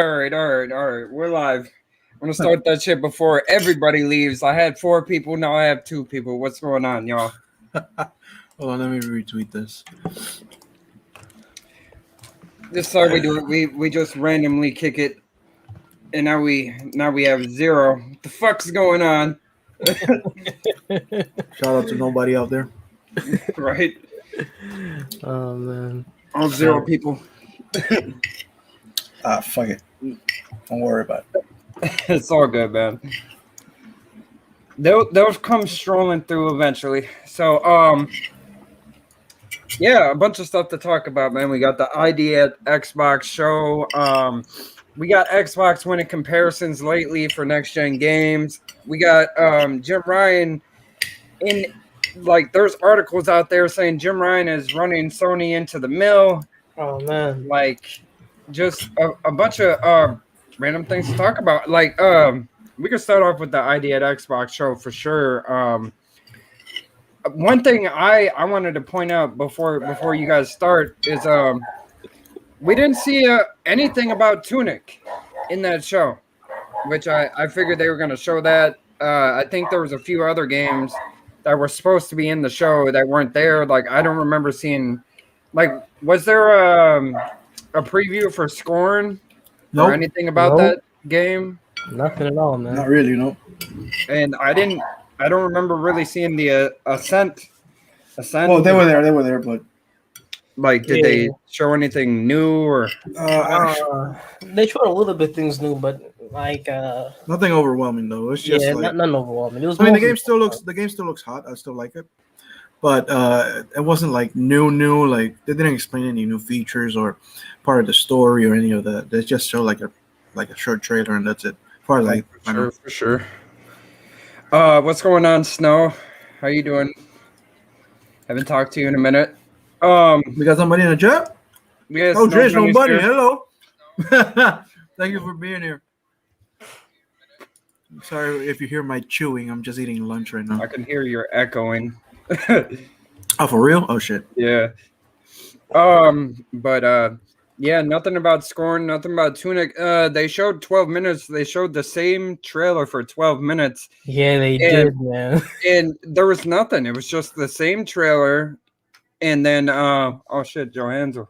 All right. We're live. I'm gonna start that shit before everybody leaves. I had 4 people, now I have 2 people. What's going on, y'all? Hold on, let me retweet this. This is how we do it. We just randomly kick it, and now we have 0. What the fuck's going on? Shout out to nobody out there. Right? Oh man. All 0 people. Fuck it. Don't worry about it. It's all good, man. They'll come strolling through eventually. So, yeah, a bunch of stuff to talk about, man. We got the ID at Xbox show. We got Xbox winning comparisons lately for next gen games. We got Jim Ryan in, like, there's articles out there saying Jim Ryan is running Sony into the mill. Oh man. Like, just a bunch of random things to talk about. Like, we can start off with the ID at Xbox show for sure. One thing I wanted to point out before you guys start is we didn't see anything about Tunic in that show, which I figured they were going to show that. I think there was a few other games that were supposed to be in the show that weren't there. Like, I don't remember seeing, like, was there a preview for Scorn or anything about that game? Nothing at all, man. Not really, no. And I don't remember really seeing the Ascent. Well, they were there, but like, did they show anything new or? They showed a little bit things new, but like nothing overwhelming though. It's just nothing overwhelming. It was. I mean, the game still looks hot. I still like it, but it wasn't like new. Like, they didn't explain any new features or part of the story or any of that. They just show like a short trailer, and that's it. As far as for sure. What's going on, Snow? How you doing? Haven't talked to you in a minute. We got somebody in the chat. Oh, Trish, nobody. Hello. Thank you for being here. I'm sorry if you hear my chewing. I'm just eating lunch right now. I can hear your echoing. Oh, for real? Oh shit. Yeah. But yeah, nothing about Scorn, nothing about Tunic. They showed 12 minutes. They showed the same trailer for 12 minutes. Yeah, they did, man. And there was nothing. It was just the same trailer. And then, oh shit, Johansson.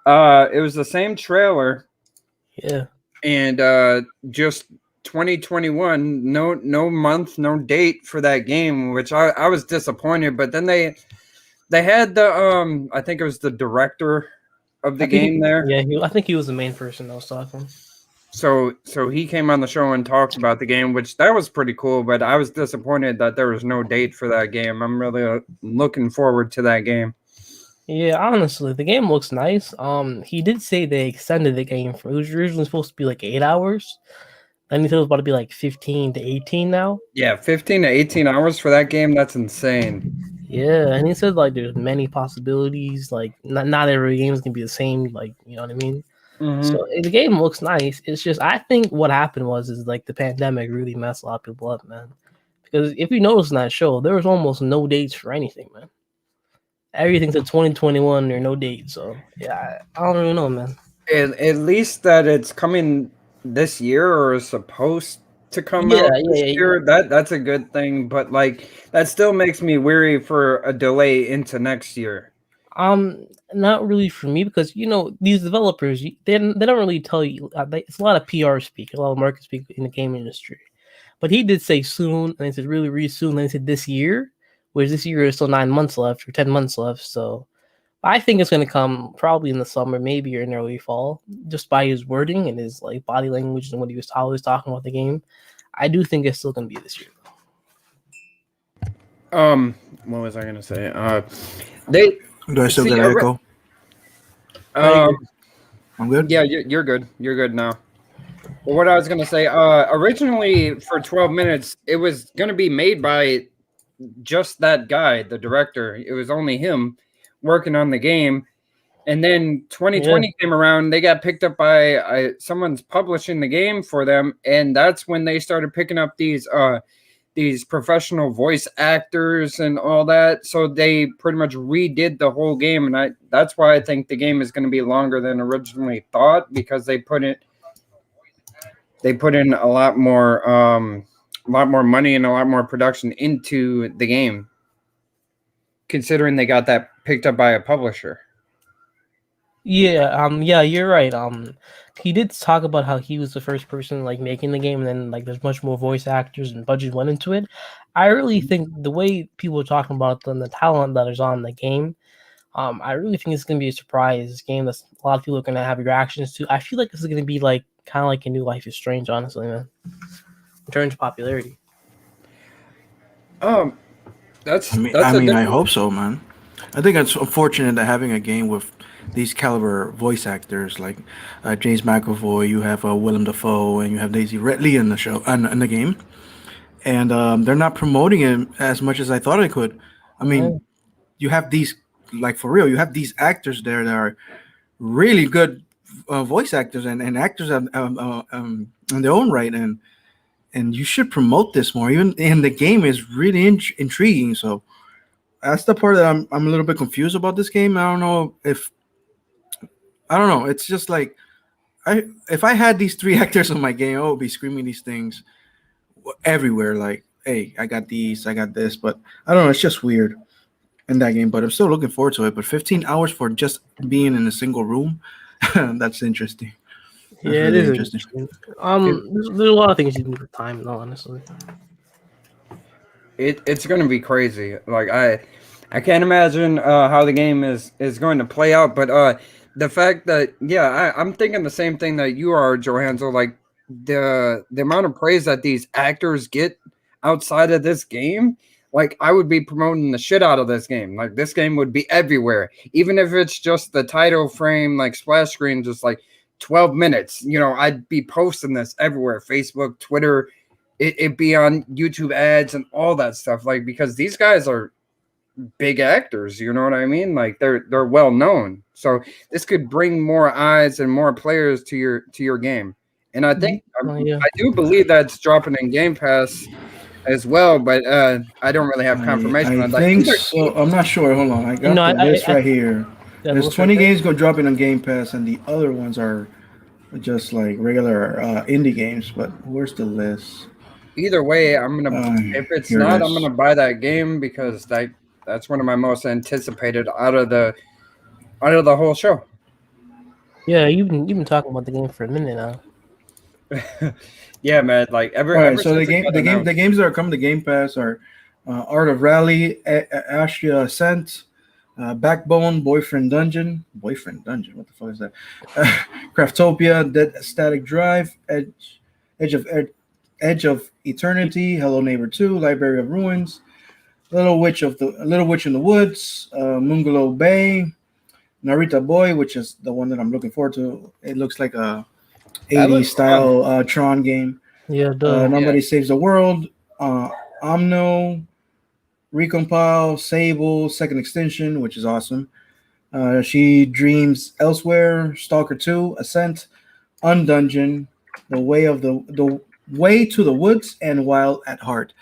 It was the same trailer. Yeah. And just 2021, no month, no date for that game, which I was disappointed. But then they had the I think it was the director of the game there. Yeah, I think he was the main person that was talking. So he came on the show and talked about the game, which that was pretty cool. But I was disappointed that there was no date for that game. I'm really looking forward to that game. Yeah, honestly, the game looks nice. He did say they extended the game for, it was originally supposed to be like 8 hours. Then he said it was about to be like 15 to 18 now. Yeah, 15 to 18 hours for that game. That's insane. Yeah, and he said like there's many possibilities. Like not every game is gonna be the same. Like, you know what I mean? Mm-hmm. So the game looks nice. It's just, I think what happened is like the pandemic really messed a lot of people up, man. Because if you notice in that show, there was almost no dates for anything, man. Everything's in 2021 or no date. So yeah, I don't really know, man. At least that it's coming this year or is supposed to come out this year. That's a good thing, but like that still makes me weary for a delay into next year. Not really for me, because you know these developers, they don't really tell you. It's a lot of PR speak, a lot of market speak in the game industry. But he did say soon, and he said really, really soon. And he said this year, whereas this year is still 9 months left or 10 months left. So I think it's going to come probably in the summer, maybe or in early fall, just by his wording and his like body language and what he was always talking about the game. I do think it's still going to be this year. What was I going to say? Do I still get an echo? I'm good. Yeah, you're good. You're good now. Well, what I was going to say, originally for 12 minutes, it was going to be made by just that guy, the director. It was only him working on the game. And then 2020 came around. They got picked up by someone's publishing the game for them. And that's when they started picking up these professional voice actors and all that. So they pretty much redid the whole game. And that's why I think the game is going to be longer than originally thought, because they put it they put in a lot more money and a lot more production into the game, considering they got that picked up by a publisher. Yeah, you're right. He did talk about how he was the first person like making the game, and then like there's much more voice actors and budget went into it. I really think the way people are talking about the talent that is on the game, I really think it's gonna be a surprise game that a lot of people are gonna have reactions to. I feel like this is gonna be like kind of like a new Life is Strange, honestly, man. In terms of popularity. Um, I that's a mean, I different. hope so, man. I think it's unfortunate that having a game with these caliber voice actors like James McAvoy, you have Willem Dafoe, and you have Daisy Ridley in the show in the game, and they're not promoting it as much as I thought I could. I Yeah, mean, you have these like for real, you have these actors there that are really good voice actors and actors in their own right, and you should promote this more. Even and the game is really intriguing. So that's the part that I'm a little bit confused about this game. I don't know. It's just like if I had these three actors on my game, I would be screaming these things everywhere. Like, hey, I got these, I got this. But I don't know. It's just weird in that game. But I'm still looking forward to it. But 15 hours for just being in a single room, that's interesting. That's yeah, it really is interesting. interesting. It, There's a lot of things you can do with time, though, honestly. it's gonna be crazy. Like I can't imagine how the game is going to play out. But the fact that I'm thinking the same thing that you are, Johansel. Like the amount of praise that these actors get outside of this game. Like I would be promoting the shit out of this game. Like this game would be everywhere, even if it's just the title frame, like splash screen, just like 12 minutes. You know, I'd be posting this everywhere: Facebook, Twitter. It be on YouTube ads and all that stuff. Like because these guys are big actors, you know what I mean? Like they're well known. So this could bring more eyes and more players to your game. And I think Oh, yeah. I do believe that's dropping in Game Pass as well, but I don't really have confirmation I on like think these are so. I'm not sure. Hold on. I No, got the list right here. yeah, There's looks right 20 there. games go dropping on Game Pass, and the other ones are just like regular indie games. But where's the list? either way, I'm gonna Uh, if it's Here it not, I'm is. gonna buy that game because that's one of my most anticipated out of the whole show. Yeah, you've been talking about the game for a minute now. Yeah, man. Like All right. ever So since it got the announced. games that are coming to Game Pass are Art of Rally, Astria Ascent, Boyfriend Dungeon. What the fuck is that? Craftopia, Dead Static Drive, Edge of Ed- Edge of Eternity, Hello Neighbor 2, Library of Ruins, Little Witch in the Woods, Moonglow Bay, Narita Boy, which is the one that I'm looking forward to. It looks like a That 80s looks fun. style Tron game. Yeah, duh. Yeah. Nobody Saves the World, Omno, Recompile, Sable, Second Extension, which is awesome. She Dreams Elsewhere, Stalker 2, Ascent, Undungeon, The Way to the Woods, and Wild at Heart.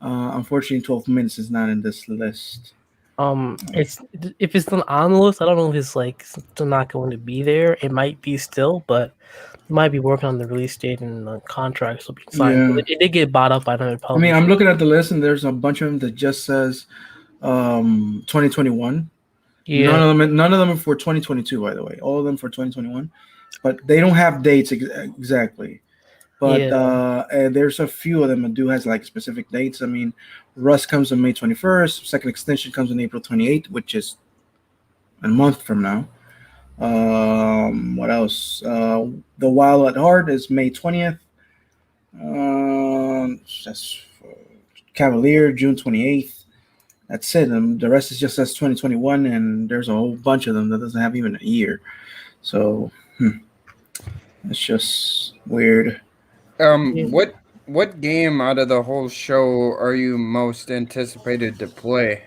Unfortunately, 12 minutes is not in this list. It's if it's not on the list, I don't know if it's like still not going to be there. It might be still, but they might be working on the release date and the contracts will be signed. Yeah. It did get bought up by another I mean, I'm publisher. looking at the list, and there's a bunch of them that just says 2021. Yeah, None of them are for 2022, by the way. All of them for 2021, but they don't have dates exactly. But yeah, and there's a few of them that do has like specific dates. I mean, Rust comes on May 21st. Second Extension comes on April 28th, which is a month from now. What else? The Wild at Heart is May 20th. That's Cavalier, June 28th. That's it. The rest is just says 2021, and there's a whole bunch of them that doesn't have even a year. So it's just weird. yeah. What game out of the whole show are you most anticipated to play?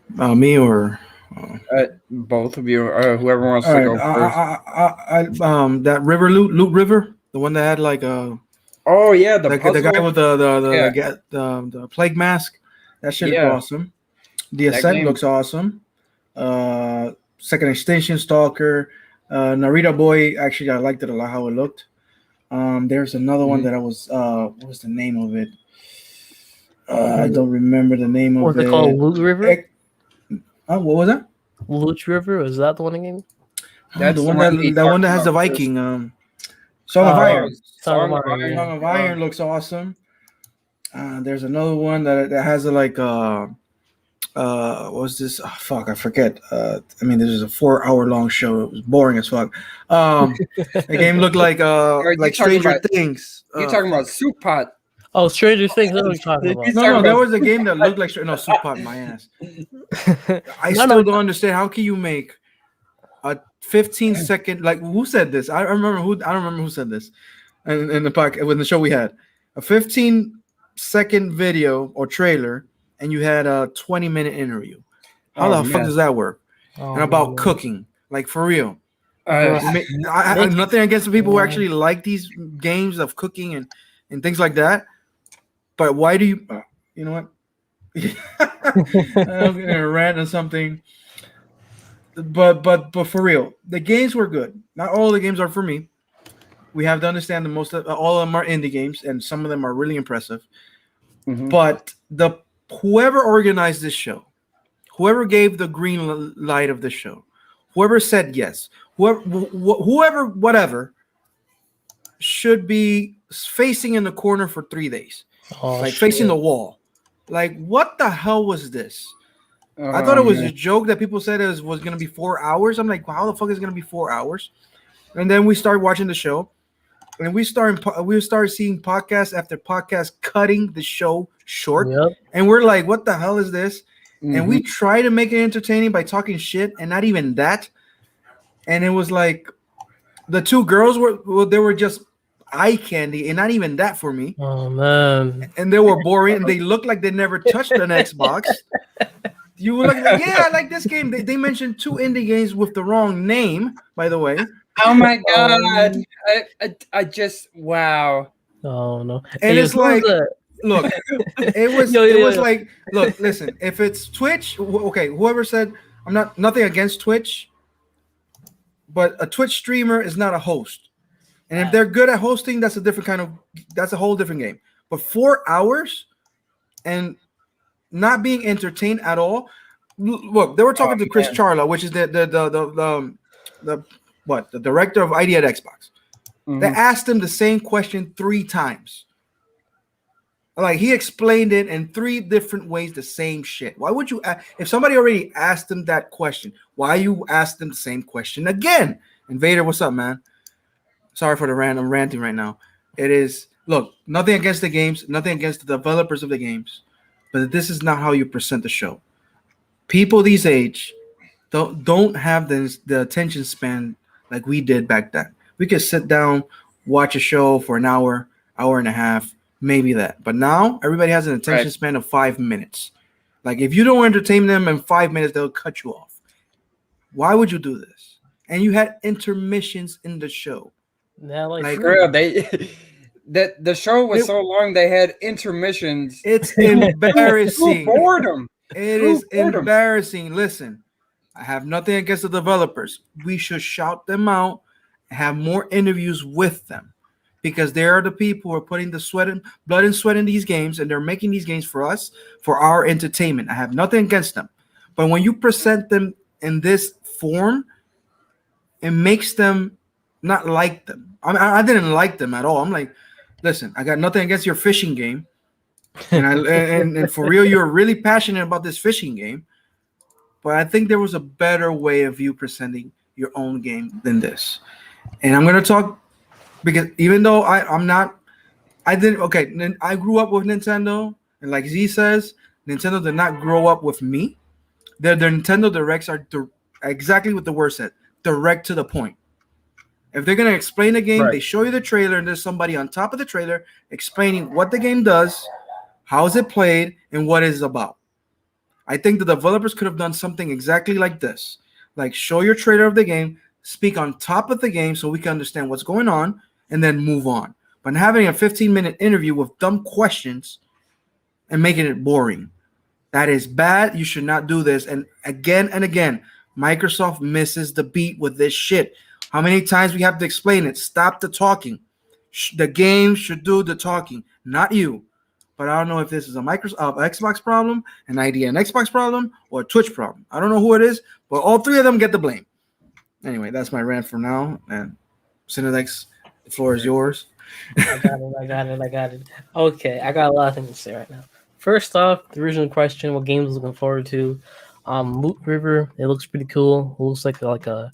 Me or Both of you, whoever wants all to right. go first. That River Loot River, the one that had like Oh yeah, the the guy puzzle. with Yeah, the plague mask. That shit looks yeah, awesome. The that Ascent game. looks awesome. Second Extension, Stalker, Narita Boy. Actually, I liked it a lot how it looked. There's another one that I was. What was the name of it? I don't remember the name What's of it it. called? Loot River? What was that? Loot River? Was that the one again? That's The one he that one that talked has the about, Viking. Song of Oh, Iron. Song of Iron. Song Yeah. of Iron looks awesome. There's another one that has what was this? Oh, fuck, I forget. I mean, this is a 4 hour long show. It was boring as fuck. The game looked like you Stranger talking about- Things. You talking about Soup Pot? Oh, Stranger Things. That's what you're talking about. He's No, talking there about- was a game that looked like Soup Pot, my ass. I No, still don't understand how can you make a 15-second, like, who said this? I don't remember who said this in the podcast when the show we had a 15-second video or trailer, and you had a 20-minute interview. How the fuck does that work? And about cooking, like, for real. I nothing against the people who actually like these games of cooking and things like that. But why do you? You know what? I'm gonna rant on something. But for real, the games were good. Not all the games are for me. We have to understand the most of all of them are indie games, and some of them are really impressive. Mhm. But whoever organized this show, whoever gave the green light of the show, whoever said yes, whoever, whatever, should be facing in the corner for 3 days, facing the wall. Like, what the hell was this? I thought it was a joke that people said it was going to be 4 hours. I'm like, how the fuck is it going to be 4 hours? And then we started watching the show, and we started seeing podcast after podcast cutting the show short. Yep. And we're like, what the hell is this? Mm-hmm. And we try to make it entertaining by talking shit, and not even that. And it was like the two girls were just eye candy, and not even that for me. Oh man. And they were boring, and they looked like they never touched an Xbox. You were like, yeah, I like this game. They mentioned 2 indie games with the wrong name, by the way. Oh my god! I just wow. Oh no. And it's like, look, it was Yo. like, look, listen. If it's Twitch, okay, whoever said nothing against Twitch, but a Twitch streamer is not a host. And if they're good at hosting, that's a whole different game. But 4 hours and not being entertained at all. Look, they were talking to Chris Charla, which is the director of ID at Xbox. Mm-hmm. They asked him the same question 3 times. Like, he explained it in 3 different ways, the same shit. Why would you, if somebody already asked him that question, why you ask them the same question again? Invader, what's up, man? Sorry for the rant. I'm ranting right now. It is, look, nothing against the games, nothing against the developers of the games, but this is not how you present the show. People these age don't have the attention span like we did back then. We could sit down, watch a show for an hour, hour and a half, maybe that. But now everybody has an attention span of 5 minutes. Like, if you don't entertain them in 5 minutes, they'll cut you off. Why would you do this? And you had intermissions in the show. Yeah, like real, the show was so long they had intermissions. It's embarrassing. Boredom. It is embarrassing. Listen, I have nothing against the developers. We should shout them out and have more interviews with them, because they are the people who are putting the blood and sweat in these games, and they're making these games for us, for our entertainment. I have nothing against them. But when you present them in this form, it makes them not like them. I didn't like them at all. I'm like, listen, I got nothing against your fishing game. And for real, you're really passionate about this fishing game. But I think there was a better way of you presenting your own game than this. And I'm going to talk, because even though I grew up with Nintendo. And like Z says, Nintendo did not grow up with me. Their Nintendo Directs are exactly what the word said, direct to the point. If they're going to explain the game, they show you the trailer, and there's somebody on top of the trailer explaining what the game does, how is it played, and what it's about. I think the developers could have done something exactly like this. Like, show your trailer of the game, speak on top of the game so we can understand what's going on, and then move on. But having a 15-minute interview with dumb questions and making it boring, that is bad. You should not do this. And again, Microsoft misses the beat with this shit. How many times we have to explain it? Stop the talking. The game should do the talking, not you. But I don't know if this is a Microsoft Xbox problem, an idea an Xbox problem, or a Twitch problem. I don't know who it is, but all three of them get the blame. Anyway, that's my rant for now. And Cinedex, the floor is yours. I got it. Okay, I got a lot of things to say right now. First off, the original question: what games looking forward to? Moot River. It looks pretty cool. It looks like a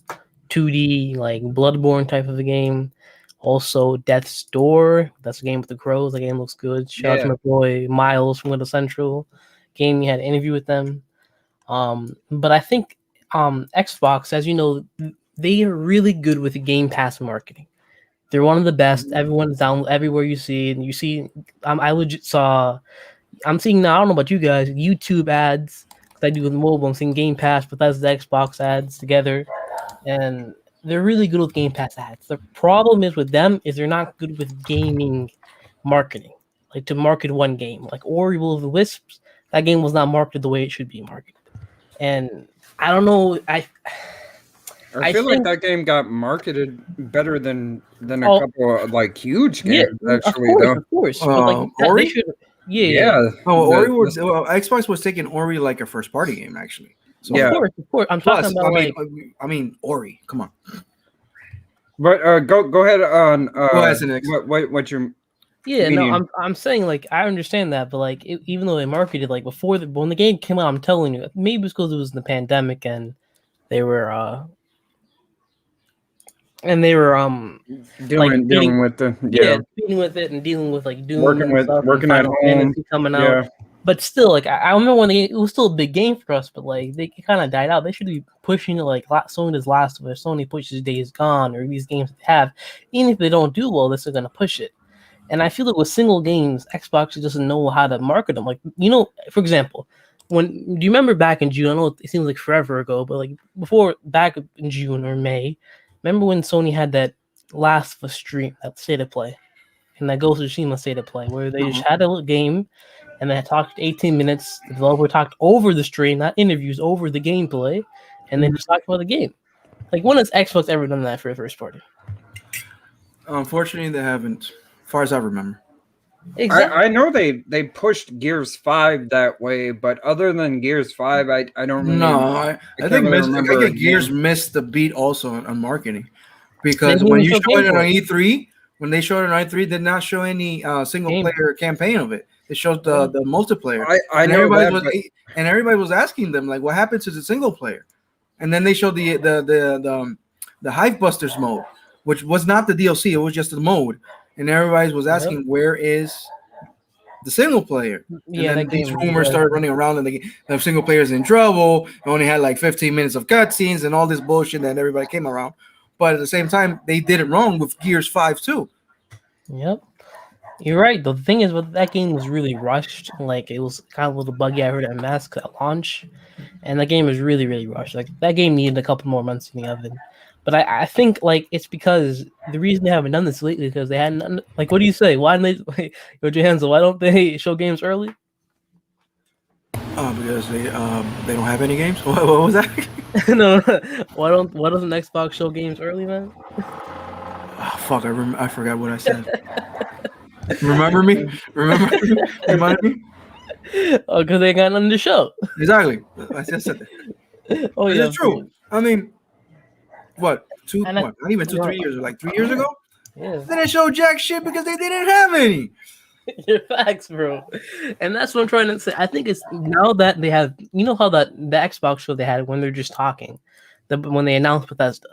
2D like Bloodborne type of a game. Also, Death's Door. That's a game with the crows. The game looks good. Shout out to my boy Miles from Windows Central. Game, you had an interview with them. But I think Xbox, as you know, they are really good with Game Pass marketing. They're one of the best. Everyone's down everywhere you see, and you see. I legit saw. I'm seeing now. I don't know about you guys. YouTube ads. 'Cause I do with mobile. I'm seeing Game Pass, but that's the Xbox ads together, and they're really good with Game Pass ads. The problem is with them is they're not good with gaming marketing, like to market one game. Like Ori Will of the Wisps, that game was not marketed the way it should be marketed. And I don't know. I feel like think, that game got marketed better than a couple of like huge games. Actually, of course. But like Ori? they should, yeah. Oh, Ori was Xbox was taking Ori like a first party game actually. So, yeah, of course. I'm talking about I mean, Ori. Come on. But go ahead on. Go ahead, Cinex. What you're. Yeah, meaning. no, I'm saying like I understand that, but like even though they marketed like before when the game came out, I'm telling you, maybe it's because it was in the pandemic and they were dealing with the dealing with it and dealing with like Doom working at home coming out. But still, like I remember when it was still a big game for us, but like they kind of died out. They should be pushing it like Sony does Last of Us. Sony pushes Days Gone or these games they have. Even if they don't do well, they're still gonna push it. And I feel like with single games, Xbox doesn't know how to market them. Like for example, do you remember back in June? I know it seems like forever ago, but like back in June or May, remember when Sony had that Last of Us stream, that state of play, and that Ghost of Tsushima state of play, where they just had a little game. And then I talked 18 minutes. The developer talked over the stream, not interviews, over the gameplay, and then just talked about the game. Like, when has Xbox ever done that for a first party? Unfortunately, they haven't, as far as I remember. Exactly. I know they pushed Gears 5 that way, but other than Gears 5, I don't really. No, I think Gears missed the beat also on marketing, because when you showed it on E3, when they showed it on E3, they did not show any single player campaign of it. It showed the multiplayer. I know and everybody was asking them like, what happened to the single player? And then they showed the Hive Busters mode, which was not the DLC. It was just the mode. And everybody was asking, where is the single player? Yeah, and then these rumors started running around, and the single player is in trouble. It only had like 15 minutes of cutscenes and all this bullshit that everybody came around. But at the same time, they did it wrong with Gears 5 too. Yep. You're right. The thing is, that game was really rushed. Like, it was kind of a little buggy. I heard at Mask at launch. And that game was really, really rushed. Like, that game needed a couple more months in the oven. But I think, like, it's because the reason they haven't done this lately is because they hadn't, like, what do you say? Why didn't they, Johansson, why don't they show games early? Because they don't have any games. What was that? No. Why doesn't Xbox show games early, man? Oh, fuck, I forgot what I said. Remember me? Remind me? Oh, because they got nothing to show. Exactly. I just said that. Oh, yeah. It's true. I mean, what? Not even 3 years, like 3 years ago? Yeah. They didn't show jack shit because they didn't have any. Your facts, bro. And that's what I'm trying to say. I think it's now that they have, how the Xbox show they had when they're just talking, when they announced Bethesda.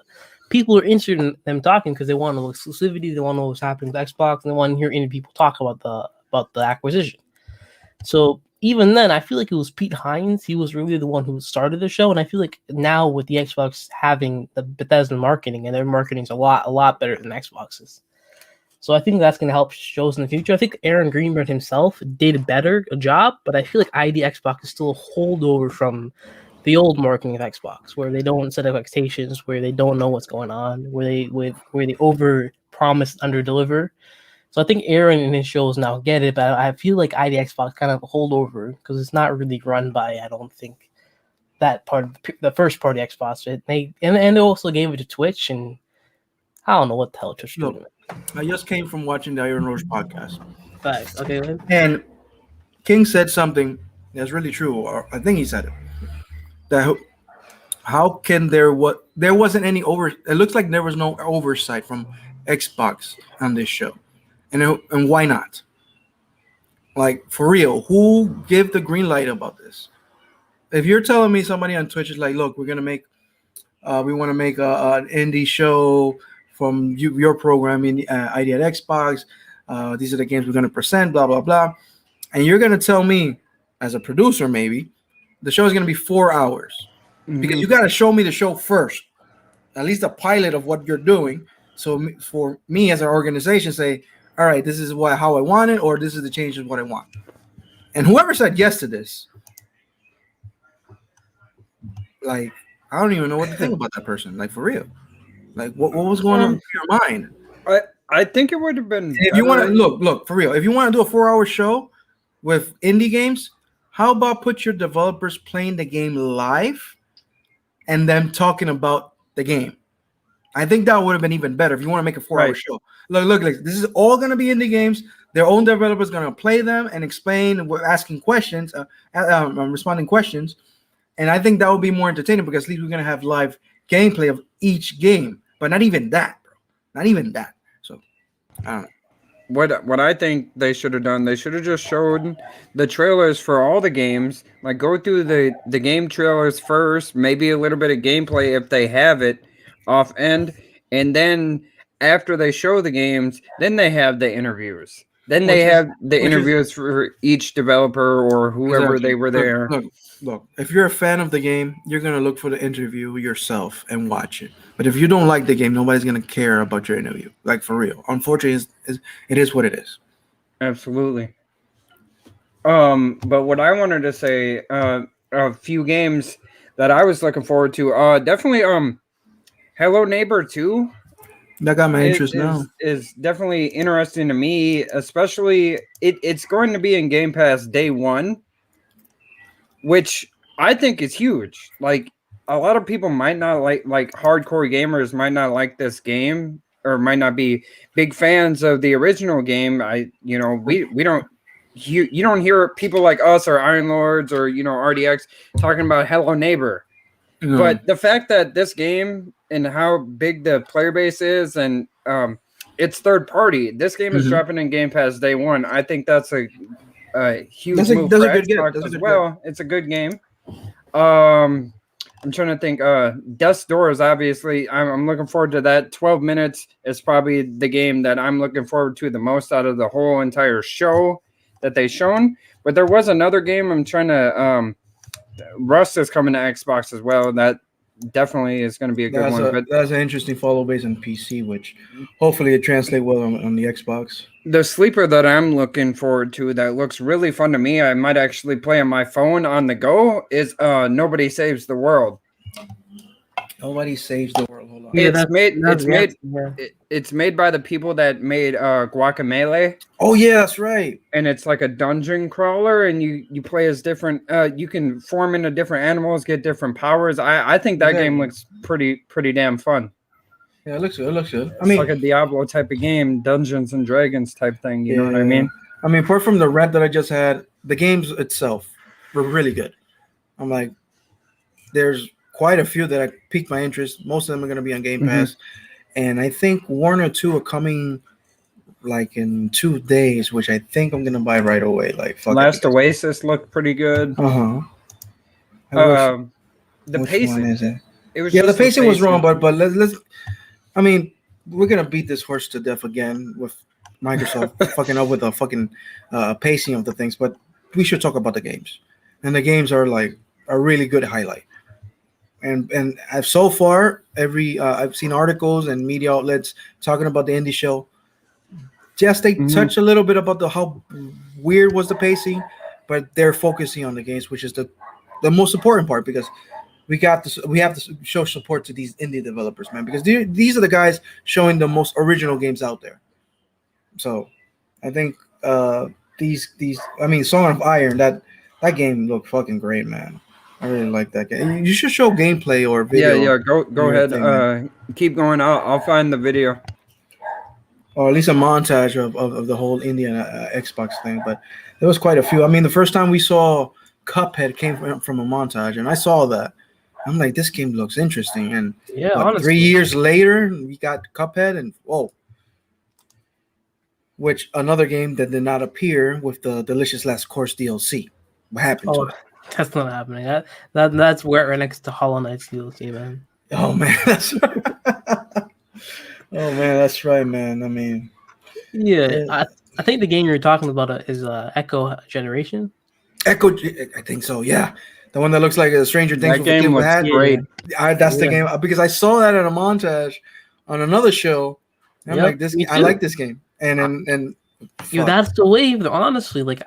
People are interested in them talking because they want to know exclusivity. They want to know what's happening with Xbox, and they want to hear any people talk about the acquisition. So even then, I feel like it was Pete Hines. He was really the one who started the show, and I feel like now with the Xbox having the Bethesda marketing, and their marketing's a lot better than Xbox's. So I think that's going to help shows in the future. I think Aaron Greenberg himself did a job, but I feel like ID Xbox is still a holdover from the old marketing of Xbox, where they don't set expectations, where they don't know what's going on, where they over promise, under deliver. So I think Aaron and his shows now get it, but I feel like ID Xbox kind of hold over because it's not really run by, I don't think, that part of the first party Xbox. They also gave it to Twitch, and I don't know what the hell Twitch Look, doing. I just came from watching the Iron Roach podcast, Facts. Okay, man. and King said something that's really true, or I think he said it. That how can there wasn't any over? It looks like there was no oversight from Xbox on this show, and why not? Like for real, who gave the green light about this? If you're telling me somebody on Twitch is like, look, we want to make an indie show from your programming ID at Xbox. These are the games we're going to present, blah, blah, blah. And you're going to tell me, as a producer, maybe, the show is going to be 4 hours. Because you got to show me the show first, at least a pilot of what you're doing. So for me as an organization, say, all right, this is how I want it, or this is the change of what I want. And whoever said yes to this, like, I don't even know what to think about that person. Like, for real. Like, what was going on in your mind? I think it would have been. If you want to look for real, if you want to do a 4-hour show with indie games, how about put your developers playing the game live and them talking about the game? I think that would have been even better if you want to make a 4-hour show. Look, this is all going to be indie games. Their own developers going to play them and explain. We're asking questions, responding questions. And I think that would be more entertaining because at least we're going to have live gameplay of each game. But not even that, bro. Not even that. So, I don't know. What I think they should have done, they should have just showed the trailers for all the games. Like, go through the game trailers first, maybe a little bit of gameplay if they have it off end. And then after they show the games, then they have the interviews. Then they have the interviews for each developer or whoever they were there. Look, if you're a fan of the game, you're going to look for the interview yourself and watch it. But if you don't like the game, nobody's going to care about your interview. Like, for real. Unfortunately, it is what it is. Absolutely. But what I wanted to say, a few games that I was looking forward to, definitely Hello Neighbor 2. That got my interest now. Is definitely interesting to me, especially it's going to be in Game Pass day one, which I think is huge. Like, a lot of people might not like hardcore gamers might not like this game or might not be big fans of the original game. We don't you don't hear people like us or Iron Lords or RDX talking about Hello Neighbor. No. But the fact that this game and how big the player base is and it's third party, this game is dropping in Game Pass day one. I think that's a huge move for Xbox as well. It's a good game. I'm trying to think. Death's Door is obviously. I'm looking forward to that. 12 minutes is probably the game that I'm looking forward to the most out of the whole entire show that they've shown. But there was another game I'm trying to. Rust is coming to Xbox as well. That definitely is going to be a good one. But that's an interesting follow based on PC, which hopefully it translates well on the Xbox. The sleeper that I'm looking forward to that looks really fun to me, I might actually play on my phone on the go, is Nobody Saves the World. Nobody Saves the World. Hold on. It's made by the people that made Guacamelee. Oh yeah, that's right. And it's like a dungeon crawler, and you play as different. You can form into different animals, get different powers. I think that game looks pretty damn fun. Yeah, it looks good. It's like a Diablo type of game, Dungeons and Dragons type thing. You know what I mean? I mean, apart from the rant that I just had, the games itself were really good. I'm like, there's quite a few that piqued my interest. Most of them are going to be on Game Pass. And I think 1 or 2 are coming like in 2 days, which I think I'm going to buy right away. Like Last Oasis looked pretty good. The pacing. Is it? It was the pacing was wrong, but let's I mean, we're going to beat this horse to death again with Microsoft fucking up with the fucking pacing of the things, but we should talk about the games. And the games are like a really good highlight. And so far, I've seen articles and media outlets talking about the indie show. Just they touch a little bit about how weird was the pacing, but they're focusing on the games, which is the most important part, because we have to show support to these indie developers, man, because these are the guys showing the most original games out there. So I think Song of Iron, that game looked fucking great, man. I really like that game. You should show gameplay or Yeah, video. yeah. Go ahead. Thing, man. Keep going. I'll find the video. Or at least a montage of the whole Indian Xbox thing. But there was quite a few. I mean, the first time we saw Cuphead came from a montage, and I saw that. I'm like, this game looks interesting. And Yeah, what, honestly. 3 years later, we got Cuphead, and whoa. Which another game that did not appear with the Delicious Last Course DLC. What happened to Oh, it? that's not happening. That's where right next to Hollow Knight's DLC, man. Oh man, that's oh man, that's right, man. I mean, Yeah, I think the game you're talking about is Echo Generation. Echo. I think so. Yeah, the one that looks like a Stranger Things. That with game the kid with looks hat. great. That's the Yeah. game because I saw that in a montage on another show. And I'm Yep, like, this. me I too. like this game, and Yo, fuck. that's the wave. Honestly, like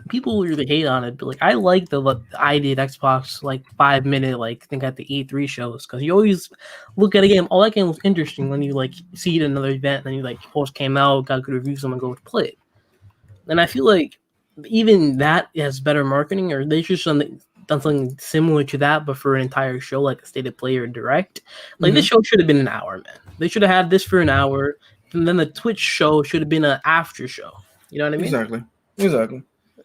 people really hate on it, but like I like the idea of Xbox like 5 minute like think at the E3 shows because you always look at a game. Oh, that game was interesting when you like see it in another event, and then you like post came out, got good reviews, and go to play it. And I feel like even that has better marketing, or they should done something similar to that, but for an entire show, like a state of play or direct. Like this show should have been an hour, man. They should have had this for an hour. And then the Twitch show should have been an after show. You know what I mean? Exactly.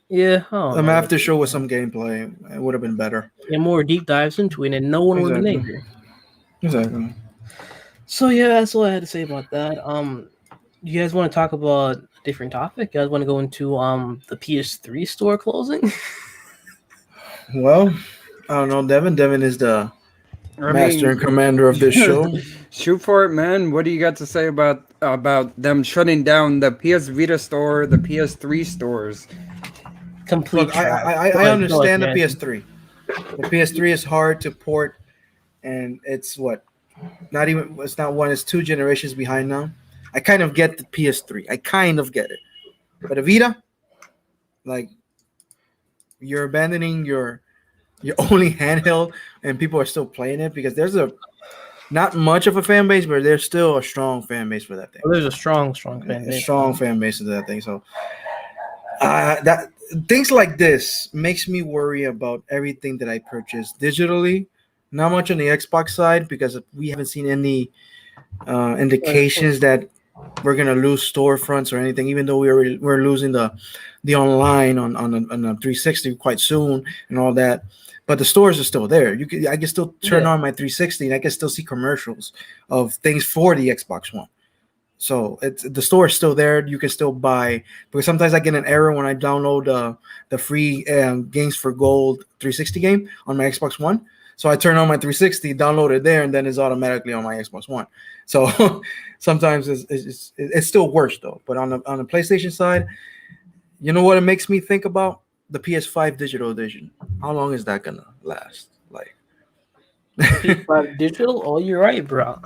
Yeah. Oh, An after show with some gameplay, it would have been better. and more deep dives into it, and no one would have been angry. Exactly. So yeah, that's all I had to say about that. You guys want to talk about a different topic? You guys want to go into the PS3 store closing? Well, I don't know, Devin. Devin is the master and commander of this show. Shoot for it, man. What do you got to say about them shutting down the PS Vita store, the PS3 stores? Complete. Look, I understand the PS3. The PS3 is hard to port, and it's what? It's not one, it's 2 generations behind now. I kind of get the PS3. I kind of get it. But a Vita, like, you're abandoning your only handheld, and people are still playing it because there's not much of a fan base, but there's still a strong fan base for that thing. There's a strong fan base. A strong fan base of that thing. So that things like this makes me worry about everything that I purchase digitally. Not much on the Xbox side because we haven't seen any indications that we're gonna lose storefronts or anything. Even though we're losing the online on a 360 quite soon and all that. But the stores are still there. I can still turn on my 360 and I can still see commercials of things for the Xbox One. So the store is still there. You can still buy. Because sometimes I get an error when I download the free Games for Gold 360 game on my Xbox One. So I turn on my 360, download it there, and then it's automatically on my Xbox One. So sometimes it still works though. But on the PlayStation side, you know what it makes me think about? The PS5 digital edition. How long is that gonna last? Like PS5 digital? Oh, you're right, bro.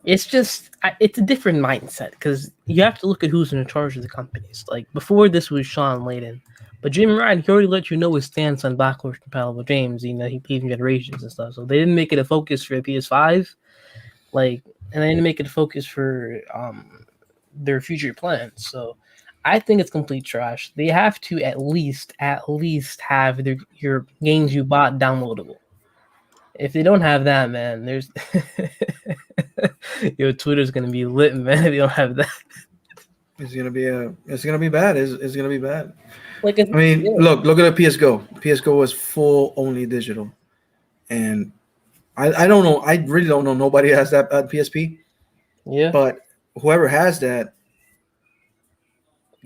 It's just it's a different mindset because you have to look at who's in charge of the companies. Like before, this was Sean Layden, but Jim Ryan he already let you know his stance on backwards compatible games. You know, he believes in generations and stuff. So they didn't make it a focus for the PS5, and they didn't make it a focus for their future plans. So I think it's complete trash. They have to at least have your games you bought downloadable. If they don't have that, man, there's Twitter's gonna be lit, man. If you don't have that, it's gonna be bad. It's gonna be bad. Look at the PS Go. PS Go was full only digital, and I don't know. I really don't know. Nobody has that at PSP. Yeah, but whoever has that.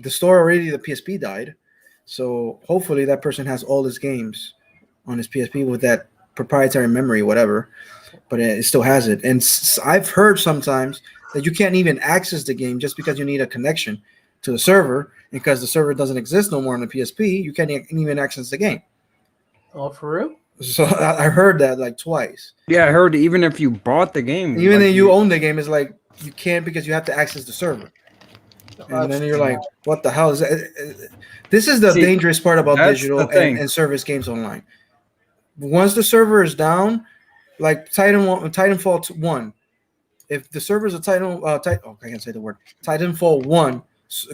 The store already, the PSP died. So hopefully that person has all his games on his PSP with that proprietary memory, whatever, but it still has it. And I've heard sometimes that you can't even access the game just because you need a connection to the server. And because the server doesn't exist no more on the PSP, you can't even access the game. Oh, for real? So I heard that like twice. Yeah, I heard even if you bought the game. Even if you own the game, it's like you can't because you have to access the server. And then you're like, what the hell is that? This is the dangerous part about digital and service games online. Once the server is down, like Titanfall 1, if the servers of I can't say the word. Titanfall 1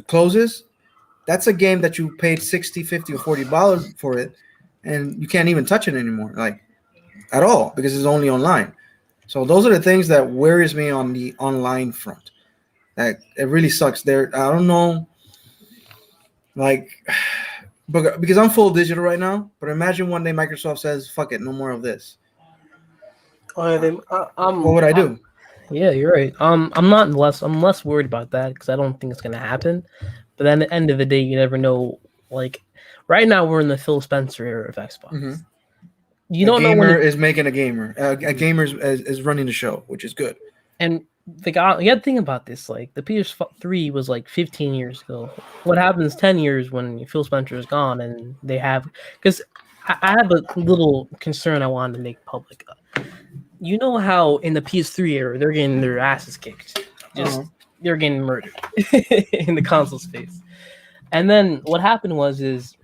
closes, that's a game that you paid $60, $50, or $40 for it, and you can't even touch it anymore, like at all, because it's only online. So those are the things that worries me on the online front. That it really sucks. There, I don't know, like, but because I'm full digital right now. But imagine one day Microsoft says, "Fuck it, no more of this." What would I do? Yeah, you're right. I'm less worried about that because I don't think it's gonna happen. But then at the end of the day, you never know. Like right now, we're in the Phil Spencer era of Xbox. Mm-hmm. You A don't know when gamer is making a gamer. A gamer is running the show, which is good. and the guy. You got to think about this. Like the PS3 was like 15 years ago. What happens 10 years when Phil Spencer is gone and they have? Because I have a little concern I wanted to make public. You know how in the PS3 era they're getting their asses kicked, just they're getting murdered in the console space. And then what happened is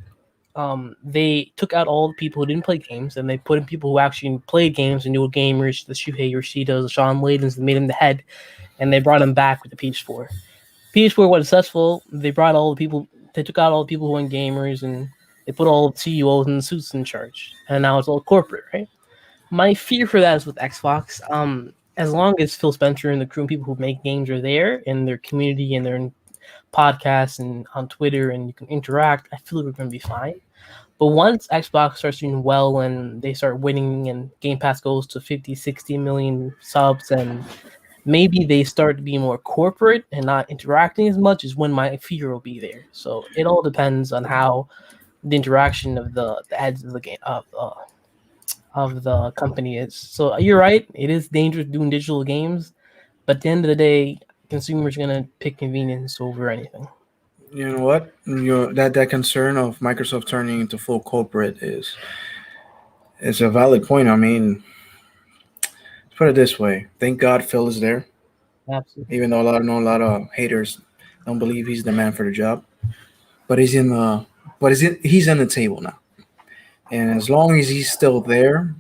they took out all the people who didn't play games and they put in people who actually played games and knew gamers, the Shuhei Yoshidas, the Sean Layden's, and made him the head, and they brought him back with the PS4. PS4 was successful. They brought all the people. They took out all the people who weren't gamers and they put all the CEOs and suits in charge, and now it's all corporate, right? My fear for that is with Xbox. As long as Phil Spencer and the crew and people who make games are there in their community and they're in podcasts and on Twitter and you can interact, I feel like we're going to be fine. But once Xbox starts doing well and they start winning and Game Pass goes to 50, 60 million subs and maybe they start to be more corporate and not interacting as much is when my fear will be there. So it all depends on how the interaction of the ads of the game of the company is. So you're right, it is dangerous doing digital games, but at the end of the day, consumers are gonna pick convenience over anything. You know what? That concern of Microsoft turning into full corporate is a valid point. I mean, let's put it this way. Thank God Phil is there. Absolutely. Even though a lot of haters don't believe he's the man for the job. But he's in the table now. And as long as he's still there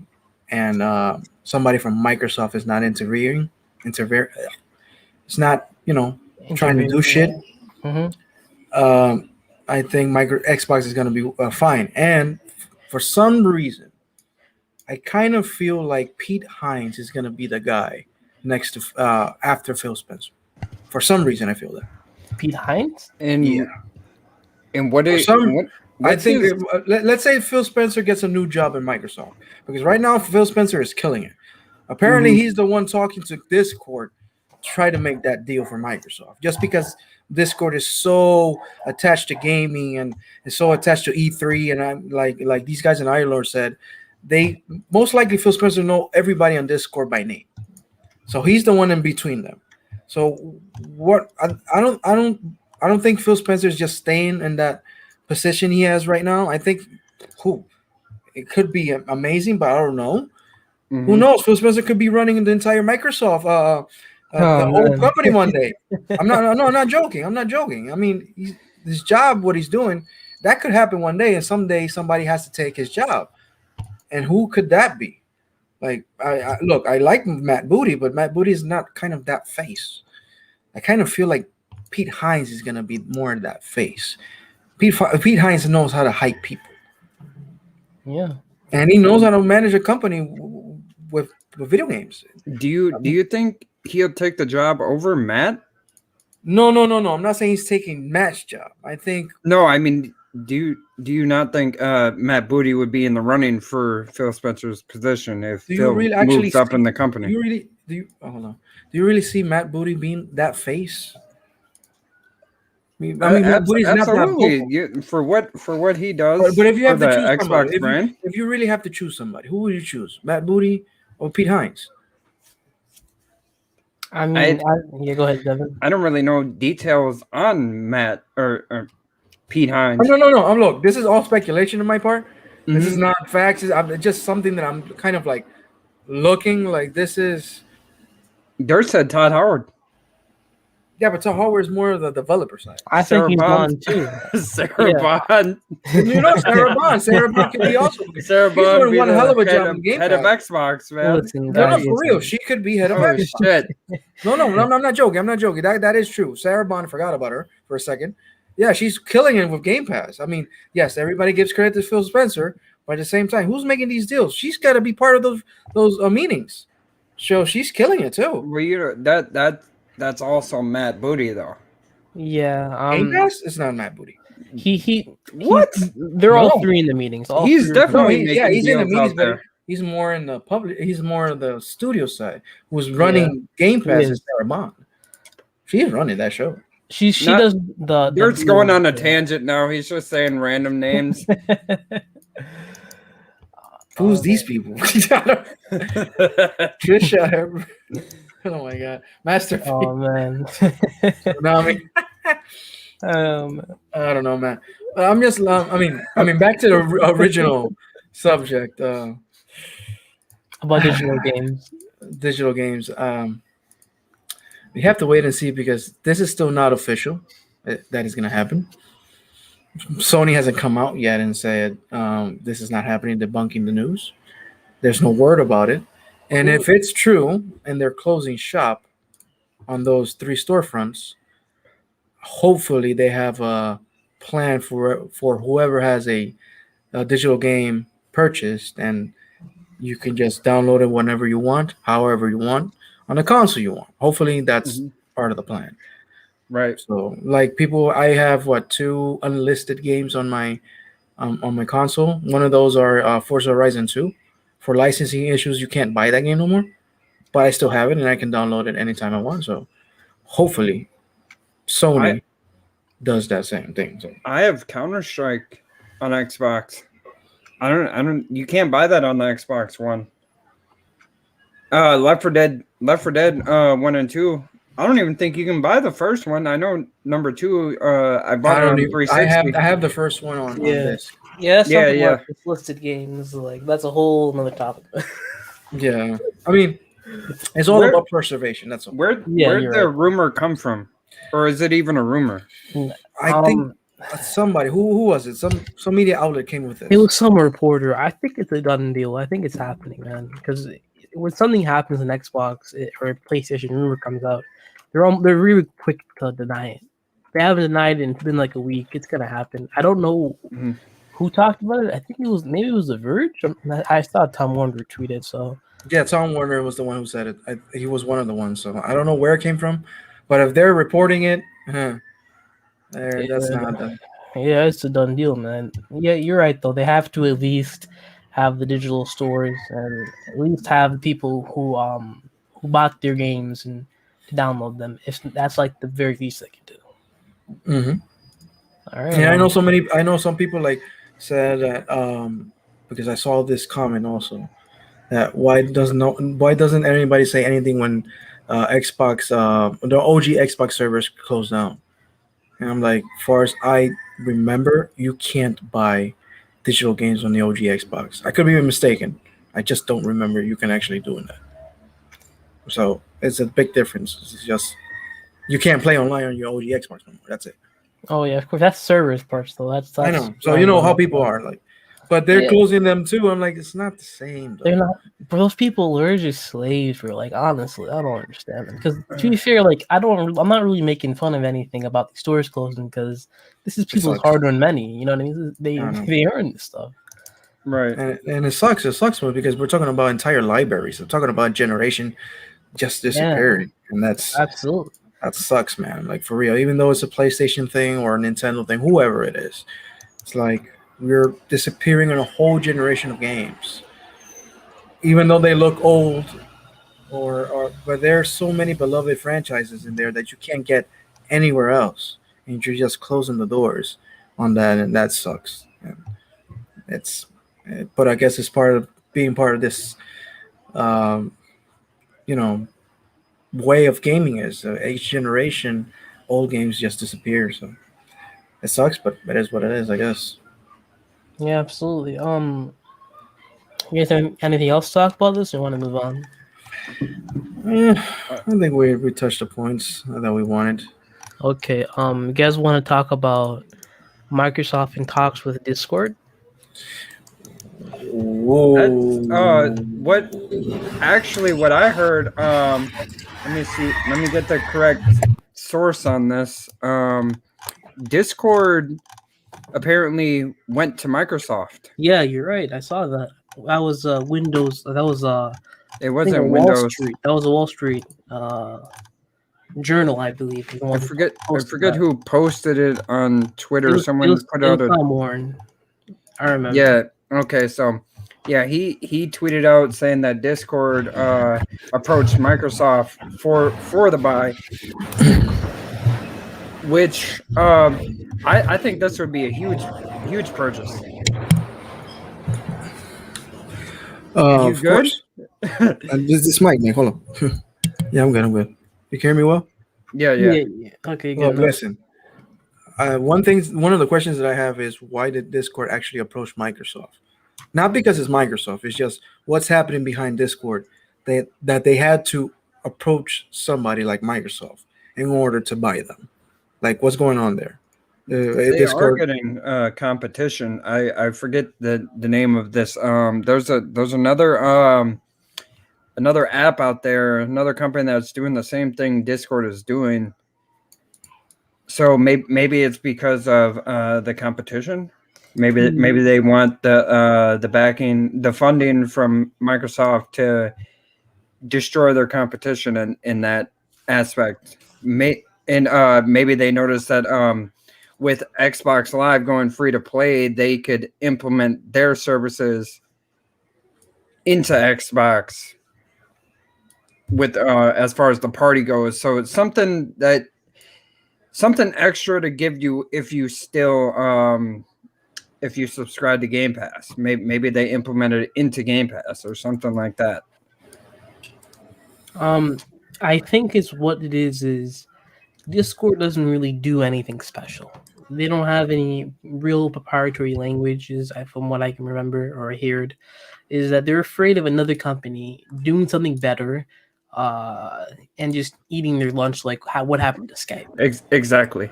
and somebody from Microsoft is not interfering, it's not, trying to do shit. Mm-hmm. I think Xbox is going to be fine. And for some reason, I kind of feel like Pete Hines is going to be the guy next to after Phil Spencer. For some reason, I feel that. Pete Hines? And Yeah. And what is I think let's say Phil Spencer gets a new job in Microsoft, because right now Phil Spencer is killing it. Apparently, he's the one talking to Discord to try to make that deal for Microsoft, just because Discord is so attached to gaming and is so attached to E3. And I'm like these guys in Ireland said, they most likely Phil Spencer know everybody on Discord by name, so he's the one in between them. So what I don't think Phil Spencer is just staying in that position he has right now. I think it could be amazing, but I don't know. Mm-hmm. Who knows? Phil Spencer could be running the entire Microsoft the whole company one day. I'm not joking. I'm not joking. I mean, his job, what he's doing, that could happen one day, and someday somebody has to take his job. And who could that be? Like, I like Matt Booty, but Matt Booty is not kind of that face. I kind of feel like Pete Hines is gonna be more in that face. Pete Hines knows how to hype people. Yeah, and he knows how to manage a company with video games. Do you think he'll take the job over Matt? No. I'm not saying he's taking Matt's job. I think no. I mean, do you not think Matt Booty would be in the running for Phil Spencer's position if Phil moves up in the company? Do you really see Matt Booty being that face? I mean, Matt Booty's absolutely not that for what he does. But if you have to choose Xbox somebody, brand, if you really have to choose somebody, who would you choose? Matt Booty or Pete Hines? I mean, yeah, go ahead, Devin. I don't really know details on Matt or Pete Hines. No. Look, this is all speculation on my part. Mm-hmm. This is not facts. It's just something that I'm kind of like looking like. This is. Dirt said Todd Howard. Yeah, but Todd Howard is more of the developer side. I think he's gone too. Sarah Bond. Sarah Bond. Sarah Bond could be also. Sarah Bond doing one hell of a job in Game Pass. Head of Xbox, man. Listen, no, for real. She could be head of Xbox. Shit. No, I'm not joking. That is true. Sarah Bond, I forgot about her for a second. Yeah, she's killing it with Game Pass. I mean, yes, everybody gives credit to Phil Spencer, But at the same time, who's making these deals? She's got to be part of those meetings. So she's killing it too. Well, that's also Matt Booty though. Yeah. Game Pass? It's not Matt Booty. What? They're all three in the meetings. All He's three. definitely he's in the deals meetings, out but there. he's more in the public. He's more of the studio side. Who's running Game Pass is Sarah Bond. She's running that show. She does the. Dirt's going on a tangent now. He's just saying random names. Who's these people? Trisha. Oh my god, Master. Oh man. Konami. I don't know, man. I'm just. I mean, back to the original subject. About digital games. Digital games. We have to wait and see because this is still not official that is going to happen. Sony hasn't come out yet and said this is not happening, debunking the news. There's no word about it. And if it's true and they're closing shop on those 3 storefronts, hopefully they have a plan for whoever has a digital game purchased, and you can just download it whenever you want, however you want, on the console you want. Hopefully that's part of the plan. Right. So like people, I have 2 unlisted games on my console. One of those are Forza Horizon 2. For licensing issues, you can't buy that game no more, but I still have it and I can download it anytime I want. So hopefully Sony does that same thing. So I have Counter-Strike on Xbox. I don't you can't buy that on the Xbox One. Left 4 Dead 1 and 2. I don't even think you can buy the first one. I know number 2 I bought it on 360. I have the first one on this. Yeah, it's listed games. Like that's a whole another topic. Yeah. I mean, it's all about preservation. That's all. Where'd the rumor come from? Or is it even a rumor? I think somebody who was it? Some media outlet came with it. It was some reporter. I think it's a done deal. I think it's happening, man. Because when something happens on Xbox or PlayStation, rumor comes out, they're really quick to deny it. They haven't denied it. It's been like a week. It's gonna happen. I don't know who talked about it. I think it was The Verge. I saw Tom Warner tweet it. So yeah, Tom Warner was the one who said it. He was one of the ones. So I don't know where it came from, but if they're reporting it, that's not done. Yeah, it's a done deal, man. Yeah, you're right though. They have to at least have the digital stores and at least have people who bought their games and to download them. If that's like the very least they can do. Mm-hmm. All right. Yeah, I know some people like said that because I saw this comment also that why doesn't anybody say anything when Xbox the OG Xbox servers closed down? And I'm like, far as I remember, you can't buy digital games on the OG Xbox. I could be mistaken. I just don't remember you can actually doing that. So it's a big difference. It's just you can't play online on your OG Xbox no more. That's it. Oh yeah, of course. That's servers parts though. That's I know. So you know how people are like, but they're closing them too. I'm like, it's not the same. Though. They're not. For those people, they're just slaves. For like, honestly, I don't understand them. Because to be fair, like, I'm not really making fun of anything about the stores closing because this is people's hard-earned money. You know what I mean? They earn this stuff. Right. And it sucks. It sucks because we're talking about entire libraries. We're talking about a generation just disappearing, and that's absolutely. That sucks, man. Like for real. Even though it's a PlayStation thing or a Nintendo thing, whoever it is, it's like we're disappearing in a whole generation of games. Even though they look old, but there are so many beloved franchises in there that you can't get anywhere else, and you're just closing the doors on that, and that sucks. And but I guess it's part of being part of this, way of gaming is each generation, old games just disappear. So it sucks, but it is what it is, I guess. Yeah, absolutely. You guys have anything else to talk about this, or want to move on? I think we touched the points that we wanted. Okay. You guys want to talk about Microsoft in talks with Discord? Whoa. What I heard, let me see, let me get the correct source on this. Discord apparently went to Microsoft. Yeah, you're right. I saw that. That was Windows. That was It I think a wasn't Wall Windows. Street. That was a Wall Street journal, I believe. The I one that forget. I posted forget that. who posted it on Twitter. It Someone was put out a Tom Warren. I remember. yeah. Okay, so yeah, he tweeted out saying that Discord approached Microsoft for the buy, which I think this would be a huge purchase. You Of good? course. This mic, man. Hold on. Yeah, I'm good. I'm good. You can hear me well? Yeah. Yeah. Okay, Well, good. enough. listen. One of the questions that I have is why did Discord actually approach Microsoft? Not because it's Microsoft. It's just what's happening behind Discord. That they had to approach somebody like Microsoft in order to buy them. Like, what's going on there? They are Discord. getting competition. I forget the name of this. There's another app out there, another company that's doing the same thing Discord is doing. So maybe it's because of the competition. Maybe they want the backing, the funding from Microsoft to destroy their competition in that aspect. Maybe they noticed that with Xbox Live going free to play, they could implement their services into Xbox with as far as the party goes. So it's something extra to give you if you still if you subscribe to Game Pass. Maybe they implemented it into Game Pass or something like that. I think it's what it is Discord doesn't really do anything special. They don't have any real proprietary languages, from what I can remember or heard, is that they're afraid of another company doing something better, and just eating their lunch like what happened to Skype. Exactly.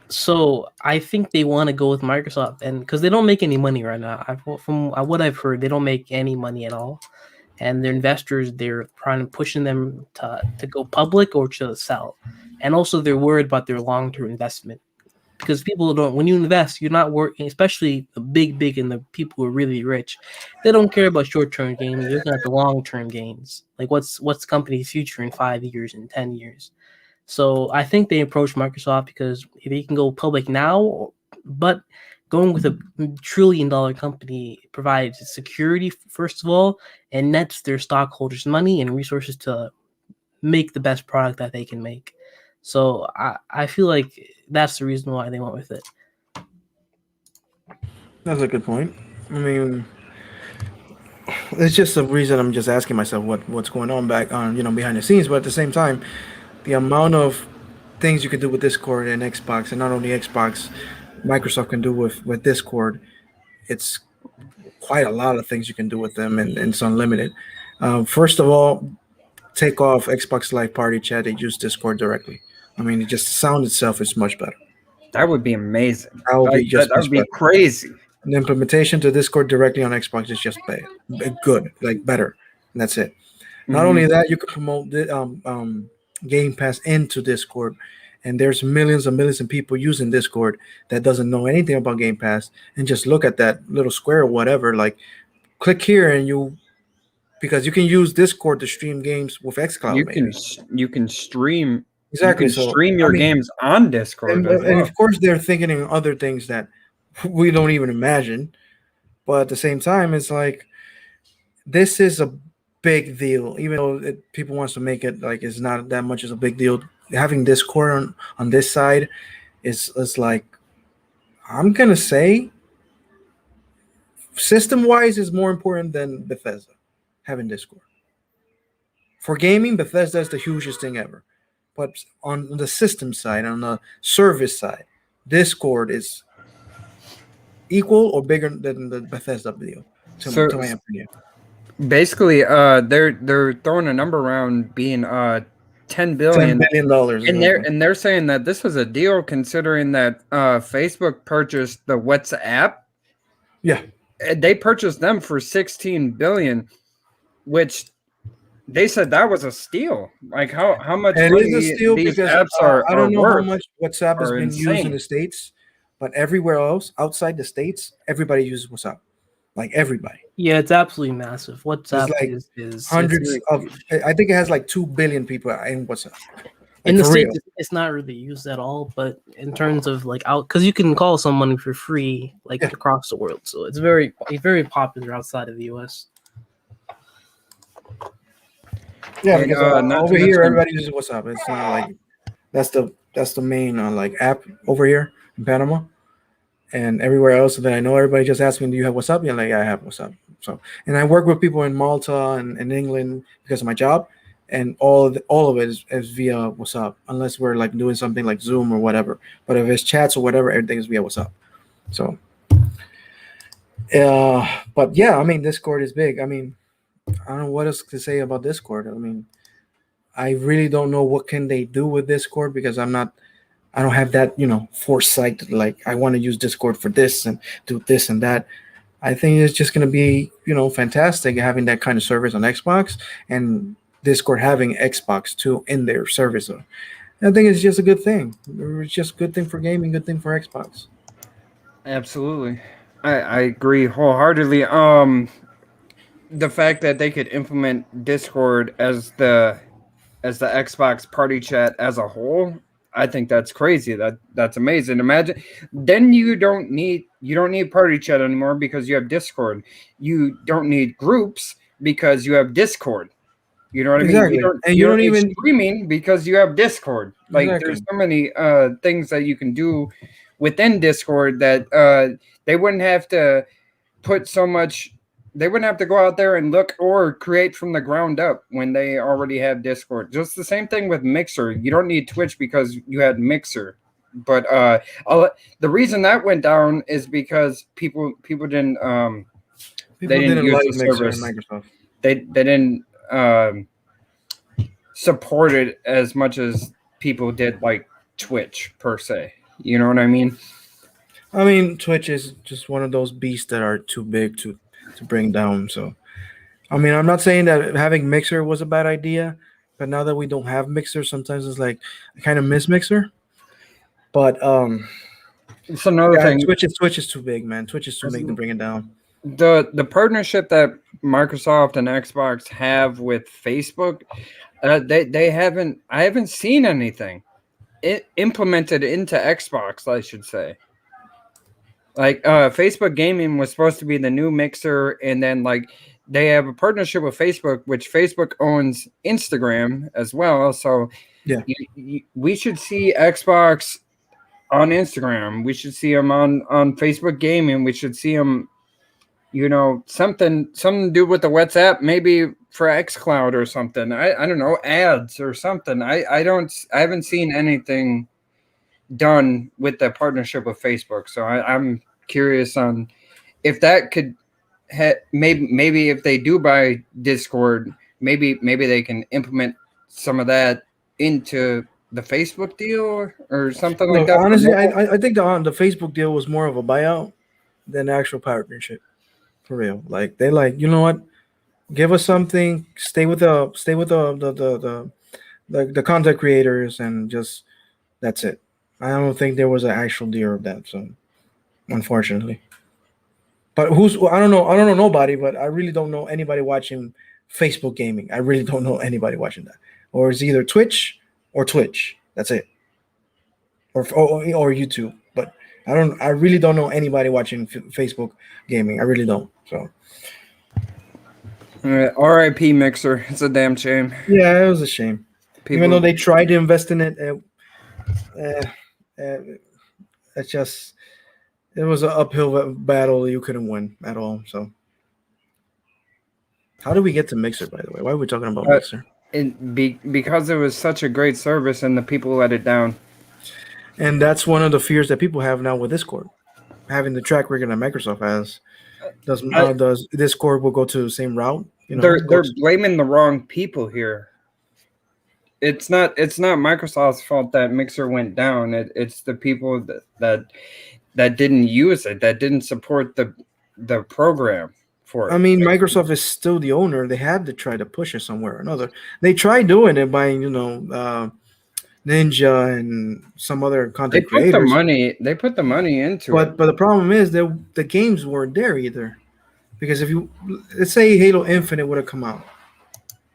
So I think they want to go with Microsoft, and because they don't make any money right now. From what I've heard, they don't make any money at all, and their investors they're trying to pushing them to go public or to sell, and also they're worried about their long-term investment because people don't. When you invest, you're not working, especially the big and the people who are really rich. They don't care about short-term gains. They're looking at the long-term gains, like what's the company's future in 5 years and 10 years. So I think they approached Microsoft because they can go public now, but going with a $1 trillion company provides security, first of all, and nets their stockholders money and resources to make the best product that they can make. So I feel like that's the reason why they went with it. That's a good point. I mean, it's just a reason I'm just asking myself what's going on back on behind the scenes. But at the same time, the amount of things you can do with Discord and Xbox, and not only Xbox, Microsoft can do with Discord, it's quite a lot of things you can do with them, and it's unlimited. First of all, take off Xbox Live Party Chat and use Discord directly. I mean, it just sound itself is much better. That would be amazing. That would be just that would be crazy. The implementation to Discord directly on Xbox is just good, like better. And that's it. Not only that, you can promote the Game Pass into Discord, and there's millions and millions of people using Discord that doesn't know anything about Game Pass, and just look at that little square or whatever, like click here and because you can use Discord to stream games with xCloud. You can stream exactly. You can stream your games on Discord, and of course they're thinking in other things that we don't even imagine, but at the same time, it's like this is a big deal, even though people wants to make it like it's not that much as a big deal. Having Discord on this side is like, I'm gonna say, system wise is more important than Bethesda having Discord. For gaming, Bethesda is the hugest thing ever, but on the system side, on the service side, Discord is equal or bigger than the Bethesda deal, to my opinion. Basically, they're throwing a number around being $10 billion, and they're saying that this was a deal considering that Facebook purchased the WhatsApp. Yeah, they purchased them for $16 billion, which they said that was a steal. Like how much it money is a steal these because apps are I don't know worth how much WhatsApp has been used in the States, but everywhere else outside the states, everybody uses WhatsApp. Like everybody. Yeah, it's absolutely massive. There's WhatsApp like is it's hundreds very of. huge. I think it has like 2 billion people in WhatsApp. In Like the for real. States, it's not really used at all, but in terms of like out, because you can call someone for free like Yeah. across the world, so it's very popular outside of the US. Yeah, And because not to over here mention, everybody uses WhatsApp. It's not like that's the main like app over here in Panama, and everywhere else that I know, everybody just asks me, "Do you have WhatsApp?" Yeah, like, yeah, I have WhatsApp. So, and I work with people in Malta and England because of my job, and all of it is via WhatsApp, unless we're like doing something like Zoom or whatever. But if it's chats or whatever, everything is via WhatsApp. So, but yeah, I mean, Discord is big. I mean, I don't know what else to say about Discord. I mean, I really don't know what can they do with Discord because I don't have that, foresight. Like I want to use Discord for this and do this and that. I think it's just going to be, fantastic having that kind of service on Xbox and Discord having Xbox too in their service. So I think it's just a good thing. It's just a good thing for gaming, good thing for Xbox. absolutely, I agree wholeheartedly. The fact that they could implement Discord as the Xbox party chat as a whole, I think that's crazy. That's amazing. Imagine then you don't need party chat anymore because you have Discord. You don't need groups because you have Discord. You know what I mean? Exactly. And You you don't don't need even streaming because you have Discord. Like there's exactly. so many things that you can do within Discord that they wouldn't have to put so much they wouldn't have to go out there and look or create from the ground up when they already have Discord. Just the same thing with Mixer. You don't need Twitch because you had Mixer. But the reason that went down is because people didn't they People didn't didn't use like the Mixer and service. Microsoft. They didn't support it as much as people did like Twitch per se. You know what I mean? I mean, Twitch is just one of those beasts that are too big to bring down. So, I mean, I'm not saying that having Mixer was a bad idea, but now that we don't have Mixer, sometimes it's like I kind of miss Mixer. But It's another yeah, thing. Twitch is too big, man. Twitch is too big to bring it down. The partnership that Microsoft and Xbox have with Facebook, they haven't I haven't seen anything implemented into Xbox, I should say. Like Facebook Gaming was supposed to be the new Mixer, and then like they have a partnership with Facebook, which Facebook owns Instagram as well. So Yeah. we should see Xbox on Instagram. We should see them on Facebook Gaming. We should see them, something to do with the WhatsApp, maybe for XCloud or something. I don't know, ads or something. I haven't seen anything done with the partnership with Facebook. So I'm curious on if that could maybe if they do buy Discord, maybe they can implement some of that into the Facebook deal or something like Look, that. honestly, I think the Facebook deal was more of a buyout than actual partnership. For real. Like they like, you know what? Give us something. Stay with the content creators and just that's it. I don't think there was an actual deal of that. So unfortunately. But I don't know. I don't know nobody, but I really don't know anybody watching Facebook gaming. I really don't know anybody watching that. Or it's either Twitch or Twitch. That's it. Or YouTube. But I really don't know anybody watching Facebook gaming. I really don't. So RIP Mixer. It's a damn shame. yeah, it was a shame. Even though People they tried to invest in it, it's just it was an uphill battle you couldn't win at all. So, how did we get to Mixer? By the way, why are we talking about Mixer? because it was such a great service and the people let it down. And that's one of the fears that people have now with Discord, having the track record that Microsoft has. Does Discord will go to the same route? They're blaming the wrong people here. It's not Microsoft's fault that Mixer went down. It's the people that didn't use it, that didn't support the program for it. I mean, Microsoft is still the owner. They had to try to push it somewhere or another. They tried doing it by Ninja and some other They content put the creators. money. They put the money into it. But the problem is that the games weren't there either. Because if you let's say Halo Infinite would have come out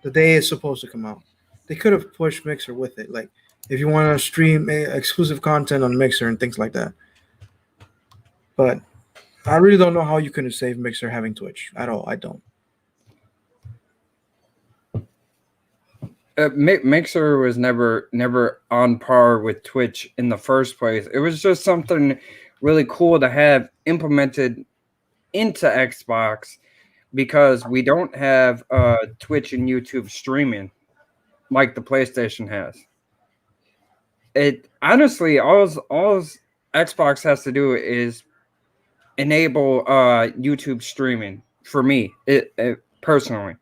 the day it's supposed to come out, they could have pushed Mixer with it. Like if you want to stream exclusive content on Mixer and things like that. But I really don't know how you could have saved Mixer having Twitch at all. I don't. Mixer was never on par with Twitch in the first place. It was just something really cool to have implemented into Xbox because we don't have Twitch and YouTube streaming like the PlayStation has. It honestly, all Xbox has to do is enable YouTube streaming for me. It personally.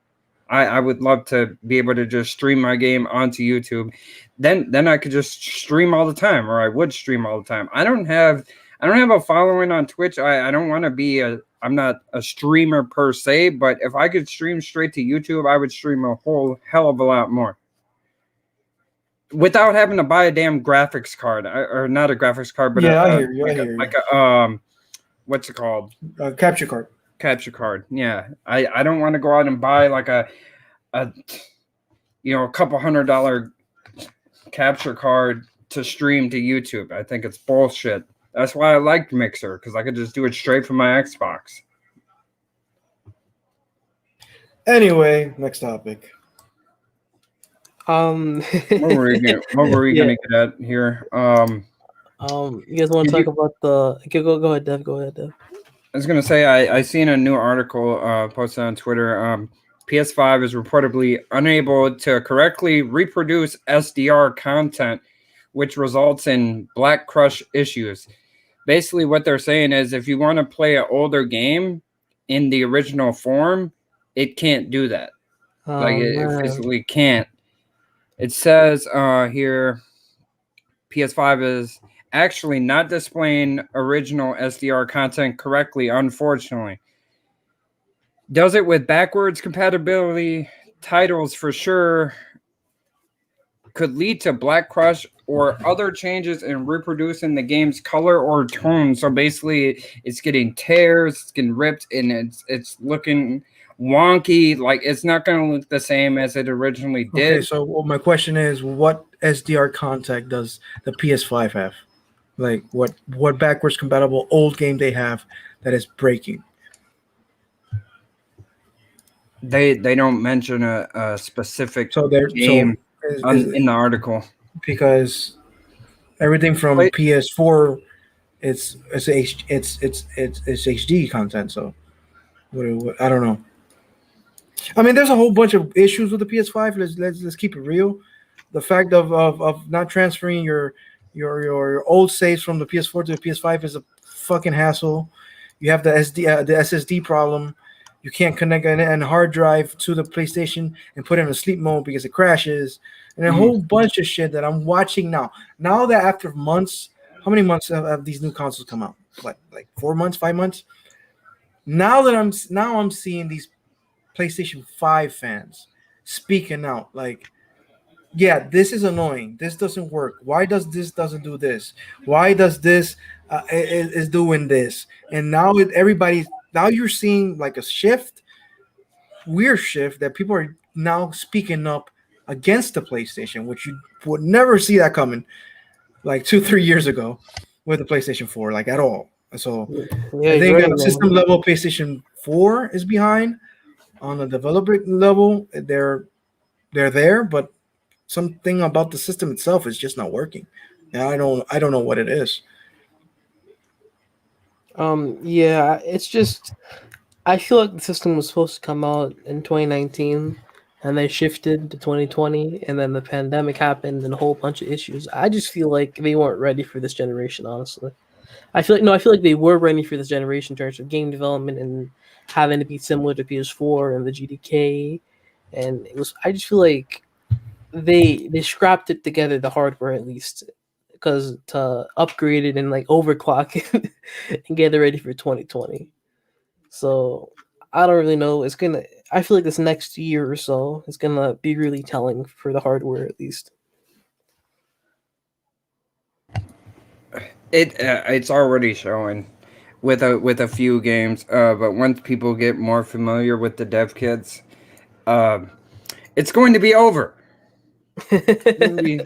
I would love to be able to just stream my game onto YouTube. Then I could just stream all the time, or I would stream all the time. I don't have a following on Twitch. I don't want to be I'm not a streamer per se, but if I could stream straight to YouTube, I would stream a whole hell of a lot more. Without having to buy a damn graphics card, or not a graphics card, but I hear you. like a what's it called? Capture card. Capture card. Yeah, I don't want to go out and buy like a couple $100 capture card to stream to YouTube. I think it's bullshit. That's why I liked Mixer, because I could just do it straight from my Xbox. Anyway, next topic. What were we gonna get at here? You guys want to talk about the? Okay, go ahead, Dev. Go ahead, Dev. I was gonna say I seen a new article posted on Twitter. PS5 is reportedly unable to correctly reproduce SDR content, which results in Black Crush issues. Basically, what they're saying is if you want to play an older game in the original form, it can't do that. It physically can't. It says here, PS5 is actually not displaying original SDR content correctly, unfortunately. Does it with backwards compatibility. Titles for sure could lead to Black Crush or other changes in reproducing the game's color or tone. So basically, it's getting tears, it's getting ripped, and it's looking wonky. Like it's not going to look the same as it originally did. Okay, so my question is, what SDR content does the PS5 have? Like what backwards compatible old game they have that is breaking? They don't mention a specific game in the article, because everything from PS4 it's HD content. So what, I don't know. I mean, there's a whole bunch of issues with the PS5. Let's keep it real. The fact of not transferring your old saves from the PS4 to the PS5 is a fucking hassle. You have the SSD problem. You can't connect a hard drive to the PlayStation and put it in a sleep mode because it crashes, and a whole bunch of shit that I'm watching now. Now that after months, how many months have these new consoles come out? What, like 4 months, 5 months? Now I'm seeing these PlayStation 5 fans speaking out like, yeah, this is annoying. This doesn't work. Why does this doesn't do this? Why does this is doing this? And now now you're seeing like a weird shift that people are now speaking up against the PlayStation, which you would never see that coming like 2-3 years ago with the PlayStation 4, like at all. So I think at the system level, PlayStation 4 is behind. On the developer level, they're there, but something about the system itself is just not working. And I don't know what it is. Yeah, it's just I feel like the system was supposed to come out in 2019 and they shifted to 2020, and then the pandemic happened and a whole bunch of issues. I just feel like they weren't ready for this generation, honestly. I feel like they were ready for this generation in terms of game development and having to be similar to PS4 and the GDK. And I just feel like they scrapped it together, the hardware at least, because to upgrade it and like overclock it and get it ready for 2020. So I don't really know. I feel like this next year or so is gonna be really telling for the hardware at least. It's already showing with a few games. But once people get more familiar with the dev kits, uh, it's going to be over. We're gonna be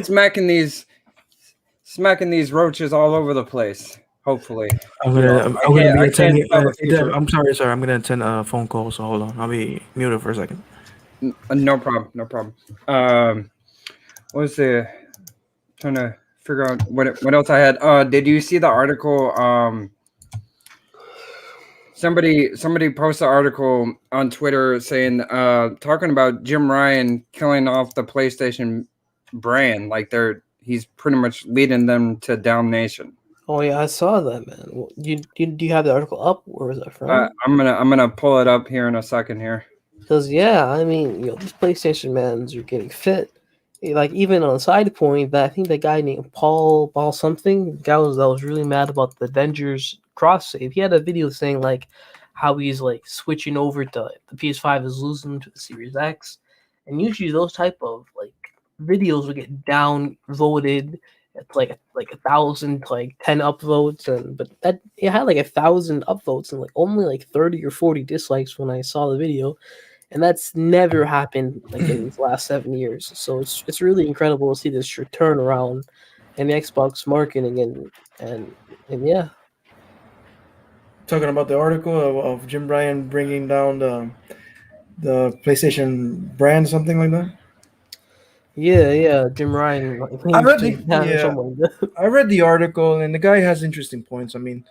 smacking these smacking these roaches all over the place. Hopefully, I'm you gonna know, I'm, I I'm gonna can't be I can't attending. tell the Dev, future. I'm sorry, sir. I'm gonna attend a phone call. So hold on. I'll be muted for a second. No problem, no problem. What was the trying to figure out what else I had? Did you see the article? Somebody posted an article on Twitter saying talking about Jim Ryan killing off the PlayStation brand, like he's pretty much leading them to damnation. Oh yeah, I saw that, man. Do you have the article up? Where was that from? I'm gonna pull it up here in a second here. Because yeah, I mean, these PlayStation mans are getting fit. Like even on a side point, that I think that guy named Paul something, the guy that was really mad about the Avengers cross save. He had a video saying like how he's like switching over to the PS5 is losing to the Series X, and usually those type of like videos will get downvoted. It's like 1,000 to like 10 upvotes, and but that it had like 1,000 upvotes and like only like 30 or 40 dislikes when I saw the video, and that's never happened like in these last 7 years. So it's really incredible to see this turnaround in the Xbox marketing and yeah, Talking about the article of Jim Ryan bringing down the PlayStation brand, something like that. yeah. Jim Ryan, like, I claims read to the be or yeah, something like that. I read the article, and the guy has interesting points. I mean,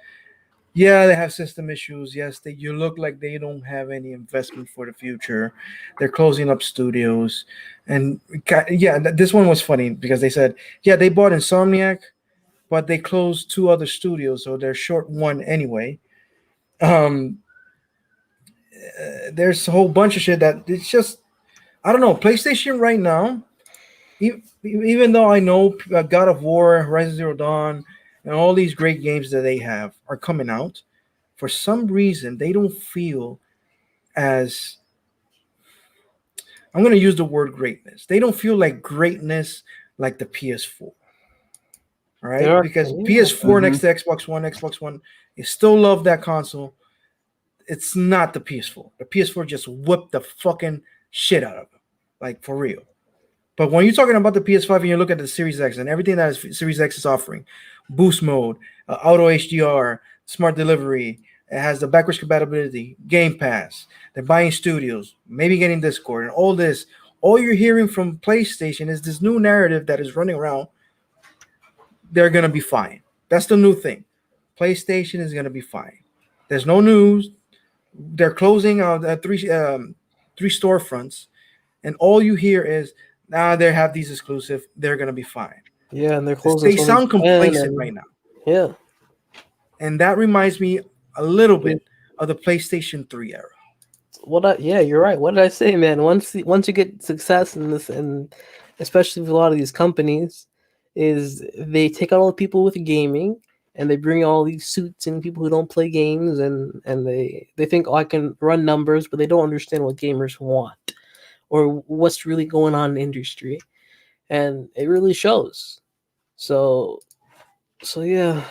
yeah, they have system issues. Yes, you look like they don't have any investment for the future. They're closing up studios, and yeah, this one was funny because they said, yeah, they bought Insomniac, but they closed two other studios, so they're short one anyway. Um, there's a whole bunch of shit that it's just I don't know. PlayStation right now, even though I know God of War, Horizon Zero Dawn, and all these great games that they have are coming out, for some reason they don't feel as I'm going to use the word greatness. They don't feel like greatness like the PS4. All They right, are, because yeah. PS4 next to Xbox One, you still love that console. It's not the PS4. The PS4 just whipped the fucking shit out of them, like for real. But when you're talking about the PS5 and you look at the Series X and everything that Series X is offering, boost mode, auto HDR, smart delivery, it has the backwards compatibility, Game Pass, they're buying studios, maybe getting Discord, and all this. All you're hearing from PlayStation is this new narrative that is running around. They're going to be fine. That's the new thing. PlayStation is going to be fine. There's no news. They're closing out three storefronts, and all you hear is, they have these exclusive. They're gonna be fine. Yeah, and they're closing They Sony sound Japan complacent right now, yeah. and that reminds me a little bit of the PlayStation 3 era. Yeah, you're right. What did I say, man? Once you get success in this, and especially with a lot of these companies, is they take out all the people with gaming and they bring all these suits and people who don't play games, and they think, oh, I can run numbers, but they don't understand what gamers want or what's really going on in the industry, and it really shows. So yeah,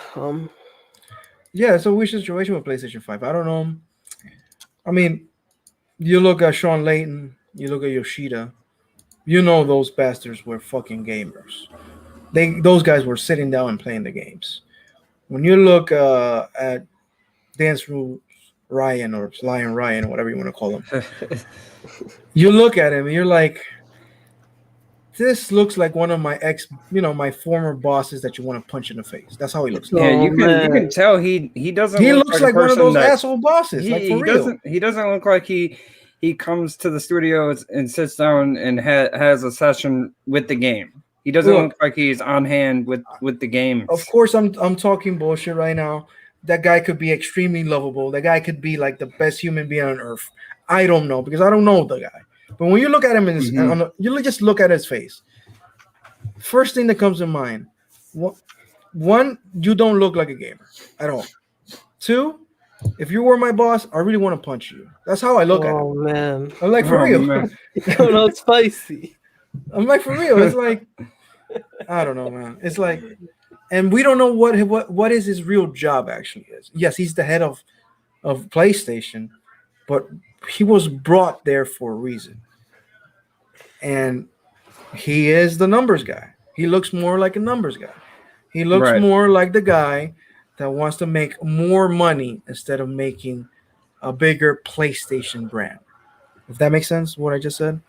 Yeah, it's a weird situation with PlayStation 5. I don't know. I mean, you look at Sean Layton, you look at Yoshida. You know those bastards were fucking gamers. Those guys were sitting down and playing the games. When you look at Dance Rules Ryan or Lion Ryan or whatever you want to call him, you look at him and you're like, this looks like one of my former bosses that you want to punch in the face. That's how he looks like. Yeah, oh you can man, tell he doesn't He look looks like a like one of person those that asshole bosses, like for he real. doesn't look like he comes to the studio and sits down and has a session with the game. He doesn't look like he's on hand with the games. Of course, I'm talking bullshit right now. That guy could be extremely lovable. That guy could be like the best human being on earth. I don't know because I don't know the guy. But when you look at him you just look at his face. First thing that comes to mind, one, you don't look like a gamer at all. Two, if you were my boss, I really want to punch you. That's how I look at him. oh man, I'm like, for Oh, real. man. oh no, spicy. I'm like, for real. It's like, I don't know, man. It's like, and we don't know what is his real job actually is. Yes, he's the head of PlayStation, but he was brought there for a reason, and he is the numbers guy. He looks more like a numbers guy. He looks Right. more like the guy that wants to make more money instead of making a bigger PlayStation brand. If that makes sense, what I just said.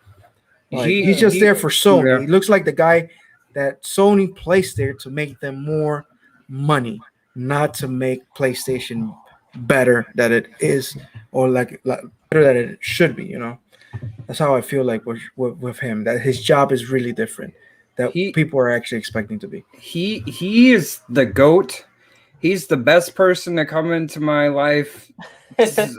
Like, he's just there for Sony. Yeah. He looks like the guy that Sony placed there to make them more money, not to make PlayStation better that it is, or like better that it should be. You know, that's how I feel like with him. That his job is really different. That people are actually expecting to be. He is the GOAT. He's the best person to come into my life since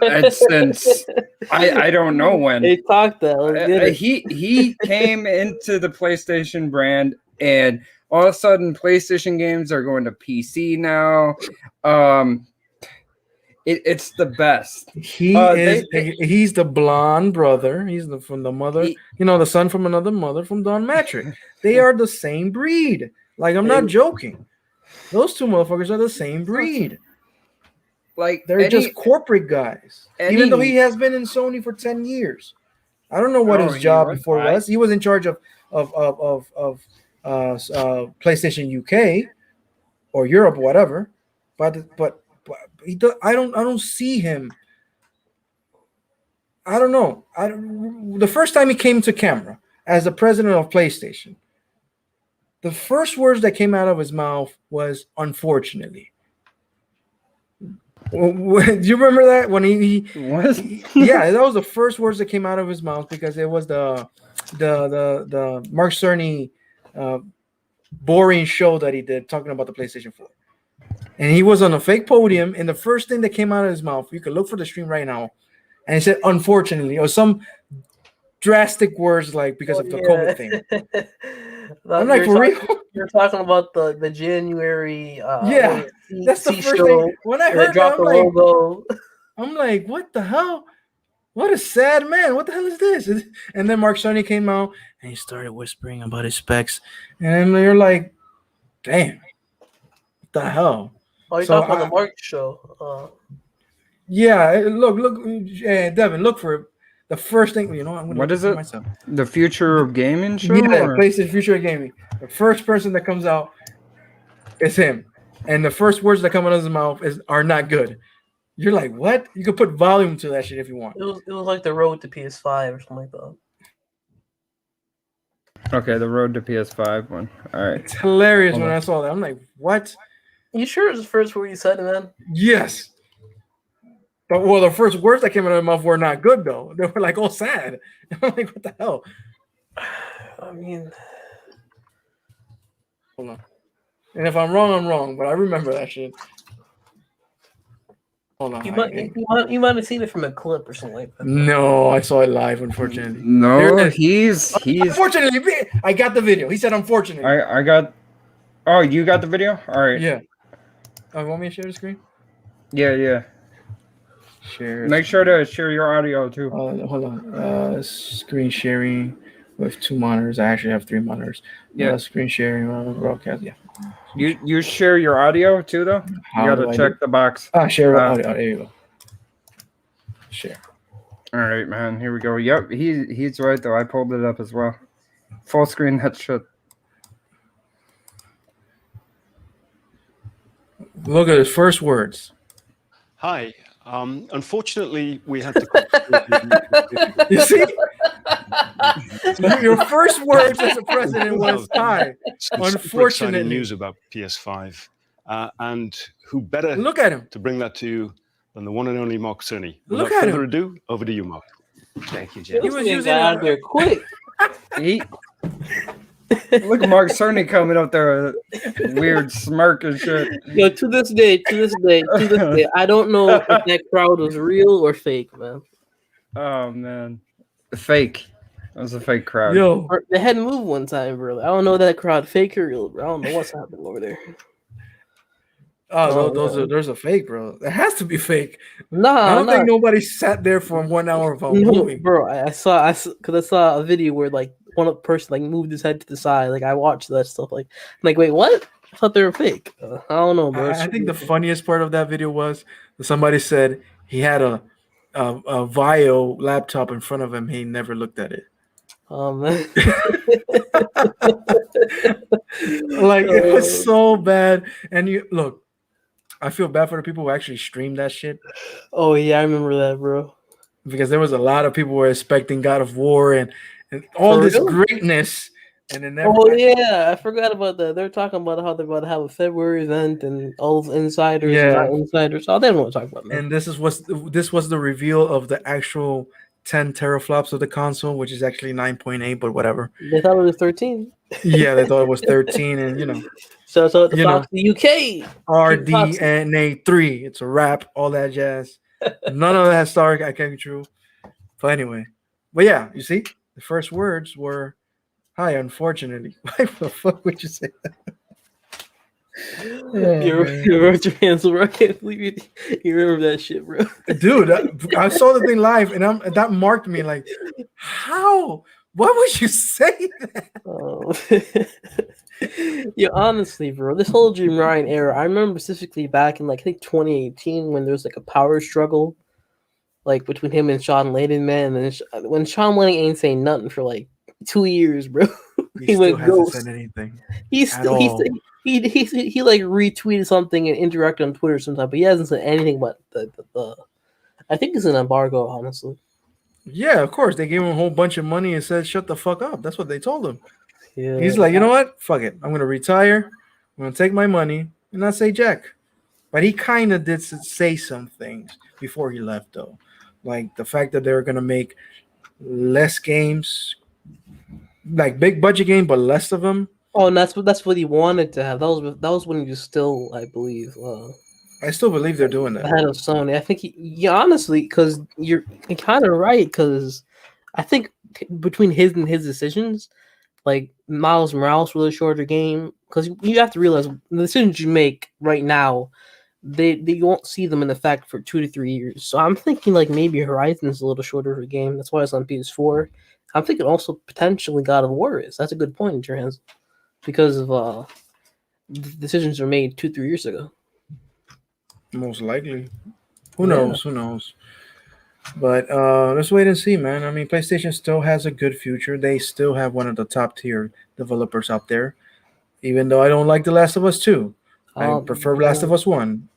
I don't know when. They talked that. He came into the PlayStation brand, and all of a sudden, PlayStation games are going to PC now. It's the best. He's the blonde brother. He's from the mother. The son from another mother from Don Matrick. They are the same breed. Like, I'm not joking. Those two motherfuckers are the same breed. Like, they're just corporate guys. Even though he has been in Sony for 10 years. I don't know what his job before was. He was in charge of PlayStation UK or Europe, whatever. But I don't see him. I don't know. The first time he came to camera as the president of PlayStation, the first words that came out of his mouth was "unfortunately." Do you remember that when he what? Yeah, that was the first words that came out of his mouth, because it was the Mark Cerny boring show that he did talking about the PlayStation 4. And he was on a fake podium, and the first thing that came out of his mouth, you can look for the stream right now, and he said "unfortunately," or some drastic words like because of the COVID thing. I'm like, for real? You're talking about the January that's the first thing. When I heard that, logo. I'm like, what the hell? What a sad man. What the hell is this? And then Mark Cerny came out and he started whispering about his specs. And you're like, damn, what the hell? Oh, you're talking about the Mark show. Yeah, look, Devin, look for it. The first thing, I'm going to what is it? Myself. The Future of Gaming show? Yeah, PlayStation Future of Gaming. The first person that comes out is him. And the first words that come out of his mouth are not good. You're like, what? You could put volume to that shit if you want. It was like the road to PS5 or something like that. Okay, the road to PS5 one. All right. It's hilarious when I saw that. I'm like, what? You sure it was the first word you said, man? Yes. But, well, the first words that came out of my mouth were not good, though. They were like all sad. I'm like, what the hell? I mean, hold on. And if I'm wrong, I'm wrong. But I remember that shit. Hold on. You might have seen it from a clip or something like that. No, I saw it live, unfortunately. No, he's. Unfortunately, I got the video. He said, unfortunately. I got. Oh, you got the video? All right. Yeah. Oh, want me to share the screen? Yeah. Share. Make sure to share your audio too. Hold on. Screen sharing with 2 monitors. I actually have 3 monitors. Yeah. Screen sharing broadcast. Yeah. You share your audio too, though. You gotta check the box. Share audio. There you go. Share. All right, man. Here we go. Yep, he's right though. I pulled it up as well. Full screen headshot. Look at his first words. Hi. Unfortunately, we had to. You see? Your first words as a president was hi. Unfortunately, news about PS5, and who better look at him to bring that to you than the one and only Mark Cerny. Look Without at further him. ado, over to you, Mark. Thank you, Jeff. He was using out there quick. Look at Mark Cerny coming up there, weird smirk and shit. Yo, to this day, I don't know if that crowd was real or fake, man. Oh man, fake. That was a fake crowd. Yo, they had moved one time, bro. I don't know that crowd fake or real, bro. I don't know what's happening over there. Those are fake, bro. It has to be fake. Nah, I don't think nobody sat there for 1 hour of a movie, bro. I saw a video where like one person like moved his head to the side. Like I watched that stuff. Like, I'm like, wait, what? I thought they were fake. I don't know, bro. I think the funniest part of that video was somebody said he had a Vio laptop in front of him. He never looked at it. Man. Like it was so bad. And you look, I feel bad for the people who actually streamed that shit. Oh yeah, I remember that, bro. Because there was a lot of people who were expecting God of War and all For this real? greatness, and then never. Oh yeah, I forgot about that. They're talking about how they're about to have a February event and all the insiders and Yeah. all insiders. Oh, they don't want to talk about that. And this was the reveal of the actual 10 teraflops of the console, which is actually 9.8, but whatever. They thought it was 13. Yeah, they thought it was 13, and So the You know, Fox the UK. RDNA 3. It's a wrap, all that jazz. None of that Star came true. But anyway, but yeah, you see, the first words were, "Hi, unfortunately." Why the fuck would you say that? You wrote your hands over. I can't believe you remember that shit, bro. Dude, I saw the thing live, and that marked me. Like, how? Why would you say that? Oh. Yeah, honestly, bro, this whole Jim Ryan era, I remember specifically back in like I think 2018 when there was like a power struggle, like between him and Sean Layden, man. And then when Sean Layden ain't saying nothing for like 2 years, bro, He went still hasn't ghost. said anything. He like retweeted something and interacted on Twitter sometime, but he hasn't said anything about the I think it's an embargo, honestly. Yeah, of course. They gave him a whole bunch of money and said, "Shut the fuck up." That's what they told him. Yeah, He's like, you know what? Fuck it. I'm gonna retire. I'm gonna take my money and not say jack. But he kind of did say some things before he left, though, like the fact that they're gonna make less games, like big budget game, but less of them. Oh, and that's what he wanted to have. That was when he was still, I believe, I still believe they're doing that. head of Sony. I think honestly, because you're kind of right. Because I think between his decisions, like Miles Morales was a shorter game. Because you have to realize the decisions you make right now, you won't see them in effect for 2 to 3 years. So I'm thinking like maybe Horizon is a little shorter of a game. That's why it's on PS4. I'm thinking also potentially God of War is. That's a good point in your hands. Because of the decisions were made 2-3 years ago. Most likely. Who knows? Who knows? But let's wait and see, man. I mean, PlayStation still has a good future. They still have one of the top tier developers out there. Even though I don't like The Last of Us 2. I prefer Last of Us 1.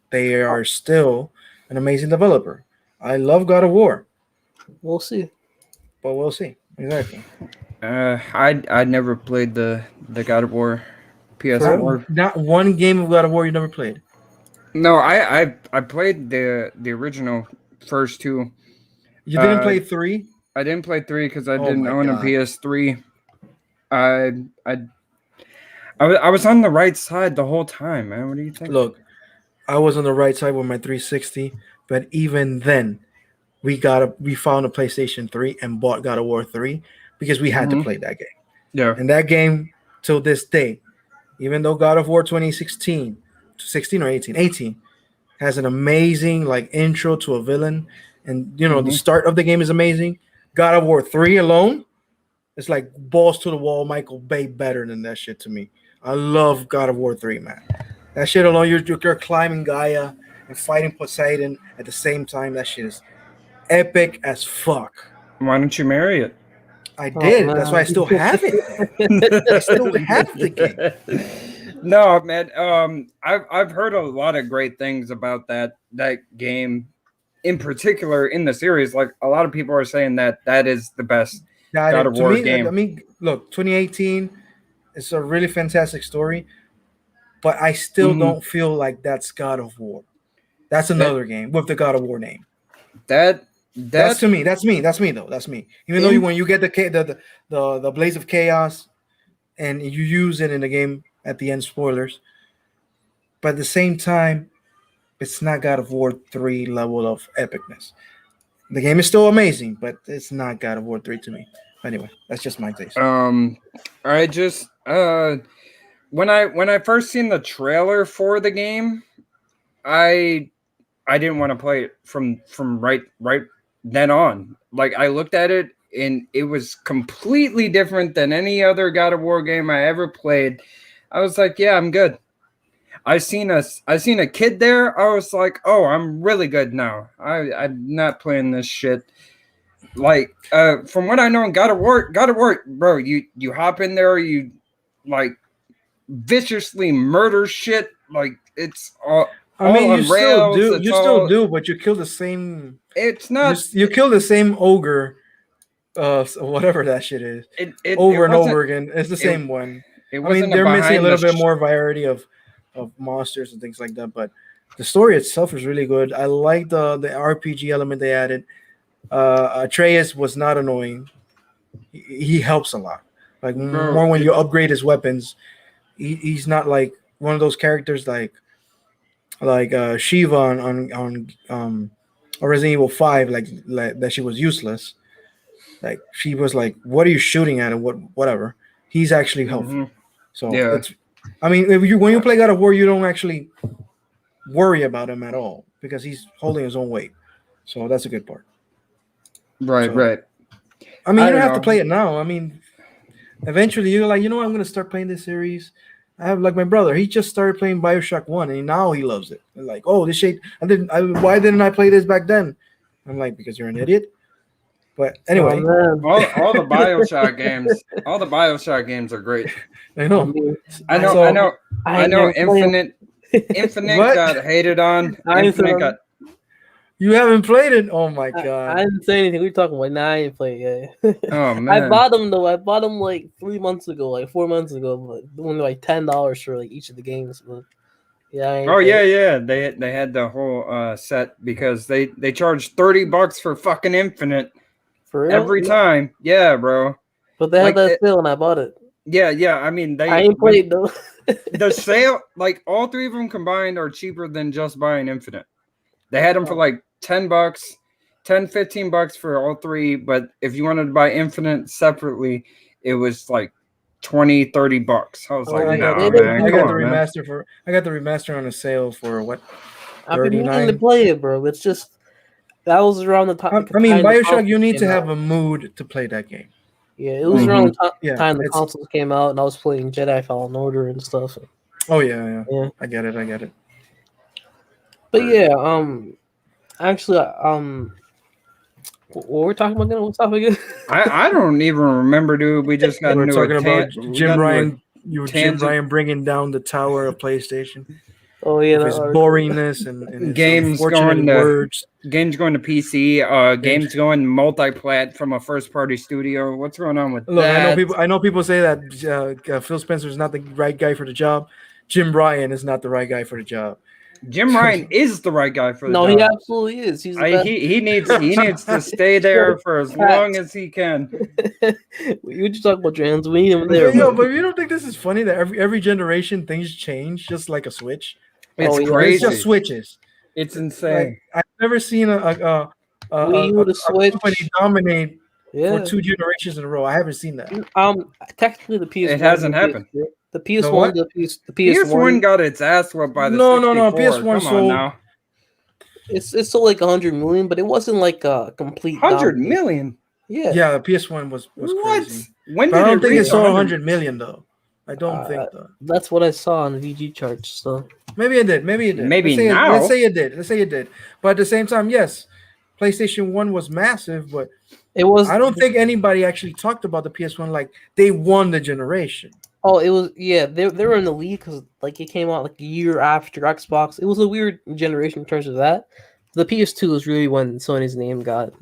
They are still an amazing developer. I love God of War. We'll see. But we'll see. Exactly. I never played the God of War PS4. Not one game of God of War you never played. No, I played the original first two. You didn't play 3? I didn't play 3 because I didn't own a PS3. I was on the right side the whole time, man. What do you think? Look, I was on the right side with my 360, but even then, we found a PlayStation 3 and bought God of War 3 because we had to play that game. Yeah. And that game, till this day, even though God of War 2016, 16 or 18, has an amazing like intro to a villain, and the start of the game is amazing. God of War 3 alone, it's like balls to the wall. Michael Bay better than that shit to me. I love God of War 3, man. That shit alone, you're climbing Gaia and fighting Poseidon at the same time. That shit is epic as fuck. Why don't you marry it? I did. That's why I still have it. I still have the game. No, man. I've heard a lot of great things about that game, in particular in the series. Like a lot of people are saying that is the best God of War game. I mean, look, 2018. It's a really fantastic story, but I still don't feel like that's God of War. That's another game with the God of War name. That's to me. That's me. That's me though. That's me. Even though when you get the Blaze of Chaos and you use it in the game at the end, spoilers. But at the same time, it's not God of War 3 level of epicness. The game is still amazing, but it's not God of War 3 to me. Anyway, that's just my taste. I just when I first seen the trailer for the game, I didn't want to play it from right then on. Like I looked at it and it was completely different than any other God of War game I ever played. I was like, yeah, I'm good. I seen a kid there. I was like, oh, I'm really good now. I'm not playing this shit. Like, from what I know, gotta work, bro. You hop in there, you like viciously murder shit. Like it's I mean, all on rails. you still do, but you kill the same. It's not. You kill the same ogre, whatever that shit is, over and over again. It's the same one. It I mean, they're missing a little bit more variety of monsters and things like that, but the story itself is really good. I like the RPG element they added. Atreus was not annoying. He helps a lot. Like more when you upgrade his weapons. He's not like one of those characters like Shiva on Resident Evil 5, like that she was useless. Like she was like, what are you shooting at and whatever. He's actually helpful. So it's, I mean, when you play God of War, you don't actually worry about him at all because he's holding his own weight. So that's a good part. Right. I mean, you don't have to play it now. I mean, eventually you're like, you know what, I'm gonna start playing this series. I have like my brother. He just started playing BioShock 1, and now he loves it. And like, oh, this shit. Why didn't I play this back then? I'm like, because you're an idiot. But anyway, all the BioShock games, are great. I know. I know. Infinite got hated on. You haven't played it? Oh my god! I didn't say anything. We were talking about. Nah, I ain't played yet. Oh man! I bought them though. I bought them like 3 months ago, like 4 months ago, but only like $10 for like each of the games. But yeah. Yeah. They had the whole set because they charged $30 for fucking Infinite for real? every time. Yeah, bro. But they had that sale, and I bought it. Yeah. I mean, I ain't played though. The sale, like all three of them combined, are cheaper than just buying Infinite. They had them for like $10, $15 for all three. But if you wanted to buy Infinite separately, it was like $20-$30. I was like, I got the remaster on a sale for what? I've been meaning to play it, bro. It's just that was around the time. I mean, BioShock, you need to have a mood to play that game. Yeah, it was around the time the consoles came out, and I was playing Jedi Fallen Order and stuff. Oh yeah. I get it. But yeah, actually, what we're talking about again? What's up again? I don't even remember, dude. We just got into talking about Jim Ryan. Jim Ryan bringing down the tower of PlayStation. Oh yeah, his boringness and games going to PC. Games going multi-plat from a first-party studio. What's going on with that? I know people say that Phil Spencer is not the right guy for the job. Jim Ryan is not the right guy for the job. Jim Ryan is the right guy for the job. No, he absolutely is. He's he needs to stay there for as long as he can. You just talk about trans. We need him there. But you don't think this is funny that every generation things change just like a switch? It's crazy. It's just switches. It's insane. I've never seen a company dominate for 2 generations in a row. I haven't seen that. Technically, the PS1. It hasn't happened. The PS1, the PS1 got its ass whooped by the 64. No. PS1 sold. Now. It's sold like 100 million, but it wasn't like a complete 100 million. Yeah. Yeah, the PS1 was what? Crazy. When did I don't it think reach it sold 100 million though. I don't think though. That's what I saw on the VG charts. So maybe it did. Maybe now. Let's say it did. But at the same time, yes, PlayStation 1 was massive, but it was. I don't think anybody actually talked about the PS1 like they won the generation. Oh, it was they were in the lead because like it came out like a year after Xbox. It was a weird generation in terms of that. The PS2 was really when Sony's name got.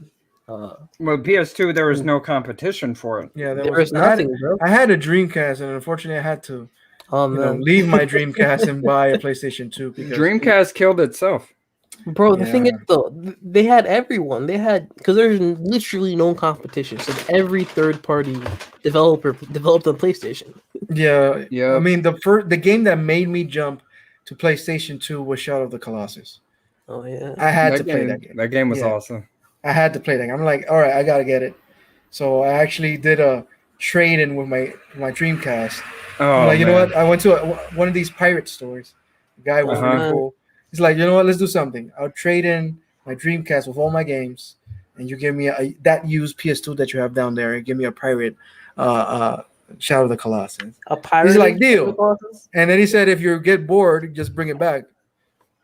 Well, PS2 there was no competition for it. Yeah, there was nothing. I had a Dreamcast, and unfortunately, I had to leave my Dreamcast and buy a PlayStation 2 because Dreamcast killed itself. Bro, the thing is though, they had everyone. They had because there's literally no competition. So every third-party developer developed on PlayStation. Yeah. I mean, the game that made me jump to PlayStation 2 was Shadow of the Colossus. Oh yeah, I had to play that game. That game was awesome. I had to play that game. I'm like, all right, I gotta get it. So I actually did a trade-in with my Dreamcast. Oh, you know what? I went to one of these pirate stores. The guy was really cool. He's like, you know what? Let's do something. I'll trade in my Dreamcast with all my games, and you give me that used PS2 that you have down there, and give me a pirate Shadow of the Colossus. A pirate. He's like, deal. And then he said, if you get bored, just bring it back.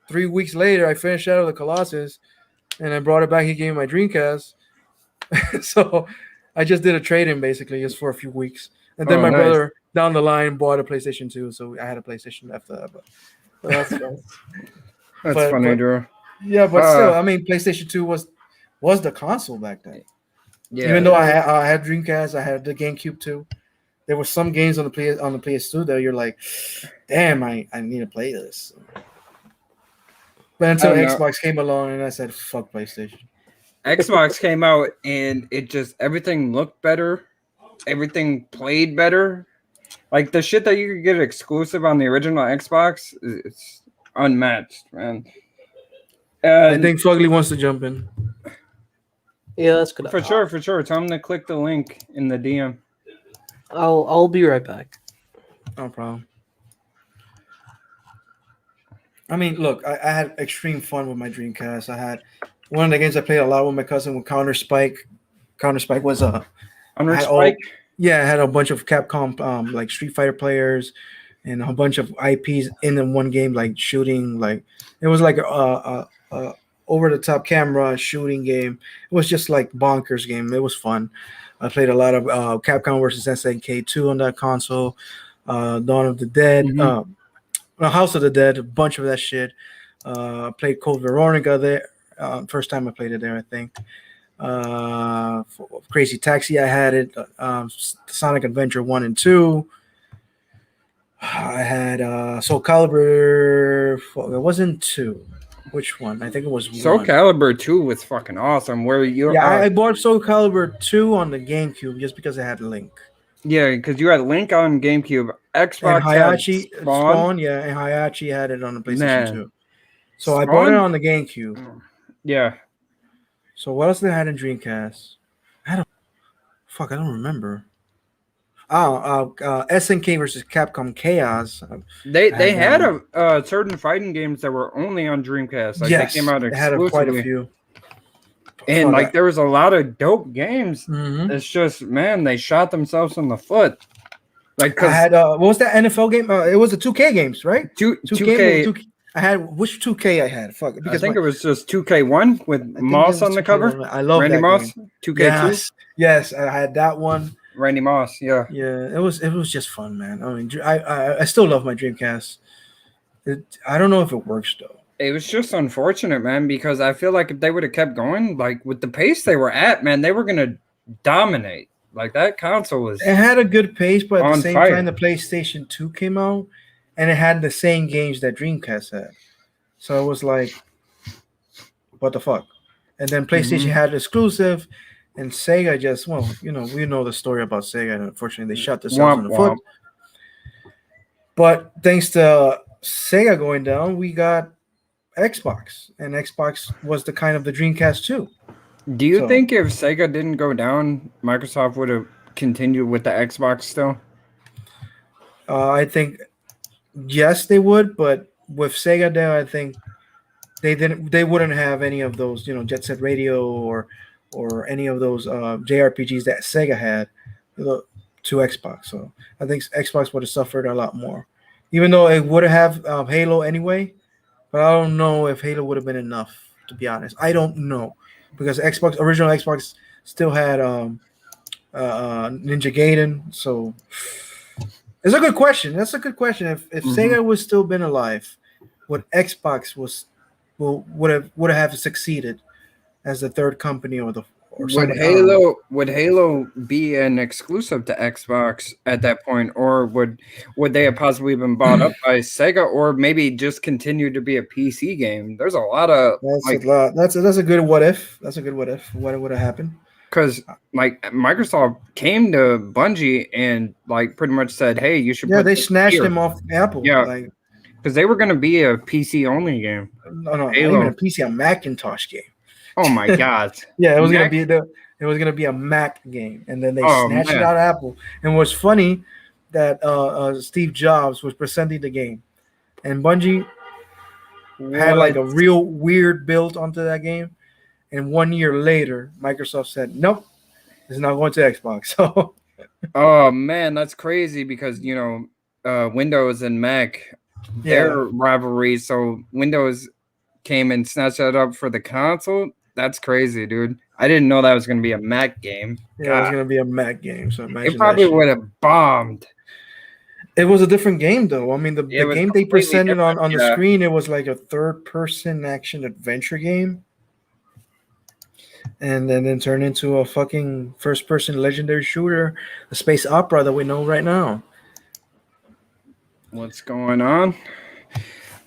3 weeks later, I finished Shadow of the Colossus, and I brought it back. He gave me my Dreamcast. So I just did a trade-in, basically, just for a few weeks. And then my brother down the line bought a PlayStation 2, so I had a PlayStation after that. But That's nice. That's funny, Drew. Yeah, but still, I mean, PlayStation 2 was the console back then. Yeah. Even though I had Dreamcast, I had the GameCube too. There were some games on the PS2 that you're like, damn, I need to play this. But until Xbox came along, and I said, fuck PlayStation. Xbox came out, and it just everything looked better, everything played better. Like the shit that you could get exclusive on the original Xbox, it's unmatched, man. I think Fugly wants to jump in. Yeah, that's good. For sure. Tell him to click the link in the DM. I'll be right back. No problem. I mean, look, I had extreme fun with my Dreamcast. I had one of the games I played a lot with my cousin with Counter Spike. Counter Spike was Counter Spike. Yeah, I had a bunch of Capcom like Street Fighter players and a bunch of IPs in one game, like shooting. Like it was like a over the top camera shooting game. It was just like bonkers game. It was fun. I played a lot of Capcom versus SNK 2 on that console. Dawn of the Dead. House of the Dead, a bunch of that shit. Played Code Veronica there. First time I played it there, I think. Crazy Taxi, I had it. Sonic Adventure 1 and 2. I had Soul Calibur. It wasn't 2. Which one? I think it was Soul 1. Calibur 2 was fucking awesome. Where you? Yeah, I bought Soul Calibur 2 on the GameCube just because it had Link. Yeah, because you had Link on GameCube. Xbox and Hayachi had Spawn, yeah, and Hayachi had it on the PlayStation 2. So I Spawn? bought it on the GameCube. Yeah. So what else did I had in Dreamcast? I don't remember. SNK versus Capcom Chaos. They had a certain fighting games that were only on Dreamcast. Like yes, they came out they exclusively. had quite a few. And like there was a lot of dope games. Mm-hmm. It's just, man, they shot themselves in the foot. Like I had what was that NFL game? It was the 2K games, right? 2K. I had which 2K I had? Fuck, because I think it was just 2K1 with Moss on the cover. I love Randy that Moss. Game. 2K2. Yes, I had that one. Randy Moss, yeah. Yeah, it was just fun, man. I mean, I still love my Dreamcast. I don't know if it works though. It was just unfortunate, man, because I feel like if they would have kept going, like with the pace they were at, man, they were gonna dominate. Like that console was. It had a good pace, but at the same fire. time, the PlayStation 2 came out, and it had the same games that Dreamcast had. So it was like, what the fuck? And then PlayStation had exclusive, and Sega just, well, we know the story about Sega, and unfortunately, they shot themselves in the foot. But thanks to Sega going down, we got Xbox, and Xbox was the kind of the Dreamcast too. Do you think if Sega didn't go down, Microsoft would have continued with the Xbox still? I think yes, they would, but with Sega there, I think they wouldn't have any of those, Jet Set Radio or any of those JRPGs that Sega had to Xbox. So I think Xbox would have suffered a lot more, even though it would have Halo anyway. But I don't know if Halo would have been enough, to be honest. I don't know, because original Xbox still had Ninja Gaiden. So it's a good question. That's a good question. If Sega was still been alive, would Xbox would have succeeded as the third company would Halo be an exclusive to Xbox at that point, or would they have possibly been bought up by Sega, or maybe just continue to be a PC game? There's a lot of that's a good what if. That's a good what if. What would have happened? Because like Microsoft came to Bungie and like pretty much said, "Hey, you should." Yeah, they snatched them off Apple. Yeah, because they were going to be a PC only game. No, not even a PC, a Macintosh game. Oh my god! Yeah, it was gonna be a Mac game, and then they snatched it out of Apple. And what's funny that Steve Jobs was presenting the game, and Bungie had like a real weird build onto that game. And 1 year later, Microsoft said, "Nope, it's not going to Xbox." So Oh man, that's crazy because Windows and Mac, their rivalry. So Windows came and snatched that up for the console. That's crazy, dude. I didn't know that was gonna be a Mac game. Yeah, it was God, gonna be a Mac game. So it imagine that probably shit. would have bombed. It was a different game though. I mean, the It was game they completely presented different. on the Yeah. screen, it was like a third-person action adventure game, and then turned into a fucking first-person legendary shooter, a space opera that we know right now. What's going on?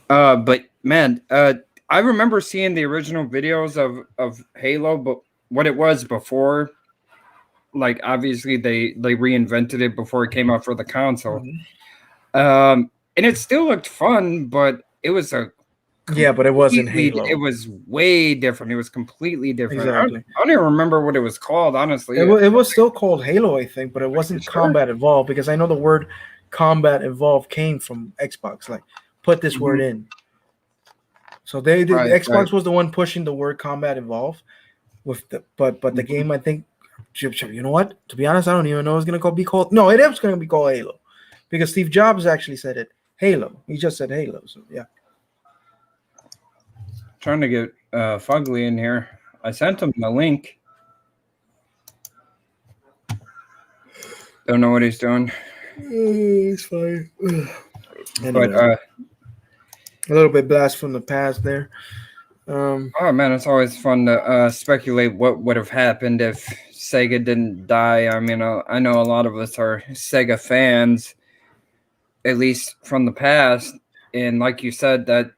But man, I remember seeing the original videos of Halo, but what it was before, like obviously they reinvented it before it came out for the console. And it still looked fun, but it was Yeah, but it wasn't Halo. it was way different. It was completely different. Exactly. I don't even remember what it was called, honestly. It was still called Halo, I think, but it wasn't Sure? Combat Evolved, because I know the word Combat Evolved came from Xbox. Like, put this word in. So the Xbox was the one pushing the word Combat Evolved with but the game, I think, you know what? To be honest, I don't even know it's gonna be called. No, it is gonna be called Halo, because Steve Jobs actually said it. Halo. He just said Halo. So yeah. Trying to get Fugly in here. I sent him the link. Don't know what he's doing. It's fine. Anyway, But a little bit blast from the past there. oh man, it's always fun to speculate what would have happened if Sega didn't die. I mean, I know a lot of us are Sega fans, at least from the past, and like you said, that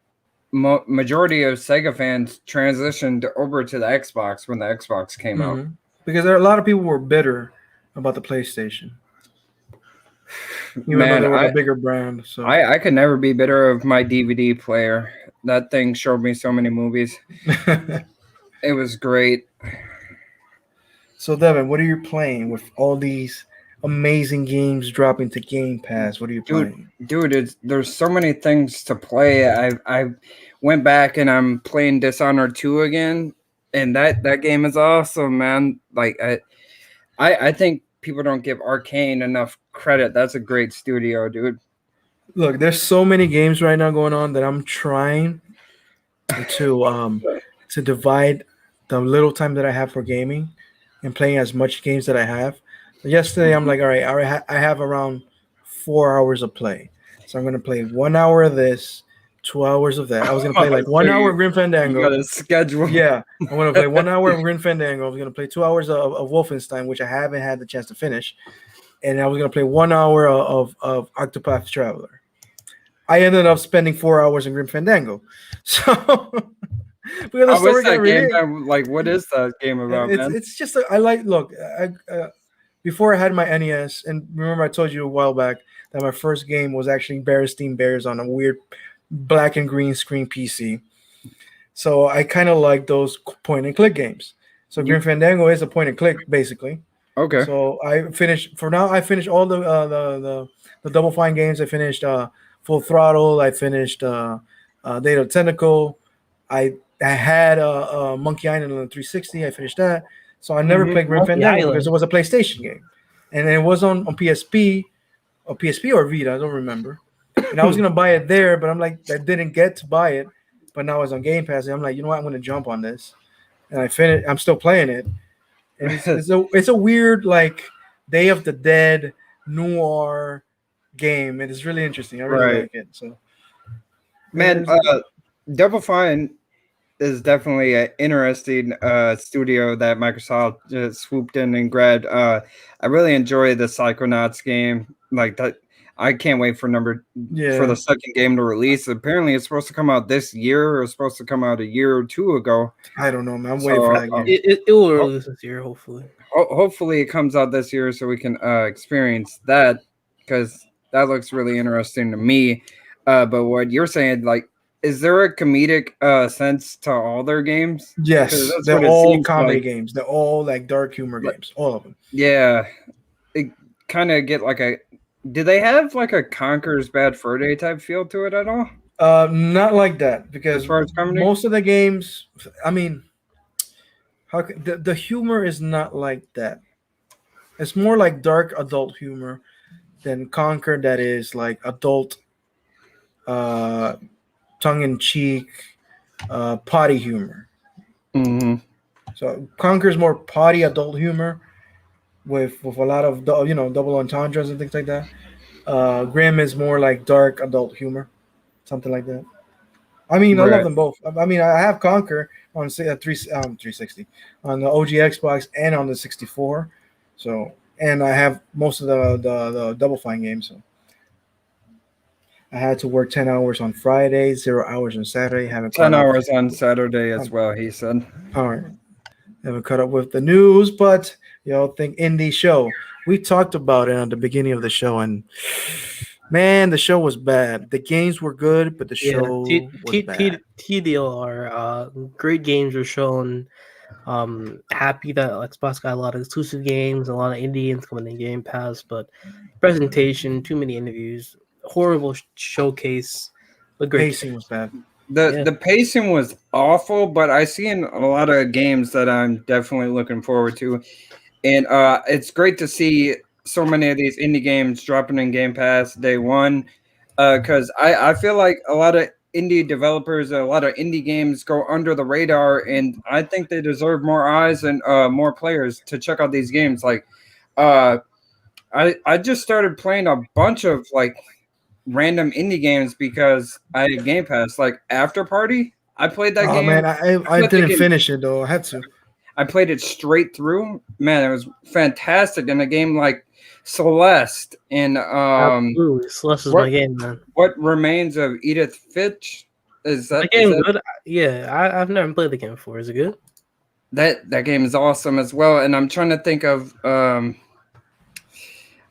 majority of Sega fans transitioned over to the Xbox when the Xbox came out. Because a lot of people were bitter about the PlayStation, even Man, though they were a bigger brand. So I could never be bitter of my DVD player. That thing showed me so many movies. It was great. So Devin, what are you playing with all these amazing games dropping to Game Pass? What are you playing? Dude, there's so many things to play. I went back and I'm playing Dishonored 2 again, and that game is awesome, man. Like I think people don't give Arcane enough credit. That's a great studio, dude. Look, there's so many games right now going on that I'm trying to divide the little time that I have for gaming and playing as much games that I have. Yesterday, I'm like, all right, I have around 4 hours of play. So I'm going to play 1 hour of this, 2 hours of that. I was going to play like 1 hour of Grim Fandango. You got a schedule. Yeah, I'm going to play 1 hour of Grim Fandango. I was going to play 2 hours of Wolfenstein, which I haven't had the chance to finish. And I was going to play 1 hour of Octopath Traveler. I ended up spending 4 hours in Grim Fandango. So, because the story got really, like, what is that game about, man? It's just before I had my NES, and remember I told you a while back that my first game was actually Berenstein Bears on a weird black and green screen PC. So I kind of like those point and click games. So Grim Fandango is a point and click basically. Okay. So I finished all the Double Fine games. I finished Full Throttle. I finished Data of Tentacle. I had Monkey Island on the 360. I finished that. So I never played Grim Fandango because it was a PlayStation game, and it was on PSP or Vita. I don't remember. And I was gonna buy it there, but I'm like, I didn't get to buy it. But now it's on Game Pass, and I'm like, you know what? I'm gonna jump on this, and I finished. I'm still playing it, and it's a weird like Day of the Dead noir game. It is really interesting. I really like it. So, man, Double Fine is definitely an interesting studio that Microsoft swooped in and grabbed. I really enjoy the Psychonauts game. Like that, I can't wait for the second game to release. Apparently, it's supposed to come out this year, or it's supposed to come out a year or two ago. I don't know, man. I'm waiting for that game. It will release this year, hopefully. Hopefully, it comes out this year so we can experience that, because that looks really interesting to me. But what you're saying, like, is there a comedic sense to all their games? Yes, they're all comedy games. They're all like dark humor games, all of them. Yeah, it kind of get like a. Do they have like a Conker's Bad Fur Day type feel to it at all? Not like that, because as far as comedy? Most of the games, I mean, the humor is not like that. It's more like dark adult humor than Conquer, that is like adult, uh, tongue in cheek, potty humor. Hmm. So Conquer's more potty adult humor with a lot of double entendres and things like that. Grim is more like dark adult humor, something like that. I mean, I love Right. them both. I mean, I have Conquer on 360 on the OG Xbox and on the 64. So, and I have most of the Double Fine games. So I had to work 10 hours on Friday, 0 hours on Saturday. Haven't caught 10 up. hours on Saturday as Um, well, he said. all right, haven't caught up with the news, but think indie show. We talked about it at the beginning of the show, and man, the show was bad. The games were good, but the Yeah, show was bad. TDLR, great games were shown. Happy that Xbox got a lot of exclusive games, a lot of indie games coming in Game Pass, but presentation, too many interviews, horrible showcase, a great game. Pacing was bad. The Yeah. the pacing was awful, but I see in a lot of games that I'm definitely looking forward to. And it's great to see so many of these indie games dropping in Game Pass day one. Because I feel like a lot of indie developers, a lot of indie games go under the radar, and I think they deserve more eyes and more players to check out these games. Like, uh, I just started playing a bunch of like random indie games because I had Game Pass. Like After Party, I played that Oh man, game. I Played that didn't game. finish it though. I had to. I played it straight through. Man, it was fantastic. In a game like Celeste and Absolutely. Celeste is what my game, man. what remains of Edith Finch? Is The that is game that good? Yeah, I've never played the game before. Is it good? that game is awesome as well. And I'm trying to think of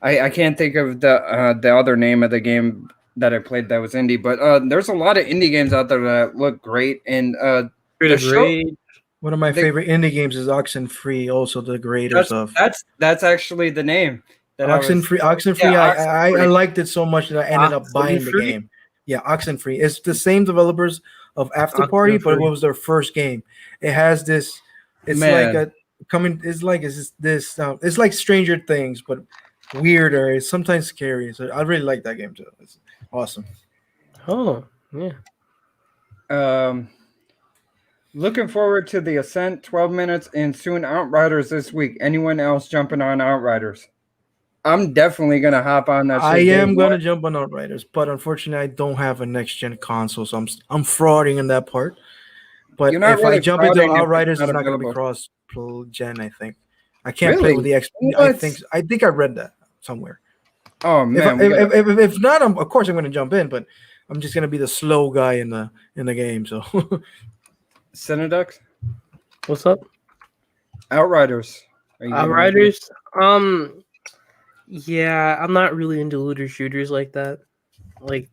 I can't think of the other name of the game that I played that was indie, but there's a lot of indie games out there that look great, and Street the of show Rage. One of my the, favorite indie games is Oxenfree, also the creators that's of that's actually the name that I was. Oxenfree. Oxenfree, Yeah, I Oxenfree. liked it so much that I ended up buying the Oxenfree? game. Yeah, Oxenfree. It's the same developers of After Party, but it Oxenfree. was their first game. It has this. It's like Man, a coming. It's like Stranger Things, but weirder. It's sometimes scary. So I really like that game too. It's awesome. Oh, yeah. um, looking forward to the Ascent 12 minutes and soon Outriders this week. Anyone else jumping on Outriders? I'm definitely gonna hop on that I shit day am one. gonna jump on Outriders, but unfortunately, I don't have a next gen console, so I'm frauding in that part. But You're not if I really jump into frauding if it's Outriders, not it's not going to be available. cross gen. I think I can't play with Really? the X. What? I think I read that somewhere. Oh If man, we gotta if not, of course I'm going to jump in, but I'm just going to be the slow guy in the game. So Cinedux? What's up? Outriders. Are you gonna Outriders? Yeah, I'm not really into looter shooters like that. Like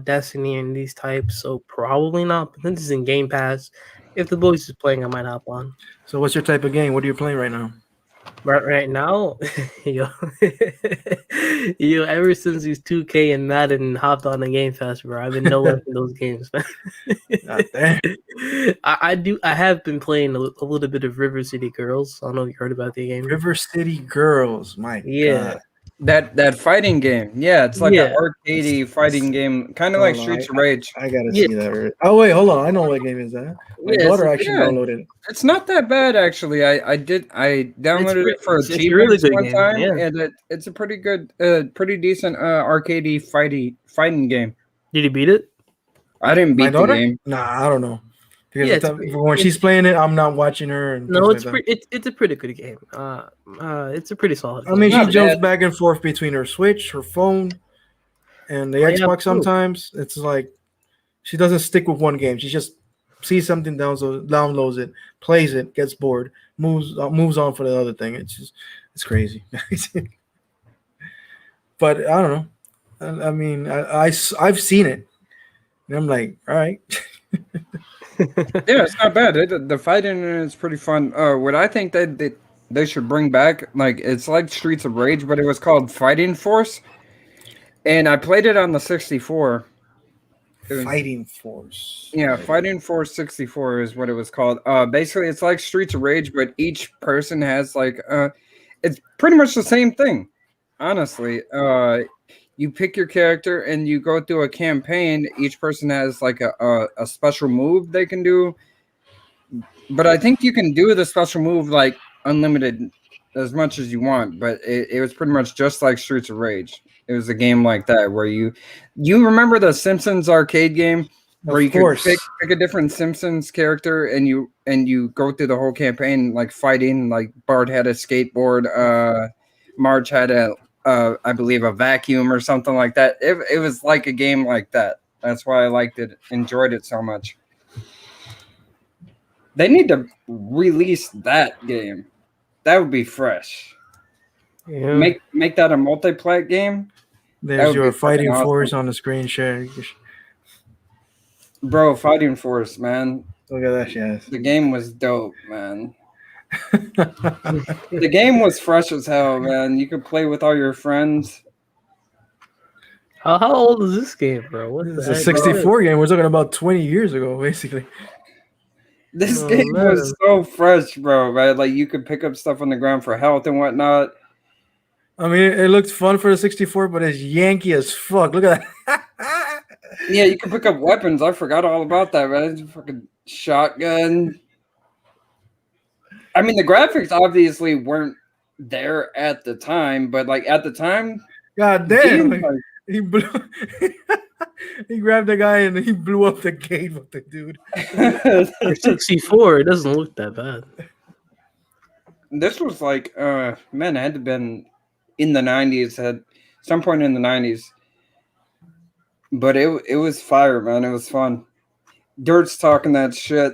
Destiny and these types, so probably not. But this is in Game Pass. If the boys is playing, I might hop on. so what's your type of game? What are you playing right now? Right now, yo, ever since these 2K and Madden hopped on the Game Pass, bro, I've been nowhere in those games, man. God damn. I have been playing a little bit of River City Girls. I don't know if you heard about the game. River City Girls. My Yeah, God. that fighting game? Yeah, it's like an yeah, arcadey fighting game, kind of like Hold on, Streets of Rage. I gotta Yeah. see that. Oh wait, hold on. I know what game is that. My yeah. daughter actually yeah. downloaded it. It's not that bad actually. I downloaded it for It's a really achievements good one game. time, Yeah. and it's a pretty good, pretty decent arcadey fighting game. Did you beat it? I didn't My beat the daughter? game. Nah, I don't know. Because Yeah, when she's playing it, I'm not watching her and No, things it's like that. it's a pretty good game. It's a pretty solid. I mean, game. she Not jumps bad. back and forth between her Switch, her phone, and the Oh, yeah, Xbox true. sometimes. It's like she doesn't stick with one game. She just sees something, downloads it, plays it, gets bored, moves on for the other thing. It's crazy. But I don't know. I mean, I've seen it, and I'm like, all right. Yeah, it's not bad. The fighting is pretty fun. What I think that they should bring back, like it's like Streets of Rage, but it was called Fighting Force, and I played it on the 64. It was, Fighting Force. yeah, Fighting Force 64 is what it was called. Basically, it's like Streets of Rage, but each person has like it's pretty much the same thing, honestly. You pick your character and you go through a campaign. Each person has like a special move they can do, but I think you can do the special move like unlimited as much as you want. But it was pretty much just like Streets of Rage. It was a game like that where you remember the Simpsons arcade game where you could pick a different Simpsons character and you go through the whole campaign like fighting. Like Bart had a skateboard, Marge had I believe a vacuum or something like that. It was like a game like that. That's why I liked it, enjoyed it so much. They need to release that game. That would be fresh. Yeah. Make that a multiplayer game. There's your fighting force on the screen share. Bro, Fighting Force, man. Look at that shit. The game was dope, man. The game was fresh as hell, man. You could play with all your friends. How old is this game, bro? What It's a 64 game. We're talking about 20 years ago, basically. This game was so fresh, bro, man. Like you could pick up stuff on the ground for health and whatnot. I mean, it looked fun for the 64, but it's Yankee as fuck. Look at that. Yeah, you can pick up weapons. I forgot all about that, man. Fucking shotgun. I mean, the graphics obviously weren't there at the time, but like at the time, God damn, he blew. He grabbed the guy and he blew up the gate with the dude. For 64, it doesn't look that bad. This was like, man, it had to have been in the 90s, at some point in the 90s. But it was fire, man. It was fun. Dirt's talking that shit.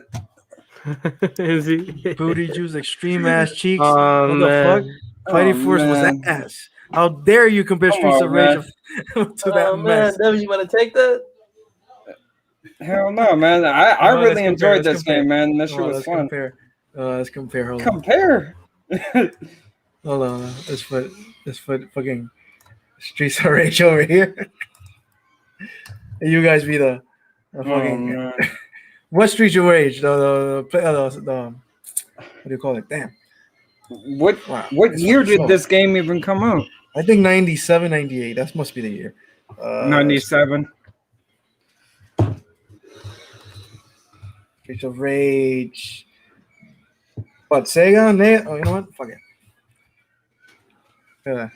Is he? Booty juice, extreme ass cheeks. Oh, what man. the fuck? Fighting Force was ass. How dare you compare Streets of Rage to that mess? Devin, you want to take that? Hell no, man. I really enjoyed this game, man. This shit was fun. Let's compare. Hold on. Compare. Hold on. Let's put fucking Streets of Rage over here. You guys be the fucking what Streets of Rage? The what do you call it? Damn. What year did this game even come out? I think 97, 98. That must be the year. 97. Streets of Rage. What, Sega? Oh, you know what? Fuck it. Yeah.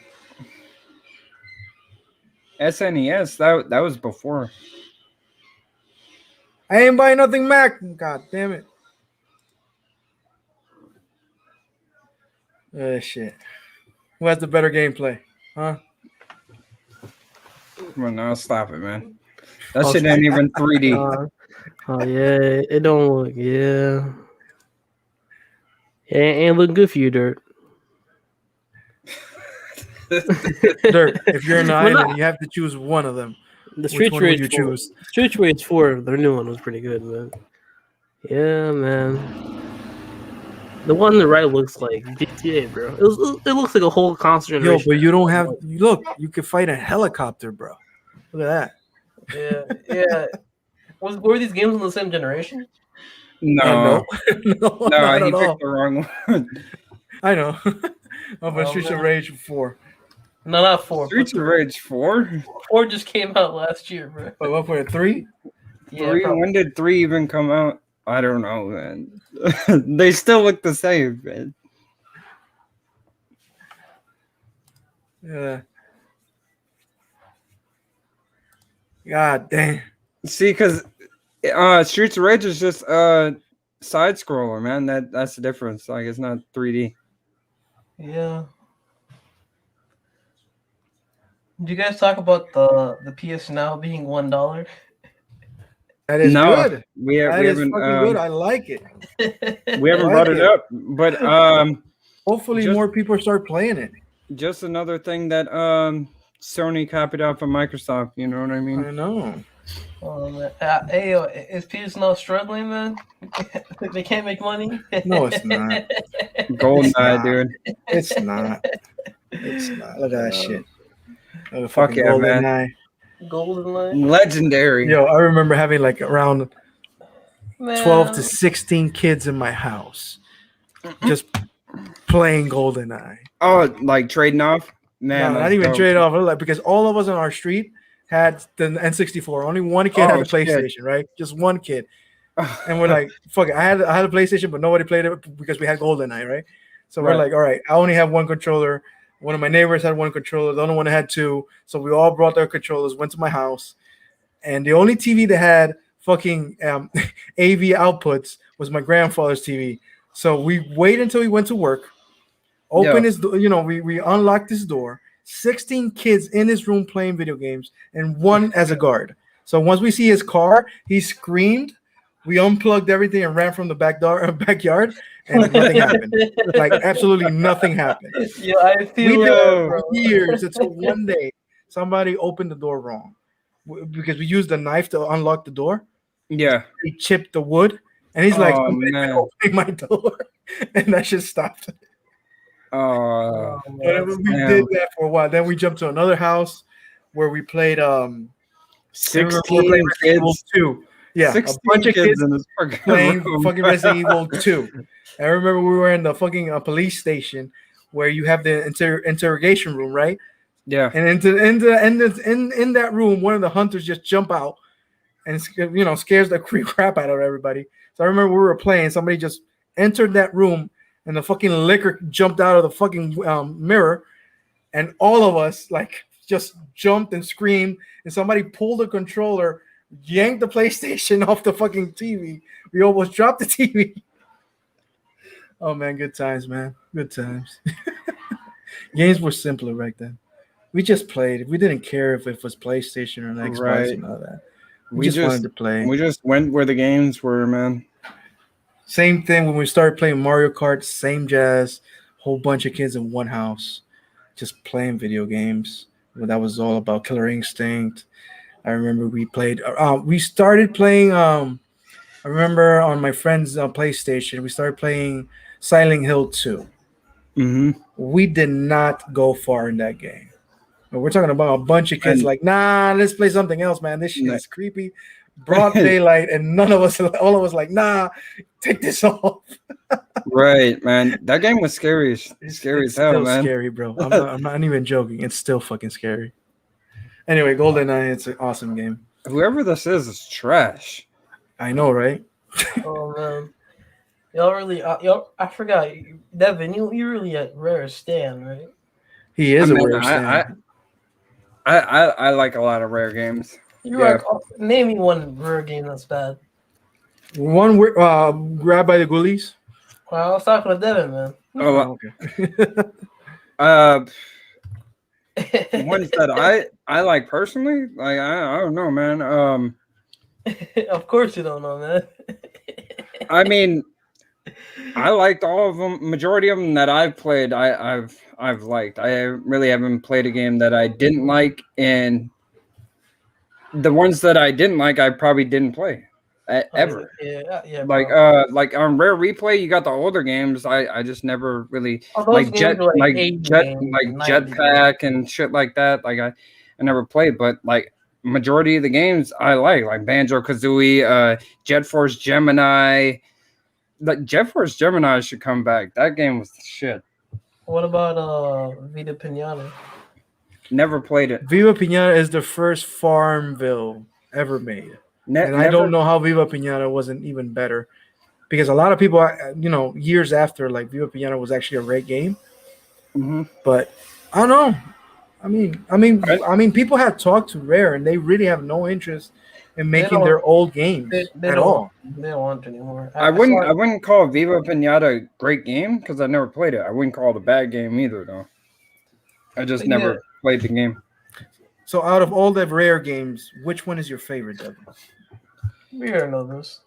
SNES, that was before. I ain't buying nothing Mac. God damn it. Shit. Who has the better gameplay? Huh? Come on now, stop it, man. That shit ain't even 3D. Oh yeah, it don't look. Yeah, it ain't looking good for you, Dirt. Dirt. If you're an island, you have to choose one of them. The Streets of Rage 4. Choose? Streets of Rage 4, their new one was pretty good, man. Yeah, man. The one on the right looks like GTA, bro. It looks like a whole constant generation. Yo, but you don't have. Look, you can fight a helicopter, bro. Look at that. Yeah. Were these games on the same generation? No, he picked the wrong one. I know. But Streets of Rage 4. No, not 4. Streets of Rage 4? 4 just came out last year, bro. But what for 3? Yeah, 3? When did 3 even come out? I don't know, man. They still look the same, man. Yeah. God damn. See, because Streets of Rage is just side scroller, man. That's the difference. Like it's not 3D. Yeah. Did you guys talk about the PS Now being $1? That is good. We haven't. Fucking good. I like it. We haven't brought it up, but hopefully more people start playing it. Just another thing that Sony copied off of Microsoft. You know what I mean? I know. Oh, man. Hey, is PS Now struggling, man? They can't make money? No, it's not. GoldenEye, dude. It's not. It's not. Look at that shit. Fuck yeah, man. GoldenEye. Legendary. Yo, I remember having like around 12 to 16 kids in my house just playing GoldenEye. Oh, like trading off? Man, No, not that's even dope. trade off. Like because all of us on our street had the N64. Only one kid had Oh, the PlayStation, right? Just one kid. And we're like, fuck it. I had a PlayStation, but nobody played it because we had GoldenEye, right? So we're Right. like, all right, I only have one controller. One of my neighbors had one controller. The other one had two. So we all brought their controllers, went to my house, and the only TV that had fucking AV outputs was my grandfather's TV. So we waited until he went to work, opened his door, we unlocked his door. 16 kids in his room playing video games, and one as a guard. So once we see his car, he screamed. We unplugged everything and ran from the backyard, and nothing happened. Like absolutely nothing happened. Yeah, I feel We did that, it bro. for years until one day somebody opened the door wrong because we used the knife to unlock the door. Yeah. He chipped the wood, and he's like, Oh, "I'm man. opening my door," and that just stopped. Oh, But we did that for a while. Then we jumped to another house where we played. I remember we were 16 playing Resident Evil kids. 2. Yeah, 16 a bunch of kids in this fucking playing room. fucking Resident Evil 2. I remember we were in the fucking police station where you have the interrogation room, right? Yeah. And in that room, one of the hunters just jump out and scares the crap out of everybody. So I remember we were playing. Somebody just entered that room, and the fucking liquor jumped out of the fucking mirror, and all of us like just jumped and screamed. And somebody pulled the controller, yanked the PlayStation off the fucking TV. We almost dropped the TV. Oh man, good times, man. Good times. Games were simpler back then. We just played. We didn't care if it was PlayStation or an Xbox Right. and all that. We just wanted to play. We just went where the games were, man. Same thing when we started playing Mario Kart. Same jazz. Whole bunch of kids in one house, just playing video games. Well, that was all about Killer Instinct. I remember we played. We started playing. I remember on my friend's PlayStation, we started playing Silent Hill 2. Mm-hmm. We did not go far in that game. But we're talking about a bunch of kids And- like, nah, let's play something else, man. This shit Nah. is creepy. Broad daylight, and none of us, all of us, like, nah, take this off. Right, man. That game was scary. Scary It's as hell, still man. scary, bro. I'm not even joking. It's still fucking scary. Anyway, GoldenEye, it's an awesome game. Whoever this is trash. I know, right? Oh man, y'all really, y'all. I forgot, Devin. You really at Rare Stand, right? He is I a mean, rare stand. I like a lot of rare games. You Yeah. like name me one Rare game that's bad. One grabbed by the ghoulies. Well, I was talking to Devin, man. Oh, Okay. ones that I like personally, like I don't know, man. Of course you don't know, man. I mean, I liked all of them. Majority of them that I've played, I've liked. I really haven't played a game that I didn't like, and the ones that I didn't like, I probably didn't play ever. Yeah. Like bro. like on Rare Replay, you got the older games. I just never really Oh, those like games were like 80 games, 90 Jetpack and shit like that. Like I never played, but like majority of the games I like Banjo Kazooie, Jet Force Gemini. Like Jet Force Gemini should come back. That game was shit. What about Vida Pinata? Never played it. Viva Pinata is the first Farmville ever made. And I don't know how Viva Pinata wasn't even better, because a lot of people, years after, like Viva Pinata was actually a great game. Mm-hmm. But I don't know. I mean, people have talked to Rare, and they really have no interest in making their old games They at don't- all. They don't want it anymore. I wouldn't call Viva Pinata a great game because I never played it. I wouldn't call it a bad game either, though. I just Yeah. never played the game. So, out of all the Rare games, which one is your favorite, Devin? We already know this.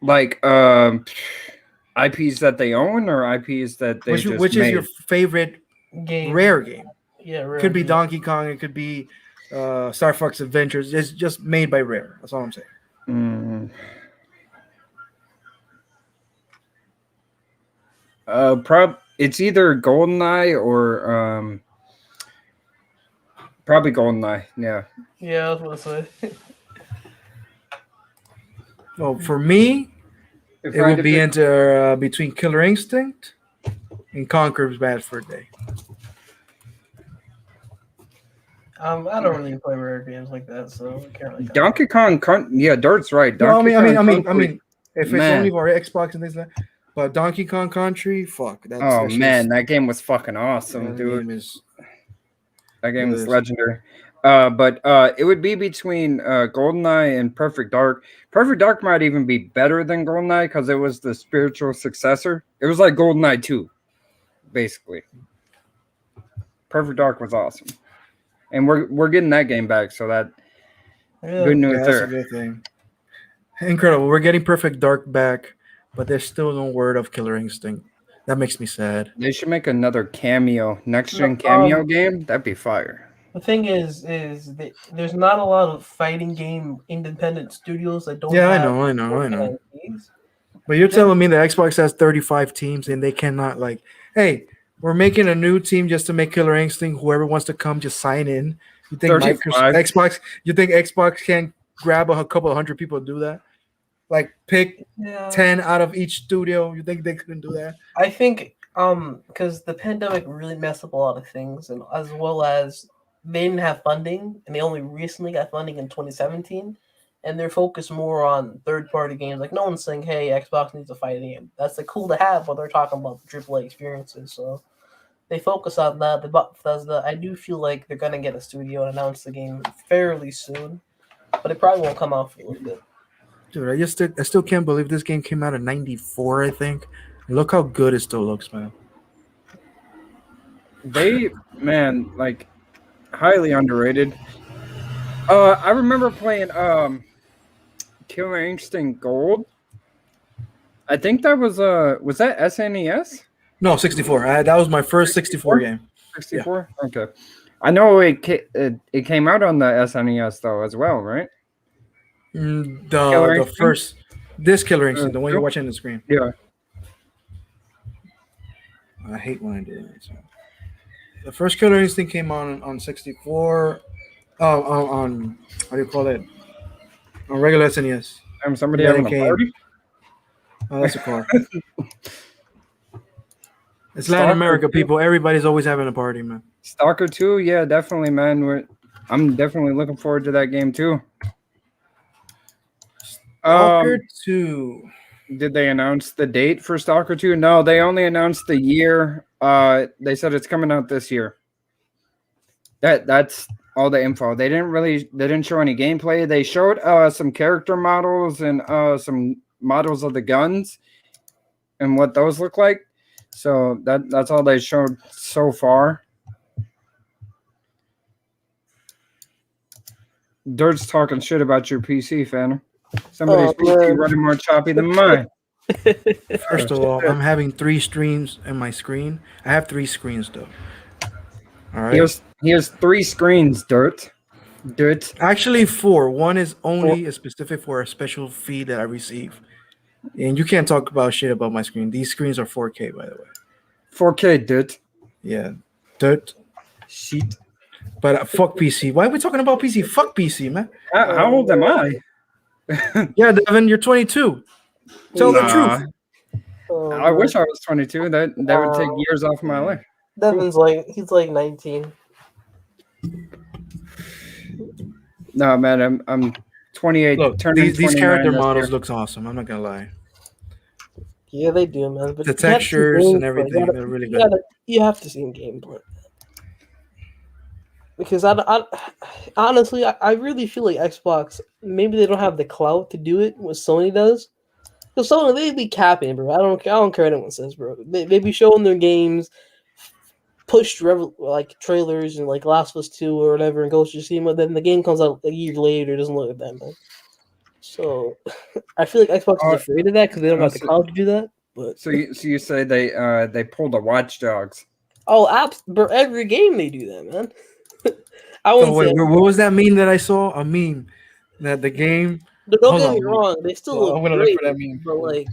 Like IPs that they own or IPs that they Which just is made? your favorite Game. Rare game? Yeah, Rare. Could be game. Donkey Kong. It could be Star Fox Adventures. It's just made by Rare. That's all I'm saying. Mm. It's either GoldenEye or probably GoldenEye. Yeah. Yeah, I was gonna say. Well, for me, If it I had would to be pick- into between Killer Instinct and Conquer's bad for a day. I don't really play rare games like that, so I can't really. Donkey Kong, yeah, Dirt's right. No, Donkey I Kong mean, if it's man. only for Xbox and things like that, but Donkey Kong Country, fuck. Oh man, that game was fucking awesome, dude. That game is legendary. But it would be between GoldenEye and Perfect Dark. Perfect Dark might even be better than GoldenEye because it was the spiritual successor. It was like GoldenEye 2, basically. Perfect Dark was awesome. And we're getting that game back, so that good news that's there. a good thing. Incredible. We're getting Perfect Dark back, but there's still no word of Killer Instinct. That makes me sad. They should make another cameo, next-gen cameo game. That'd be fire. The thing is that there's not a lot of fighting game independent studios that don't. Yeah, have I know. But you're telling me that Xbox has 35 teams and they cannot hey, we're making a new team just to make Killer Instinct. Whoever wants to come, just sign in. You think Xbox? You think Xbox can grab a couple of hundred people to do that? Like pick 10 out of each studio. You think they couldn't do that? I think because the pandemic really messed up a lot of things, and as well as they didn't have funding, and they only recently got funding in 2017, and they're focused more on third-party games. Like no one's saying, "Hey, Xbox needs a fighting game." That's cool to have, but they're talking about the AAA experiences. So they focus on that. Bethesda, I do feel like they're gonna get a studio and announce the game fairly soon, but it probably won't come out for a little bit. Dude, I still can't believe this game came out in '94. I think. Look how good it still looks, man. Highly underrated. I remember playing Killer Instinct Gold. I think that was that SNES? No, 64. That was my first 64 game. 64? Yeah. Okay. I know it came out on the SNES though as well, right? The first Killer Instinct, the one you're watching on the screen. Yeah. I hate when I do that. So. The first Killer Instinct came on 64. On what do you call it? On regular SNES. Somebody having a party? Oh, that's a car. It's Latin America, people. Everybody's always having a party, man. Stalker 2, yeah, definitely, man. I'm definitely looking forward to that game too. Stalker 2. Did they announce the date for Stalker 2? No, they only announced the year. They said it's coming out this year. That's all the info. They didn't show any gameplay. They showed some character models and some models of the guns and what those look like. So that's all they showed so far. Dirt's talking shit about your PC, Phantom. Somebody's PC running more choppy than mine. First of all, I'm having 3 streams in my screen. I have 3 screens though. All right. He has 3 screens, Dirt. Actually 4. One is only specific for a special feed that I receive. And you can't talk about shit about my screen. These screens are 4K, by the way. 4K, Dirt. Yeah. Dirt. Shit. But fuck PC. Why are we talking about PC? Fuck PC, man. How old am I? Yeah, Devin, you're 22. Tell the truth. I wish I was 22. That would take years off my life. Devin's he's 19. No, man, I'm 28. Look, these character models looks awesome. I'm not gonna lie. Yeah, they do, man. But the textures and everything, they're really good. You have to see in gameplay. Because I honestly, I really feel like Xbox, maybe they don't have the clout to do it, what Sony does. Because Sony, they be capping, bro. I don't care what anyone says, bro. They be showing their games, pushed trailers and like Last of Us 2 or whatever, and Ghost of Tsushima. Then the game comes out a year later, it doesn't look like that, man. So I feel like Xbox is afraid of that because they don't have the clout to do that. But so you say they pulled the Watch Dogs? Oh, bro, every game they do that, man. What was that meme that I saw? A meme that the game. Don't get me wrong, they still look I'm gonna great, look for that meme. but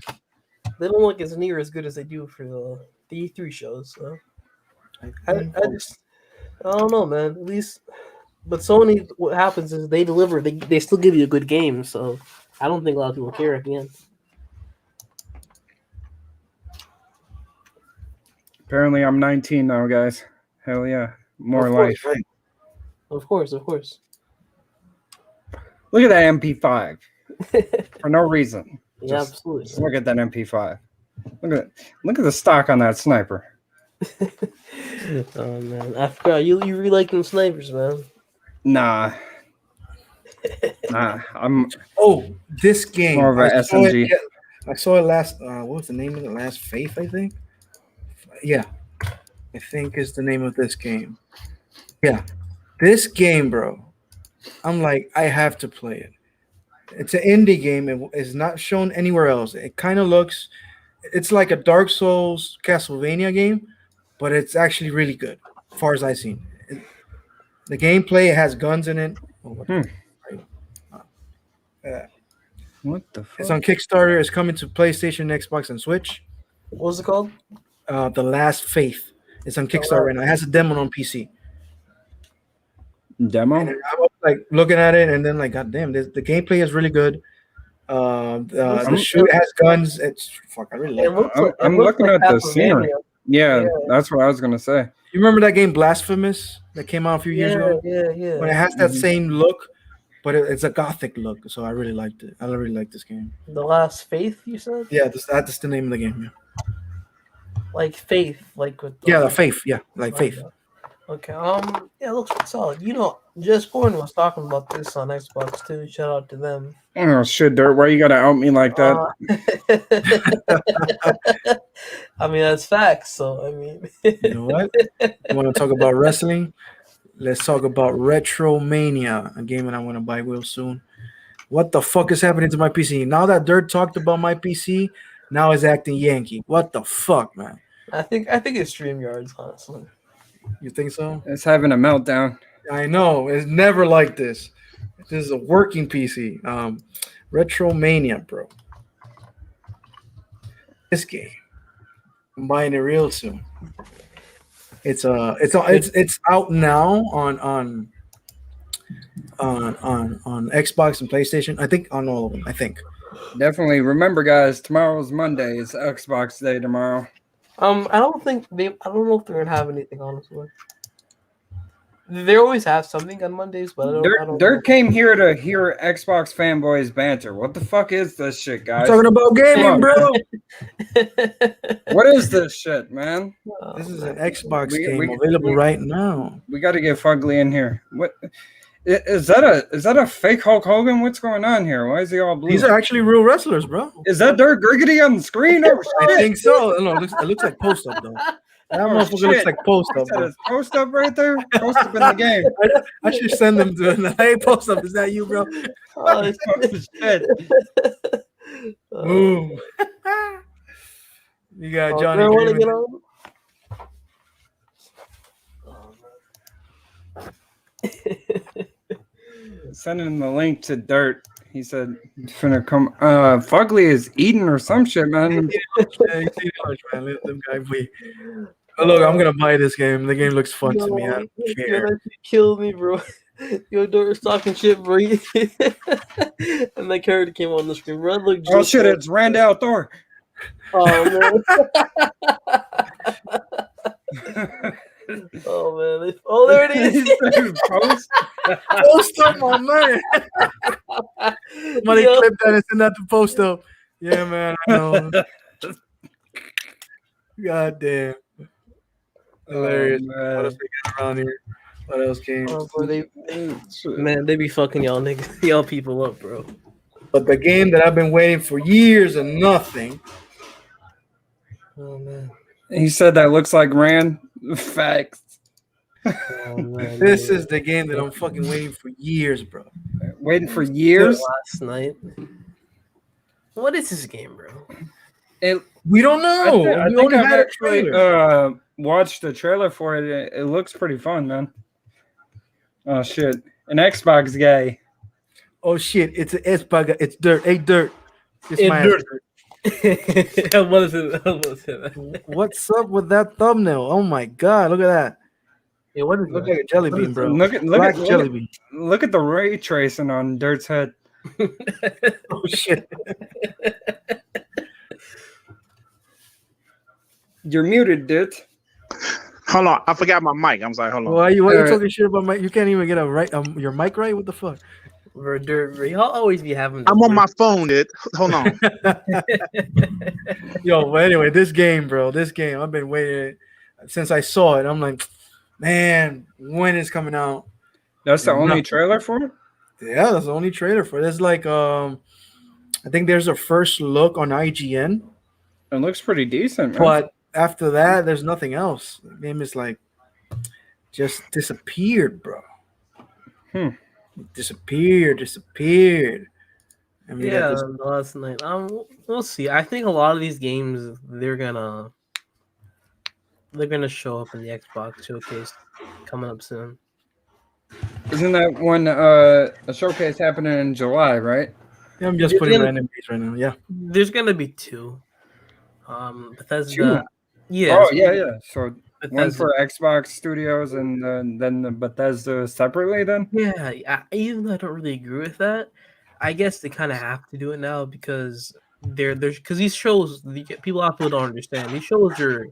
they don't look as near as good as they do for the E3 shows. So I don't know, man. At least, but Sony, what happens is they deliver. They still give you a good game. So I don't think a lot of people care at the end. Apparently, I'm 19 now, guys. Hell yeah, more Of course, life. right. Of course. Look at that MP5 for no reason. Yeah, Just absolutely. look at that MP5. Look at the stock on that sniper. Oh man, I forgot you really liking snipers, man. Nah, I'm Oh, this game. more of I a saw it. SMG. Yeah, I saw it last. What was the name of it? Last Faith, I think. Yeah, I think is the name of this game. Yeah, this game, bro. I'm like, I have to play it. It's an indie game. It's not shown anywhere else. It kind of looks. It's like a Dark Souls Castlevania game, but it's actually really good, as far as I've seen. The gameplay has guns in it. Oh, what the fuck? What the It's fuck? on Kickstarter. It's coming to PlayStation, Xbox, and Switch. What was it called? The Last Faith. It's on Kickstarter right now. It has a demo on PC. Demo? And I was like looking at it, and then like, God damn, the gameplay is really good. The shoot has guns. It's fuck. I really like it. I'm looking at the scenery. Yeah, Yeah. that's what I was gonna say. You remember that game Blasphemous that came out a few years ago? Yeah. But it has that Mhm. same look, but it's a gothic look. So I really liked it. I really like this game. The Last Faith, you said? Yeah, that's the name of the game. Yeah, Like Faith, like with the Faith. Yeah, like Faith. Okay. Yeah, it looks pretty solid. You know, Just Born was talking about this on Xbox too. Shout out to them. Oh shit, Dirt, why you gotta out me like that? I mean, that's facts. So I mean, You know what? You want to talk about wrestling? Let's talk about Retromania, a game that I want to buy real soon. What the fuck is happening to my PC? Now that Dirt talked about my PC, now it's acting Yankee. What the fuck, man? I think it's StreamYards, honestly. You think so? It's having a meltdown. I know. It's never like this. This is a working PC. Retromania, bro. This game. I'm buying it real soon. It's out now on Xbox and PlayStation. I think on all of them. I think. Definitely. Remember, guys, tomorrow's Monday. It's Xbox Day tomorrow. I don't know if they're gonna have anything, honestly. They always have something on Mondays, but I don't Dirt know. came here to hear Xbox fanboys banter. What the fuck is this shit, I'm guys? talking about gaming, bro. What is this shit, man? This is an Xbox We- game we- available we- right now. We got to get Fugly in here. What is that a fake Hulk Hogan? What's going on here? Why is he all blue? These are actually real wrestlers, bro. Is that Dirt Griggity on the screen? Oh I shit! think so. No, it looks like post up though. That Oh, motherfucker shit. looks like post Is up. that Bro. his post up right there? Post up in the game. I should send them to hey post up. Is that you, bro? Oh, Oh, shit. Boom. You got Johnny. I want to Dreamer. get on. Sending the link to Dirt. He said he's finna come. Fugly is eating or some shit, man. Yeah, you see how much, man. Let them guys be. Oh, look, I'm gonna buy this game. The game looks fun to me. I don't care. You killed me, bro. Yo, Dirt's talking shit, bro. And that character came on the screen. Bro, look Oh shit! It's Randall Thor. Oh man. Oh man. Oh, there it is. Post. Post up, my man. Somebody Yo. clip that and send that to post up. Yeah, man. I know. God damn. Hilarious. Oh, What else we got around here? What else came? Oh, bro, man. man, they be fucking y'all niggas, y'all people up, bro. But the game that I've been waiting for years and nothing. Oh man. He said that looks like Rand. Facts. Oh man. This is the game that I'm fucking waiting for years, bro. Waiting for years. last night. What is this game, bro? We don't know. I We think only I've had a actually trailer. watched the trailer for it. It looks pretty fun, man. Oh shit! An Xbox guy. Oh shit! It's an Xbox. It's Dirt. Hey, Dirt. It's Hey, my Dirt. Dirt. What is it? What's up with that thumbnail? Oh my god! Look at that. Yeah, what is Look that? like a jelly bean, bro. Look at Black jelly bean. look at the ray tracing on Dirt's head. Oh shit! You're muted, Dirt. Hold on, I forgot my mic. I'm sorry. Hold on. Why you talking shit about mic? You can't even get your mic right. What the fuck? Y'all always be having. I'm on my phone, dude. Hold on. Yo, but anyway, this game, I've been waiting since I saw it. I'm like, man, when is coming out? That's the only trailer for it? Yeah, that's the only trailer for it. There's like I think there's a first look on IGN. It looks pretty decent, man. But after that, there's nothing else. The game is like just disappeared, bro. Disappeared. I mean, Yeah, last night. We'll see. I think a lot of these games they're gonna show up in the Xbox showcase coming up soon. Isn't that when a showcase happening in July, right? Yeah, I'm just putting random dates right now. Yeah, there's gonna be two. Bethesda. Two? Yeah. Oh yeah. So Bethesda. one for Xbox Studios and then the Bethesda separately. Then Yeah. Even though I don't really agree with that, I guess they kind of have to do it now because because these shows, people don't understand. These shows are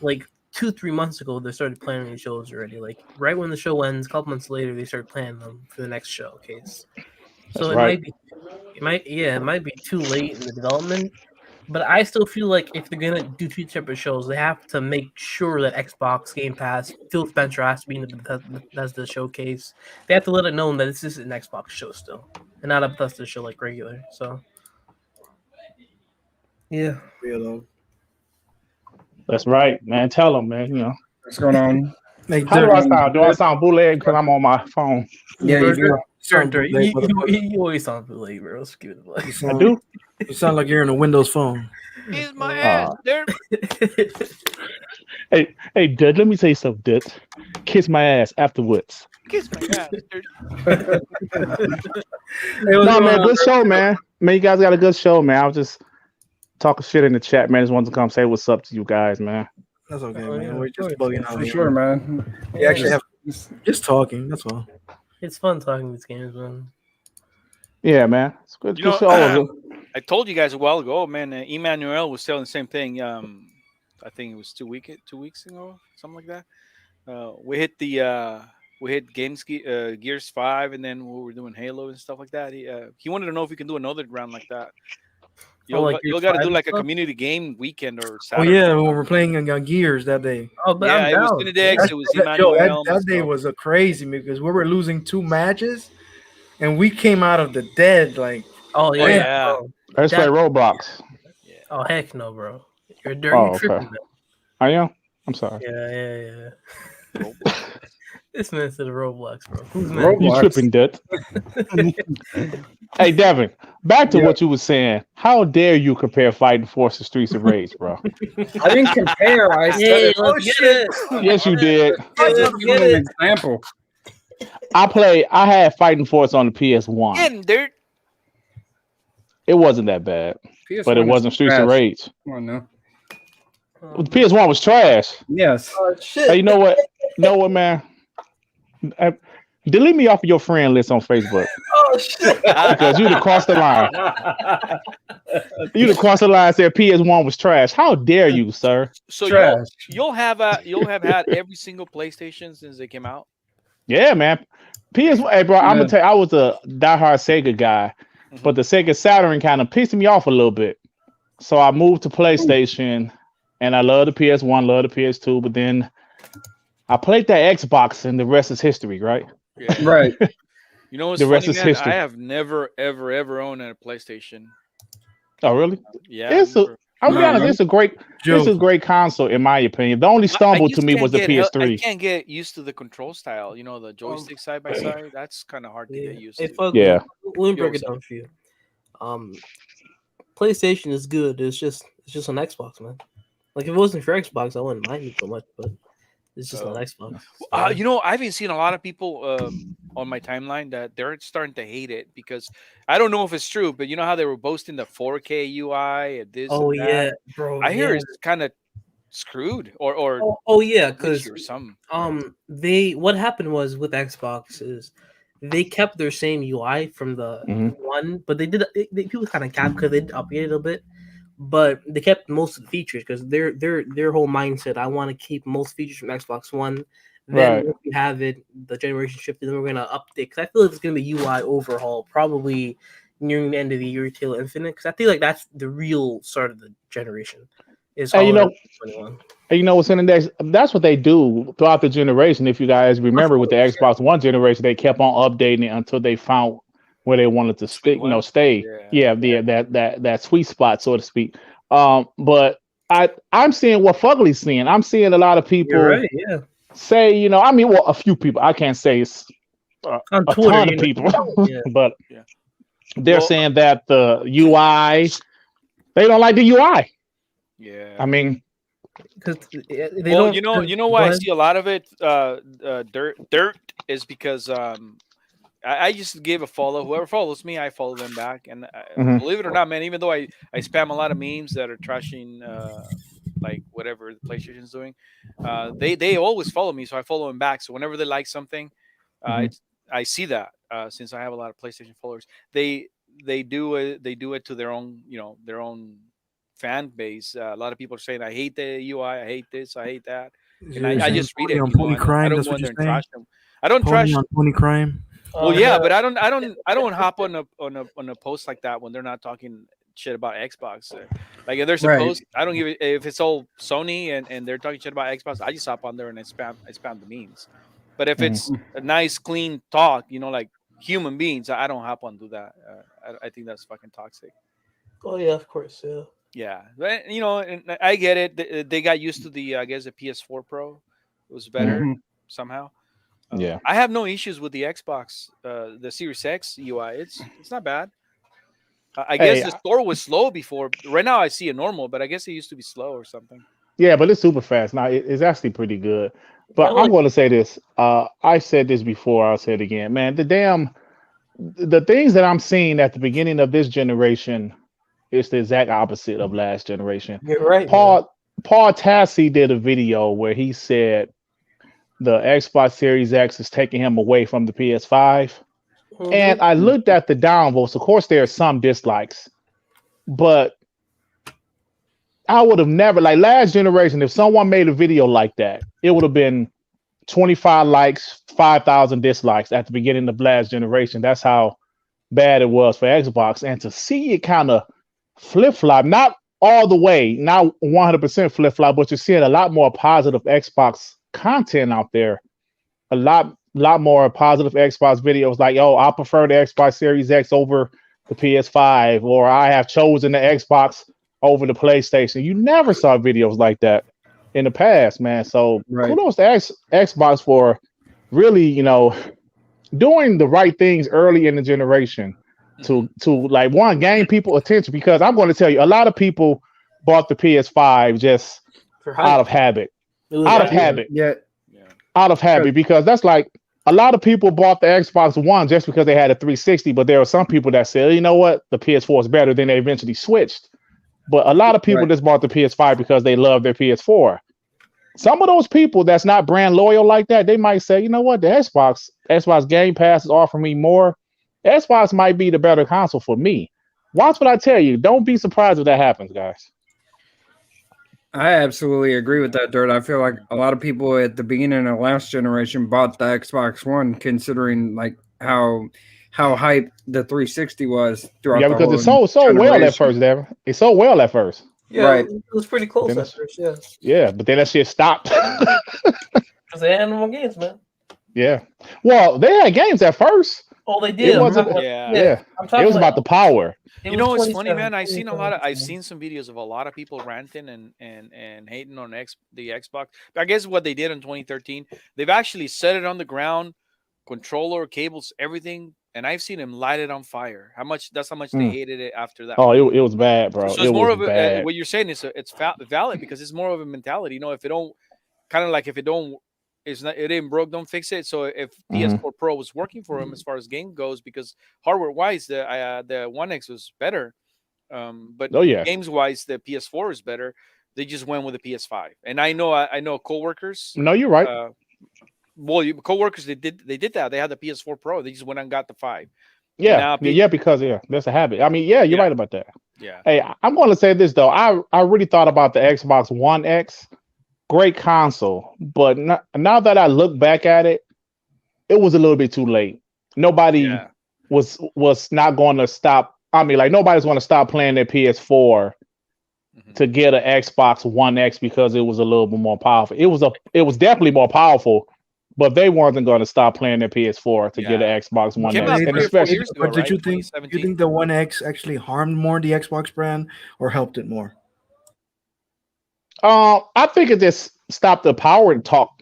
like 2-3 months ago. They started planning these shows already. Like right when the show ends, a couple months later, they start planning them for the next showcase. So it might be too late in the development. But I still feel like if they're gonna do 2 separate shows, they have to make sure that Xbox Game Pass, Phil Spencer has to be in the Bethesda showcase. They have to let it known that this is an Xbox show still, and not a Bethesda show like regular. So, yeah. That's right, man. Tell them, man. You know what's going on? How do I sound? Do I sound bootleg because I'm on my phone? Yeah, you do. You always sound bootleg, bro. Let's give it a play. I do. You sound like you're in a Windows phone. Here's my ass, dude. Hey, dude, let me say something, dude. Kiss my ass afterwards. Kiss my ass, dude. No, man, good show, man. Man, you guys got a good show, man. I was just talking shit in the chat, man. Just wanted to come say what's up to you guys, man. That's okay, man. We're just bugging out. For sure, man. We actually have just talking. That's all. It's fun talking these games, man. Yeah, man. It's good. You know, show. I told you guys a while ago, man. Emmanuel was telling the same thing. I think it was 2 weeks ago, something like that. We hit Gears 5, and then we were doing Halo and stuff like that. He wanted to know if we can do another round like that. You got to do like a community game weekend or Saturday. Oh yeah, when we were playing on Gears that day. Oh, but yeah, it was Cinedex. It was Emmanuel. That day was a crazy because we were losing 2 matches, and we came out of the dead like. Oh yeah. Let's play Roblox. Yeah. Oh heck no, bro! You're dirty tripping. Okay. I am. I'm sorry. Yeah. This man said Roblox, bro. Who's you tripping, dude? Hey, Devin. Back to what you were saying. How dare you compare Fighting Force to Streets of Rage, bro? I didn't compare. I said it. Yes, you did. Give an example. I had Fighting Force on the PS1. Getting dirt. It wasn't that bad, but it wasn't Streets of Rage. Come on now. The PS1 was trash. Yes. Oh shit. Hey, you know what? Man? Delete me off of your friend list on Facebook. Oh shit! Because you'd have crossed the line. You'd have crossed the line and said PS1 was trash. How dare you, sir? So you'll have had every single PlayStation since they came out. Yeah, man. PS1. Hey, bro, I'm gonna tell you, I was a diehard Sega guy, but the Sega Saturn kind of pissed me off a little bit. So I moved to PlayStation, and I love the PS1, love the PS2, but then I played that Xbox, and the rest is history, right? Yeah. Right. You know what's the funny, rest is man? history. I have never, ever owned a PlayStation. Oh, really? Yeah. I'll be honest. It's a great console, in my opinion. The only stumble to me was the PS3. I can't get used to the control style. You know, the joystick side by side. That's kind of hard to get used to. Yeah. Let me break it down for you. PlayStation is good. It's just on Xbox, man. Like if it wasn't for Xbox, I wouldn't mind it so much, but it's just on Xbox. You know, I've been seeing a lot of people on my timeline that they're starting to hate it because I don't know if it's true, but you know how they were boasting the 4K UI and this. Oh and that? yeah, bro. I hear it's kind of screwed or yeah, because some. What happened was with Xbox is they kept their same UI from the one, but they people kind of capped because they upgraded a little bit. but they kept most of the features because their whole mindset. I want to keep most features from Xbox One. Then Right. once we have it, the generation shifted, then we're gonna update. Because I feel like it's gonna be UI overhaul probably nearing the end of the year till Infinite. Because I feel like that's the real start of the generation. Is And you know, 21. and you know what's in the next? That's what they do throughout the generation. If you guys remember, with the Xbox One generation, they kept on updating it until they found where they wanted to Sweet stick. You know, one. stay. Yeah. Yeah, that sweet spot, so to speak. But I'm seeing what Fugly's seeing. I'm seeing a lot of You're people right. Yeah. say, you know, I mean, well, a few people. I can't say it's On a Twitter, ton you of know. people, Yeah. but Yeah. they're Well, saying that the UI, they don't like the UI. yeah. I mean, Because they Well, don't. you know Go why I ahead. see a lot of it. Dirt is because I just gave a follow. Whoever follows me, I follow them back. And mhm. believe it or not, man, even though I spam a lot of memes that are trashing like whatever the PlayStation's doing, they always follow me, so I follow them back. So whenever they like something, Mhm. I see that since I have a lot of PlayStation followers, they do it to their own their own fan base. A lot of people are saying I hate the UI, I hate this, I hate that, and You're I saying just read pony it. on You know, pony I crime? don't That's go what in you're there and saying? trash them. I don't Pony trash. on pony crime? Well, yeah, Yeah. but I don't hop on a post like that when they're not talking shit about Xbox. Like if there's a Right. post, I don't give it if it's all Sony and they're talking shit about Xbox. I just hop on there and I spam the memes. But if Mhm. it's a nice clean talk, like human beings, I don't hop on do that. I think that's fucking toxic. Oh yeah, of course. Yeah. Yeah, but, and I get it. They got used to the I guess the PS4 Pro. It was better Mhm. somehow. Yeah. I have no issues with the Xbox, the Series X UI. It's not bad. I guess Hey, the store was slow before. Right now, I see it normal, but I guess it used to be slow or something. yeah, but it's super fast now. It's actually pretty good. I But I'm like. going to say this. I said this before. I'll say it again, man. The things that I'm seeing at the beginning of this generation is the exact opposite of last generation. You're right, man. Paul Tassi did a video where he said the Xbox Series X is taking him away from the PS5. And I looked at the downvotes. Of course, there are some dislikes, but I would have never, like last generation, if someone made a video like that, it would have been 25 likes, 5,000 dislikes at the beginning of last generation. That's how bad it was for Xbox. And to see it kind of flip flop, not all the way, not 100% flip flop, but you're seeing a lot more positive Xbox content out there. A lot more positive Xbox videos like, oh, I prefer the Xbox Series X over the PS5, or I have chosen the Xbox over the PlayStation. You never saw videos like that in the past, man. So Right. kudos to Xbox for really, doing the right things early in the generation to like one gain people attention. Because I'm going to tell you, a lot of people bought the PS5 just For out hype. of habit, It was out of hype. habit, Yeah. out of habit. Because that's like a lot of people bought the Xbox One just because they had a 360. But there are some people that said, you know what, the PS4 is better. Then they eventually switched. But a lot of people Right. just bought the PS5 because they love their PS4. Some of those people that's not brand loyal like that, they might say, you know what, the Xbox Game Pass is offering me more. Xbox might be the better console for me. Watch what I tell you. Don't be surprised if that happens, guys. I absolutely agree with that, Dirt. I feel like a lot of people at the beginning of last generation bought the Xbox One, considering like how hype the 360 was throughout Yeah, the because whole it's so well at generation. first, Devin. It's so well at first. Yeah, Right. it was pretty close Then at first. Yeah, Yeah, but then that shit stopped. because they had no more games, man. Yeah. Well, they had games at first. Oh, they did. It wasn't. Yeah. I'm talking It was about the power. You know, it's funny, man. I've seen some videos of a lot of people ranting and hating on the Xbox. I guess what they did in 2013, they've actually set it on the ground, controller, cables, everything, and I've seen them light it on fire. That's how much they hated it after that. Oh, it was bad, bro. So it it's more was of a, bad. what you're saying is it's valid because it's more of a mentality. If it don't, kind of like if it don't, it ain't broke, don't fix it. So if PS4 Pro was working for him as far as game goes, because hardware wise the One X was better, but Oh yeah. games wise the PS4 is better. They just went with the PS5, and I know coworkers. No, you're right. Coworkers they did that. They had the PS4 Pro. They just went and got the 5. Yeah, because that's a habit. I mean, yeah, you're right about that. Yeah. Hey, I'm going to say this though. I really thought about the Xbox One X. Great console, but now that I look back at it, it was a little bit too late. Nobody Yeah. was not going to stop. I mean, like nobody's going to stop playing their PS4 Mhm. to get an Xbox One X because it was a little bit more powerful. It was definitely more powerful, but they weren't going to stop playing their PS4 to get Yeah. an Xbox One Came X, out But and 3 or 4 especially years ago, but did right? you think 2017. the One X actually harmed more the Xbox brand or helped it more? I think it just stopped the power talk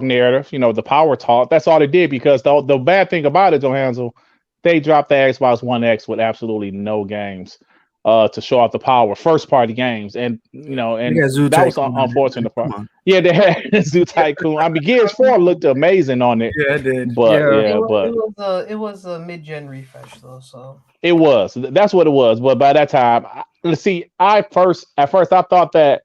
narrative. You know, the power talk. That's all it did because the bad thing about it, Joe Hansel, they dropped the Xbox One X with absolutely no games to show off the power, first party games, and you know, You and got Zoo that was Tycoon on it. unfortunate Come part. on. Yeah, they had Zoo Tycoon. I mean, Gears 4 looked amazing on it, Yeah, it did. but Yeah. yeah, but it was a mid-gen refresh though, so it was. That's what it was. But by that time, let's see. At first I thought that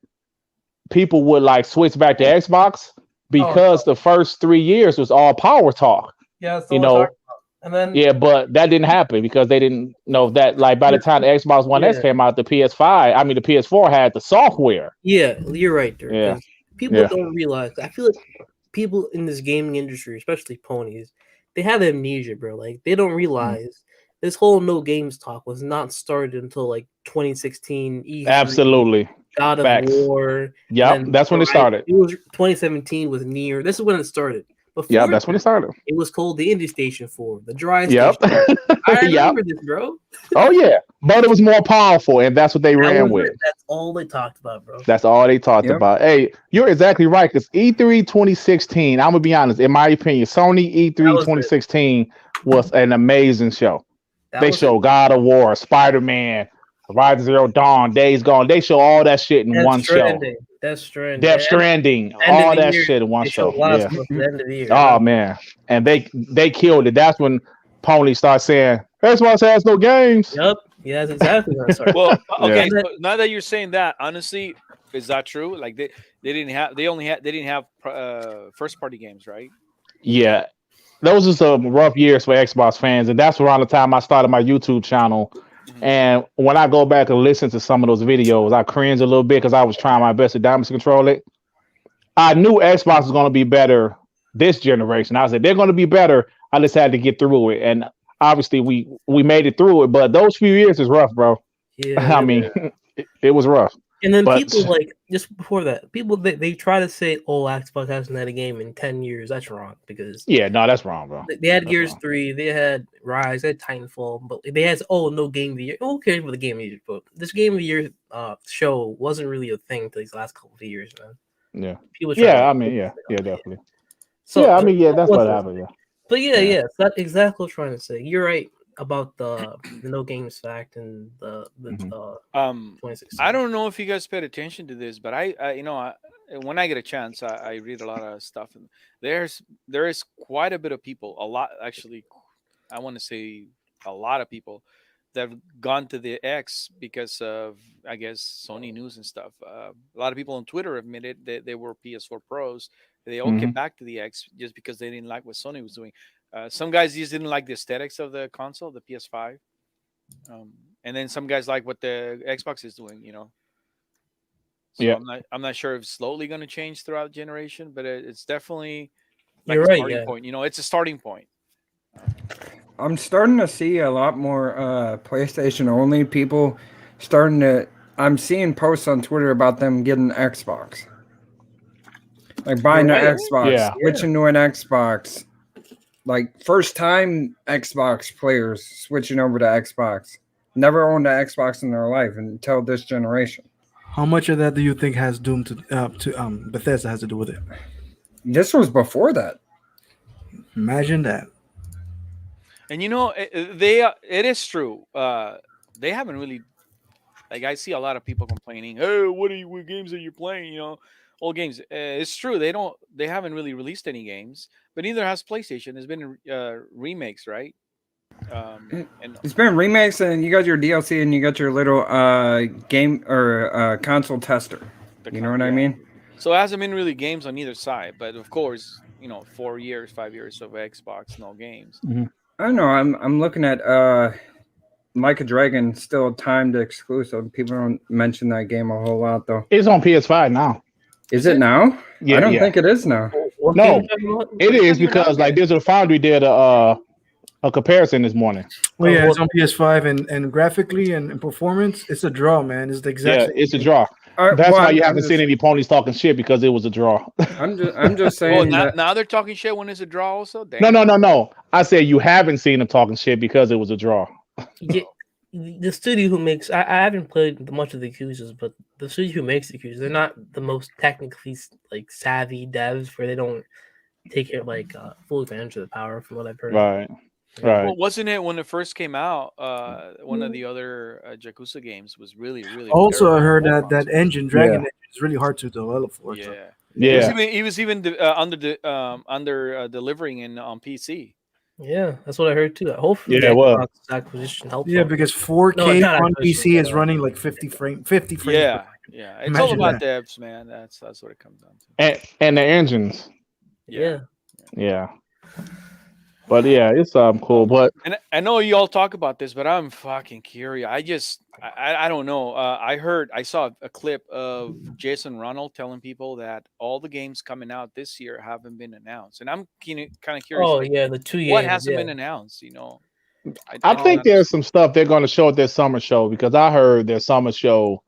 people would like switch back to Xbox because the first 3 years was all power talk. yeah, that's You what we're talking know, about. And then yeah, but that didn't happen because they didn't know that. Like by the time the Xbox One X yeah, came out, the PS5, I mean the PS4 had the software. yeah, you're right there. Yeah, Because people yeah, don't realize. I feel like people in this gaming industry, especially ponies, they have amnesia, bro. Like they don't realize this whole no games talk was not started until like 2016 E3, absolutely. God of Facts. War, and Yep, then that's when it started. it was 2017 was near. This is when it started. Yep, Before that's when it that, started. it was called the Indie Station 4, the Dry Yep, Station. I yep. remember this, bro. Oh yeah, but it was more powerful, and that's what they That ran was with. it. That's all they talked about, bro. That's all they talked Yep. about. Hey, you're exactly right. Because E3 2016, I'm gonna be honest, in my opinion, Sony E3 That was it. 2016 was an amazing show. That They was show it. God of War, Spider-Man, Rise of Zero Dawn, Days Gone. They show all that shit in Death one show. Stranding. Death Stranding. Death And Stranding, end of all the that year, shit in one they show. showed a lot of Yeah. stuff at the end of the year. Oh man, and they killed it. That's when Pony started saying Xbox has no games. Yep. Yeah, that's exactly when I started. Well, okay. Yeah. So now that you're saying that, honestly, is that true? Like they didn't have first party games, right? Yeah, those are some rough years for Xbox fans, and that's around the time I started my YouTube channel. Mhm. And when I go back and listen to some of those videos, I cringe a little bit because I was trying my best to damage control it. I knew Xbox was going to be better this generation. I said they're going to be better. I just had to get through it, and obviously we made it through it. But those few years is rough, bro. Yeah. I mean, it was rough. And then But people like just before that, people they try to say, "Oh, Xbox hasn't had a game in 10 years." That's wrong because yeah, no, that's wrong, bro. they had That's Gears wrong. 3, they had Rise, they had Titanfall, but they had no game of the year. Who cares for the game of the year? But this game of the year show wasn't really a thing till these last couple of years, man. Yeah, People try to yeah. I mean, yeah, definitely. So Yeah, I mean, yeah, that's that what was- happened. Yeah. But Yeah. yeah, so that's exactly what I'm trying to say. You're right about the no games fact and the Mhm. 2016. I don't know if you guys paid attention to this, but when I get a chance, I read a lot of stuff, and there is quite a bit of people, a lot actually. I want to say a lot of people that have gone to the X because of, I guess, Sony news and stuff. A lot of people on Twitter admitted that they were PS4 pros. They all came back to the X just because they didn't like what Sony was doing. Some guys just didn't like the aesthetics of the console, the PS5. And then some guys like what the Xbox is doing, So Yeah. I'm not sure if it's slowly going to change throughout generation, but it's definitely like You're a right, starting yeah. point. It's a starting point. I'm starting to see a lot more PlayStation only people starting to. I'm seeing posts on Twitter about them getting Xbox, like buying You're an right. Xbox, Yeah. switching to an Xbox, like first time Xbox players switching over to Xbox. Never owned an Xbox in their life until this generation. How much of that do you think has Doom to Bethesda has to do with it? This was before that. Imagine that. And it is true. They haven't really, like, I see a lot of people complaining, "Hey, what games are you playing?" Old games. It's true. They haven't really released any games, but neither has PlayStation. There's been remakes, right? And It's been remakes, and you got your DLC, and you got your little game or console tester. You know what I mean? So it hasn't been really games on either side, but of course, 4 years, 5 years of Xbox, no games. I don't know. I'm looking at Like a Dragon still timed exclusive. People don't mention that game a whole lot though. It's on PS5 now. Is it now? Yeah, I don't yeah. think it is now. What No, game are you talking about? It It's is not even because out like yet. Digital Foundry did a comparison this morning. Well, yeah, it's on PS5 and graphically and performance, it's a draw, man. It's the exact Yeah, same it's a thing. draw. All right, That's well, why you I'm haven't just- seen any ponies talking shit because it was a draw. I'm just Well, saying now, that. now they're talking shit when it's a draw. Also, No. I said you haven't seen them talking shit because it was a draw. Yeah, the studio who makes I haven't played much of the Accusers, but the studio who makes the Accusers, they're not the most technically like savvy devs where they don't take it like full advantage of the power from what I've heard. Right. Yeah. Right. Well, wasn't it when it first came out? One of the other Yakuza games was really. Also, I terrible heard on that console. engine, Dragon Yeah. Engine, is really hard to develop for. So. Yeah. Yeah. He was even under delivering on PC. Yeah, that's what I heard too. Hopefully, Yeah, it was. Xbox acquisition helps. Yeah, them. because 4K No, not on acquisition, PC is but, running like 50 frames. Yeah. It's all Imagine about devs, man. That's what it comes down to. And the engines. Yeah. Yeah. But yeah, it's cool. But And I know you all talk about this, but I'm fucking curious. I don't know. I saw a clip of Jason Ronald telling people that all the games coming out this year haven't been announced, and I'm kind of curious. Oh like, yeah, the 2 what games, hasn't yeah. been announced? You know, I don't think understand. there's some stuff they're going to show at their summer show because I heard their summer show.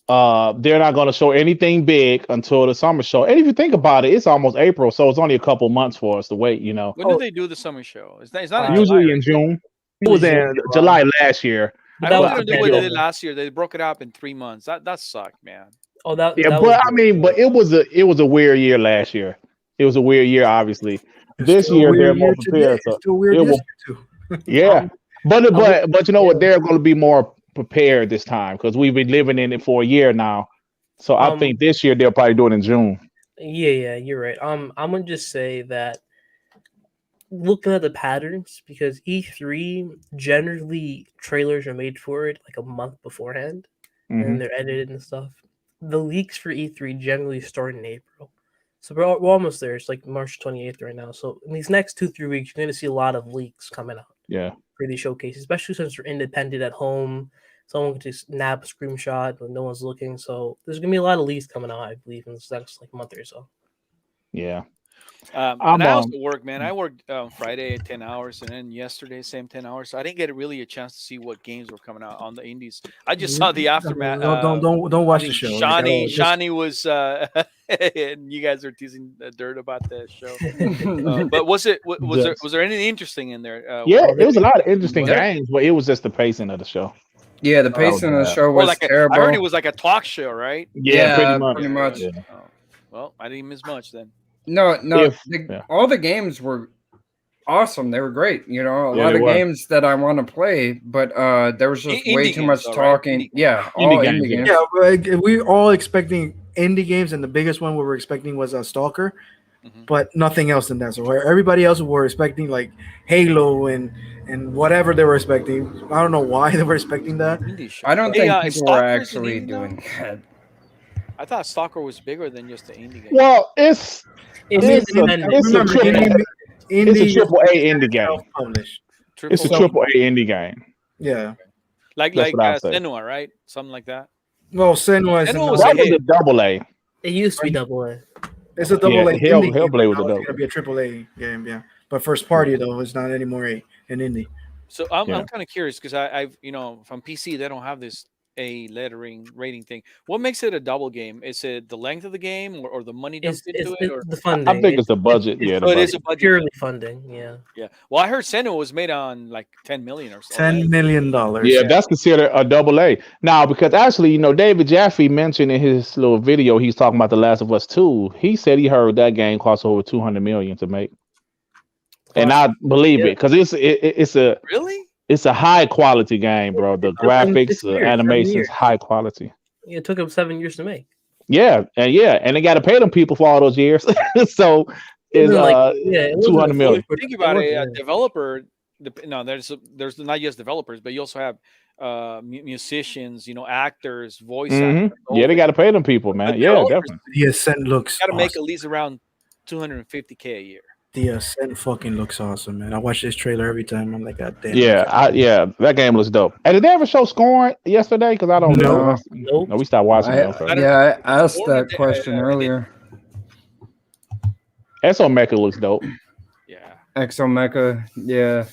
They're not going to show anything big until the summer show. And if you think about it, it's almost April, so it's only a couple months for us to wait. You know, When do they do the summer show? It's not in usually July, in right? June. It was in July last year. But I that hope was they don't do what competitive. they did last year. They broke it up in 3 months. That sucked, man. Oh, that. Yeah, that but was I mean, but it was a weird year last year. It was a weird year, obviously. It's This still a year weird they're more year today. prepared. It's So still weird it this will- year too. yeah, but you know what? yeah. They're going to be more prepared this time because we've been living in it for a year now. So I think this year they'll probably do it in June. Yeah, you're right. I'm gonna just say that looking at the patterns, because E3 generally trailers are made for it like a month beforehand, Mhm. and they're edited and stuff. The leaks for E3 generally start in April, so we're almost there. It's like March 28th right now. So in these next 2-3 weeks, you're gonna see a lot of leaks coming out Yeah. for these showcases, especially since we're independent at home. Someone can just nab a screenshot when no one's looking. So there's gonna be a lot of leaks coming out, I believe, in this next like month or so. Yeah. And I also work, man. I worked Friday 10 hours, and then yesterday same 10 hours. So I didn't get really a chance to see what games were coming out on the indies. I just saw the aftermath. Don't watch the show. Shawnee was, and you guys are teasing dirt about the show. But was there anything interesting in there? Yeah, it was a lot of interesting What? games, but it was just the pacing of the show. Yeah, the pacing of the show was I terrible. heard it was like a talk show, right? Yeah, pretty much. Yeah. Oh, well, I didn't miss much then. No, If- all the games were awesome. They were great. You know, a Yeah, lot they of were. games that I want to play, but there was just Indie way too games much though, right? talking. Indie- Yeah, all Indie indie games, games. Yeah, we're all expecting indie games, and the biggest one we were expecting was Stalker, Mhm. but nothing else than that. So where everybody else were expecting like Halo and whatever they were expecting. I don't know why they were expecting that. Indie show. I don't Hey, think is people were Stalker an actually indie now? doing that. I thought Stalker was bigger than just the indie game. Well, it's It's It's a- independent. it's a Remember, triple- indie it's a triple A indie game. self-published. It's a Triple- triple A indie game. Yeah. like That's what I say. Senua, right? Something like that. Well, Senua is Senua was That a was a double A. It used to be double A. it's a double A. Hell- indie Hellblade game. was a Now double. it's gonna be a triple A game, yeah. But first party though, it's not anymore an indie. So I'm Yeah. kind of curious because I've from PC they don't have this A lettering rating thing. What makes it a double game? Is it the length of the game or the money dumped into it? Or the funding. I think it's the budget. Yeah, the so it is budget. a budget. purely funding. Yeah. Yeah. Well, I heard Senua was made on like 10 million or so. $10 million. Yeah, that's considered a double A. Now, because actually, David Jaffe mentioned in his little video, he's talking about The Last of Us 2. He said he heard that game cost over 200 million to make. And I believe it because it's a high quality game, bro. The graphics, the animations, high quality. It took him 7 years to make. Yeah, and they got to pay them people for all those years. So it's it wasn't 200 million. Think about it. A wasn't- developer. No, there's not just developers, but you also have musicians, actors, voice actors. Yeah, they got to pay them people, man. But Yeah, developers definitely. The Ascent looks got to make awesome. at least around 250K a year. The Ascent fucking looks awesome, man. I watch this trailer every time. I'm like, God damn. Yeah, that game looks dope. Hey, did they ever show Scorn yesterday? Because I don't know. No, No, we stopped watching it. Okay. I asked that question earlier. Mecha looks dope. Yeah. Exomecha, yeah.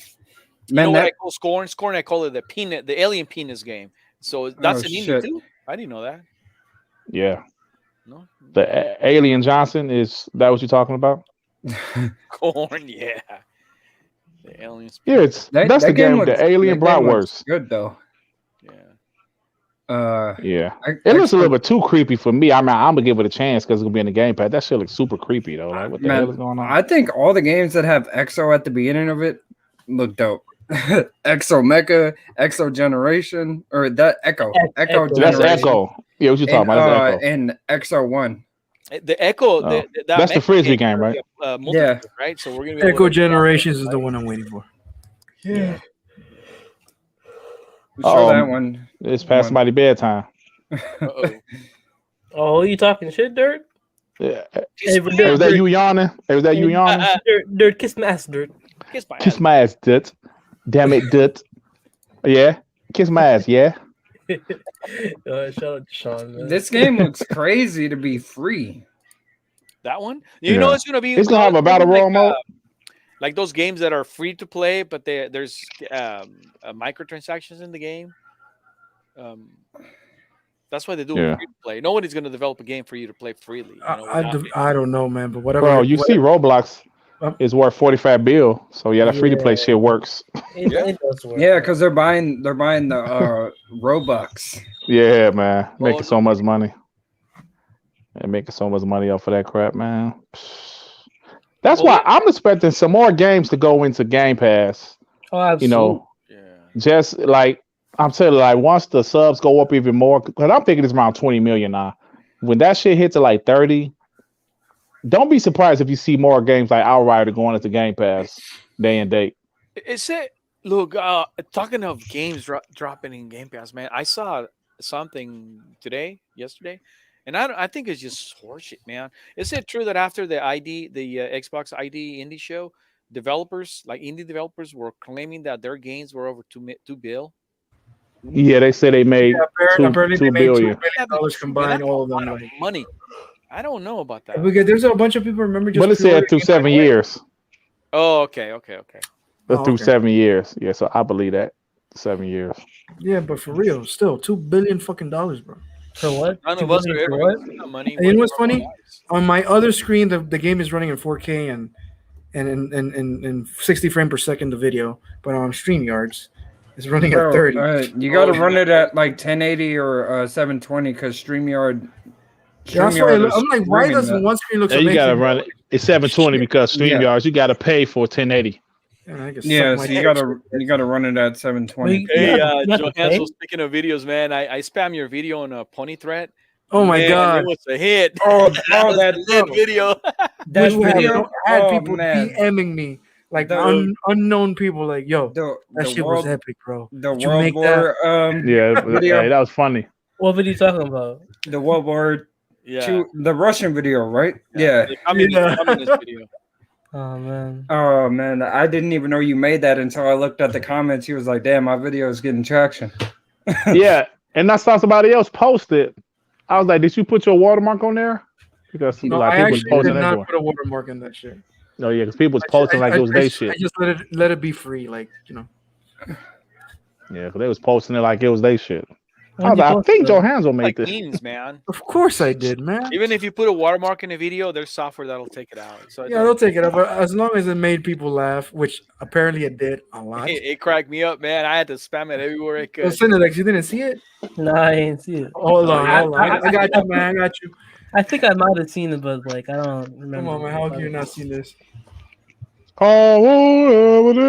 You know what I call Scorn? Scorn, I call it the alien penis game. So that's an indie too? I didn't know that. Yeah. No. The Alien Johnson, is that what you're talking about? Corn, yeah. The aliens. Yeah, that's the game with the alien bratwurst. Good though. Yeah. It looks a little bit too creepy for me. I mean, I'm gonna give it a chance because it's gonna be in the gamepad. That shit looks super creepy though. Like, what the hell is going on? I think all the games that have Exo at the beginning of it look dope. Exomecha, Exo Generation, or that Echo Generation. That's Echo. Yeah, what you talking about? That's Echo. And Exo 1. The Echo, that's the Frisbee game, right? Yeah. Right. So we're gonna be Echo Generations is the one I'm waiting for. Yeah. Show that one. It's past somebody's bedtime. Oh, you talking shit, Dirt? Yeah. Was that you yawning? Was that you yawning? Dirt, kiss my ass, Dirt. Kiss my ass, Dirt. Damn it, Dirt. Yeah. Kiss my ass, yeah. Shout out to Sean, man. This game looks crazy to be free. That one? You know it's gonna be. It's gonna have a battle royale mode. Like those games that are free to play, but there's microtransactions in the game. That's why they do it free to play. Nobody's going to develop a game for you to play freely. You know, I don't know, man, but whatever. Bro, you see Roblox is worth 45 bill, so yeah, that free to play shit works. It does work. Yeah, because they're buying the Robux. Yeah, man, making so much money. They're making so much money off of that crap, man. That's why I'm expecting some more games to go into Game Pass. Oh, absolutely. You know, just like I'm telling you, like once the subs go up even more, because I'm thinking it's around 20 million now. When that shit hits at like 30, don't be surprised if you see more games like Outrider going into Game Pass day and date. Is it? Look, talking of games dropping in Game Pass, man, I saw something yesterday. And I think it's just horseshit, man. Is it true that after the Xbox ID indie show, indie developers were claiming that their gains were over $2 billion? Yeah, they said they made apparently $2 billion combined, all of them. Money. I don't know about that. Because there's a bunch of people remember just. But it said through 7 years. Oh, okay. Through 7 years. Yeah, so I believe that 7 years. Yeah, but for real, still $2 billion fucking dollars, bro. For what? None of us are ever what? Money. You know what's funny? On my other screen, the game is running in 4K and in 60 frames per second the video, but on StreamYards, it's running at 30. You got to run it at like 1080 or 720 because StreamYard. That's why I'm like, why doesn't one screen look so you got to run it. It's 720 because StreamYards, you got to pay for 1080. Yeah, so you gotta run it at 720. Hey, Joe Hansel, speaking of videos, man, I spam your video on a pony thread. Oh my god, it was a hit. that video. That video had people DMing me like unknown people, like, yo, that shit was epic, bro. The World War video. Yeah, that was funny. What video you talking about? The World War II, the Russian video, right? Yeah. The communist video. Oh man, I didn't even know you made that until I looked at the comments. He was like, damn, my video is getting traction. Yeah, and I saw somebody else post it. I was like, did you put your watermark on there? Because no, I actually did not put a watermark in that shit. No, yeah, because people was posting like it was their shit. I just let it be free, like, you know. Yeah, because they was posting it like it was their shit. I think Joe Hansel made this. Means, man. Of course I did, man. Even if you put a watermark in a video, there's software that'll take it out. So yeah, they'll take it out, but as long as it made people laugh, which apparently it did a lot. It cracked me up, man. I had to spam it everywhere I could. Well, Cinedex, you didn't see it? No, I didn't see it. Hold on. I got you, man. I got you. I think I might have seen it, but like I don't remember. Come on, man. How have you not seen this? Oh, was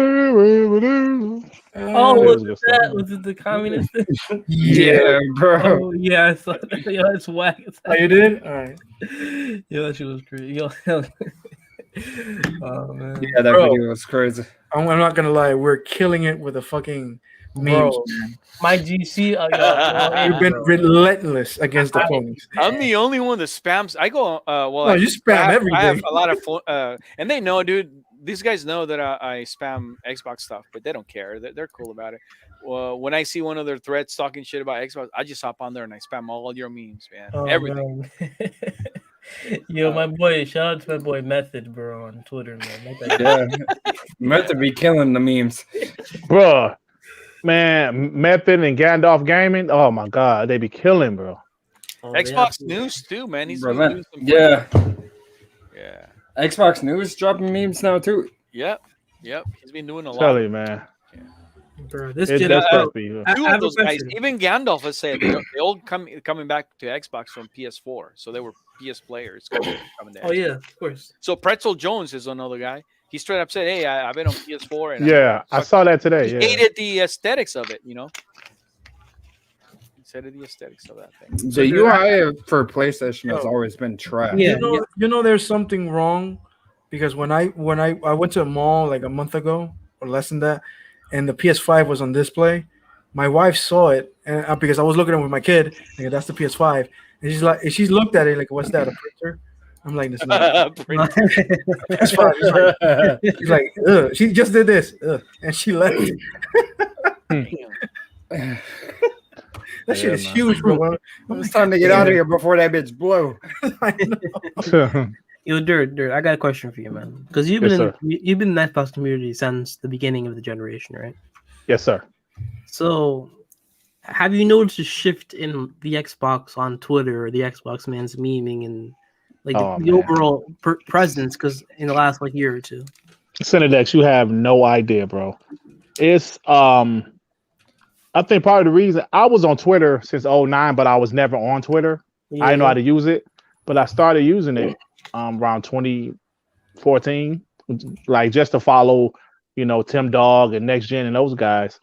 it the communist thing? Yeah, bro. Oh, yeah, I saw that. Yo, it's whack. Oh, you did? All right. Yo, that shit was crazy. Yo, oh man. Yeah, that video was crazy. I'm not gonna lie, we're killing it with a fucking memes, Bro, man. my GC, You've been relentless against the ponies. I'm the only one that spams. I go, well, No, you spam I everything. have a lot of and they know, dude. These guys know that I spam Xbox stuff, but they don't care. They're cool about it. Well, when I see one of their threads talking shit about Xbox, I just hop on there and I spam all your memes, man. Oh, Everything. man. Yo, my boy, shout out to my boy Method, bro, on Twitter, man. Yeah, Method be killing the memes. Bro, man, Method and Gandalf Gaming. Oh my god, they be killing, bro. Oh, Xbox News too, man. He's Bro, been doing some yeah. yeah. Xbox News dropping memes now too. Yep. He's been doing a lot. Tell you, man. bro, this It gen- does bro, be. I Two have of a those guys, question. even Gandalf has said they all coming back to Xbox from PS4, so they were PS players coming to Oh Xbox. yeah, of course. So Pretzel Jones is another guy. He straight up said, "Hey, I've been on PS4 and Yeah, I saw that today. he Yeah. hated the aesthetics of it. You know, he said the aesthetics of that thing. The UI for PlayStation has always been trash. Yeah. You know, there's something wrong because when I went to a mall like a month ago or less than that, and the PS5 was on display, my wife saw it, and because I was looking at it with my kid, like, that's the PS5, and she's looked at it like, what's that, a printer? I'm like, this is not PS5. She's like, ugh. She just did this, ugh. And she left. That shit is man. huge, bro. It's time to get out of here before that bitch blow. I know. Yo, Dirt, I got a question for you, man. Because you've Yes, been sir. you've been in the Xbox community since the beginning of the generation, right? Yes, sir. So, have you noticed a shift in the Xbox on Twitter or the Xbox man's memeing and like Oh, the man. overall presence? Because in the last like year or two, Cinedex, you have no idea, bro. It's I think part of the reason I was on Twitter since 09, but I was never on Twitter. I didn't know how to use it, but I started using it around 2014, like just to follow, Tim Dog and Next Gen and those guys.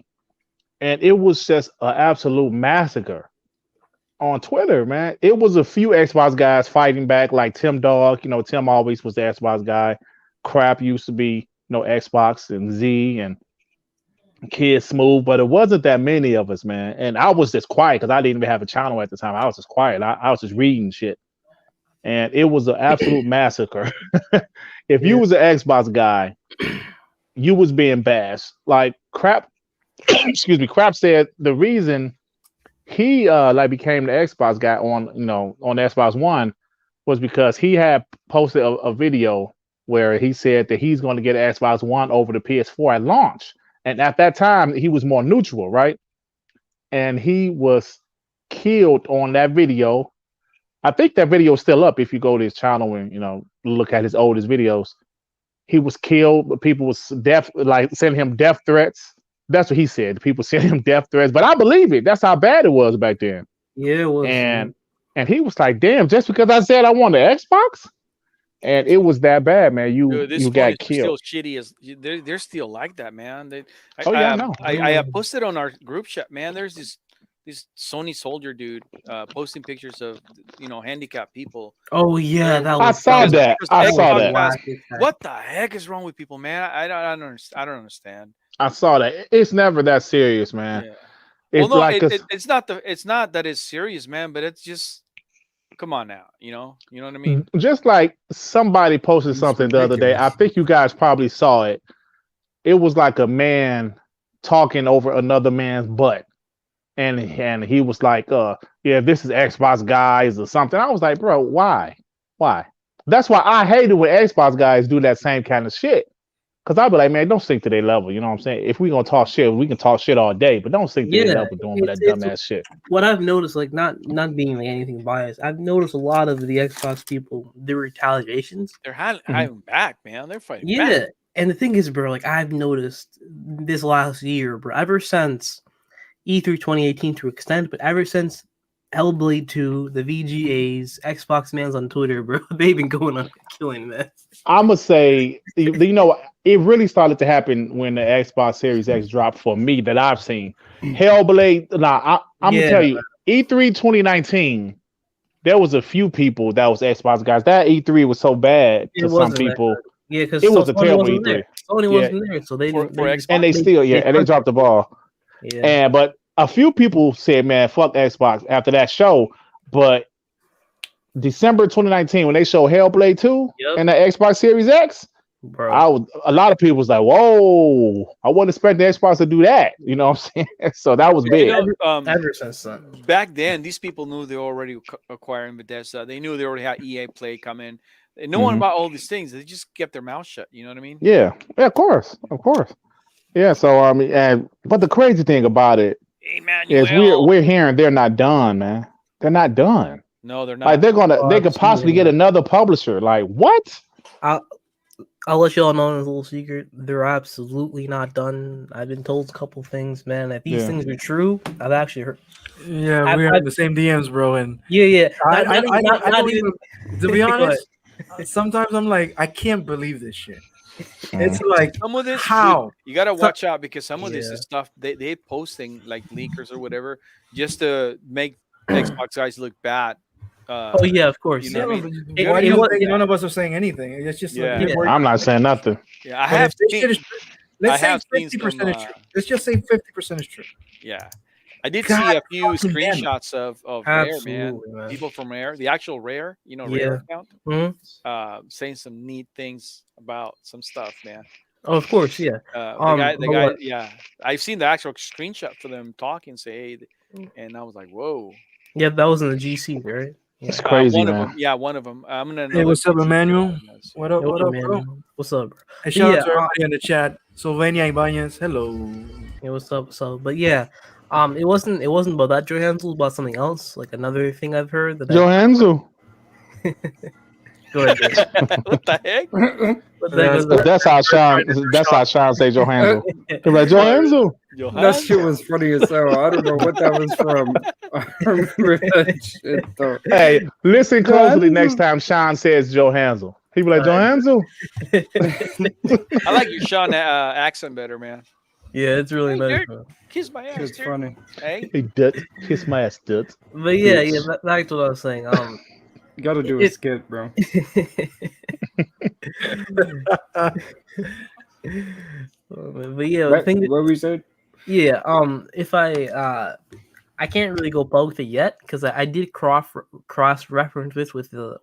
And it was just an absolute massacre on Twitter, man. It was a few Xbox guys fighting back, like Tim Dog. Tim always was the Xbox guy. Crap used to be, Xbox and Z and Kid Smooth, but it wasn't that many of us, man. And I was just quiet because I didn't even have a channel at the time. I was just quiet. I was just reading shit. And it was an absolute massacre. If you was an Xbox guy, you was being bashed. Like Crap, excuse me, Crap said the reason he became the Xbox guy on Xbox One was because he had posted a video where he said that he's going to get an Xbox One over the PS4 at launch. And at that time, he was more neutral, right? And he was killed on that video. I think that video is still up if you go to his channel and look at his oldest videos. He was killed, but people was sending him death threats. That's what he said. People sending him death threats, but I believe it. That's how bad it was back then. yeah, it was. And he was like, "Damn, just because I said I want an Xbox." And it was that bad, man. Dude, You got Still killed. shitty as they're still like that, man. I know. I posted on our group chat, man. There's this Sony soldier dude posting pictures of handicapped people. Oh yeah, that I was. saw that. I saw that. What the heck is wrong with people, man? I don't understand. I saw that. It's never that serious, man. Yeah. It's Well, no, like it's not that it's serious, man. But it's just, come on now, you know what I mean? just like somebody posted It's something the other day. I ridiculous. think you guys probably saw it. It was like a man talking over another man's butt, and he was like, yeah, this is Xbox guys or something." I was like, bro, why? That's why I hated when Xbox guys do that same kind of shit. Cause I'd be like, man, don't sink to their level. You know what I'm saying? If we gonna talk shit, we can talk shit all day, but don't sink to their level doing that dumbass shit. What I've noticed, like not being like anything biased, I've noticed a lot of the Xbox people, their retaliations. They're hiding back, man. They're fighting Yeah, back. and the thing is, bro, like I've noticed this last year, bro, ever since E3 2018 to extend, but ever since Hellblade 2, the VGAs, Xbox mans on Twitter, bro, they've been going on killing that. I'm gonna say, it really started to happen when the Xbox Series X dropped for me that I've seen. Hellblade, I'm gonna tell you, E3 2019, there was a few people that was Xbox guys. That E3 was so bad to some people. Yeah, because It was a terrible E3. Sony wasn't there, so they For didn't. Xbox. And they still, and they dropped the ball. Yeah. But a few people said, "Man, fuck Xbox" after that show. But December 2019, when they showed Hellblade 2 Yep. and the Xbox Series X, Bro. a lot of people was like, "Whoa, I wasn't expecting Xbox to do that." You know what I'm saying? So that was big. Ever since then. Back then, these people knew they were already acquiring Bethesda. They knew they already had EA Play coming. They knew about all these things. They just kept their mouth shut. You know what I mean? Yeah, of course. Yeah. So but the crazy thing about it is we're hearing they're not done, man. They're not done. No, they're not. Like they could possibly get another publisher. Like what? I'll let y'all know a little secret. They're absolutely not done. I've been told a couple things, man. That these things are true. I've actually heard. Yeah, we are in the same DMs, bro. And yeah. I don't even. To be honest, sometimes I'm like, I can't believe this shit. It's like, some of this, how? Dude, you gotta watch out because some of this is stuff they posting like leakers or whatever just to make Xbox guys look bad. Oh yeah, of course. You know what I mean? Why do you think none of us are saying anything? It's just like, I'm not saying nothing. Yeah, I have. Let's say 50% is true. Let's just say 50% is true. Yeah, I did see a few screenshots of Rare, man. People from Rare, the actual Rare, Rare account, saying some neat things about some stuff, man. Oh, of course, yeah. The guy, yeah. I've seen the actual screenshot for them talking, say, hey, and I was like, whoa. Yeah, that was in the GC, right? It's crazy, one man. Of them, yeah, one of them. I'm gonna. Hey, what's up, Emmanuel? What up, bro? What's up, bro? Hey, shout out to everybody in the chat. Sylvania Ibanez, hello. Hey, what's up? But yeah, it wasn't about that Joe Hansel, about something else. Like another thing I've heard that Joe Hansel. Go ahead. What the heck? That's how Sean say Joe Hansel. He's like Joe Hansel. That shit was funny as hell. I don't know what that was from. I remember that shit though. Hey, listen closely next time Sean says Joe Hansel. He be like Joe Hansel. I like your Sean accent better, man. Yeah, it's really nice. Kiss my ass. It's funny. Hey, kiss my ass, dude. But yeah, that's what I was saying. You gotta do a skit, bro. But yeah, what we said. Yeah, if I can't really go both yet because I did cross reference this with a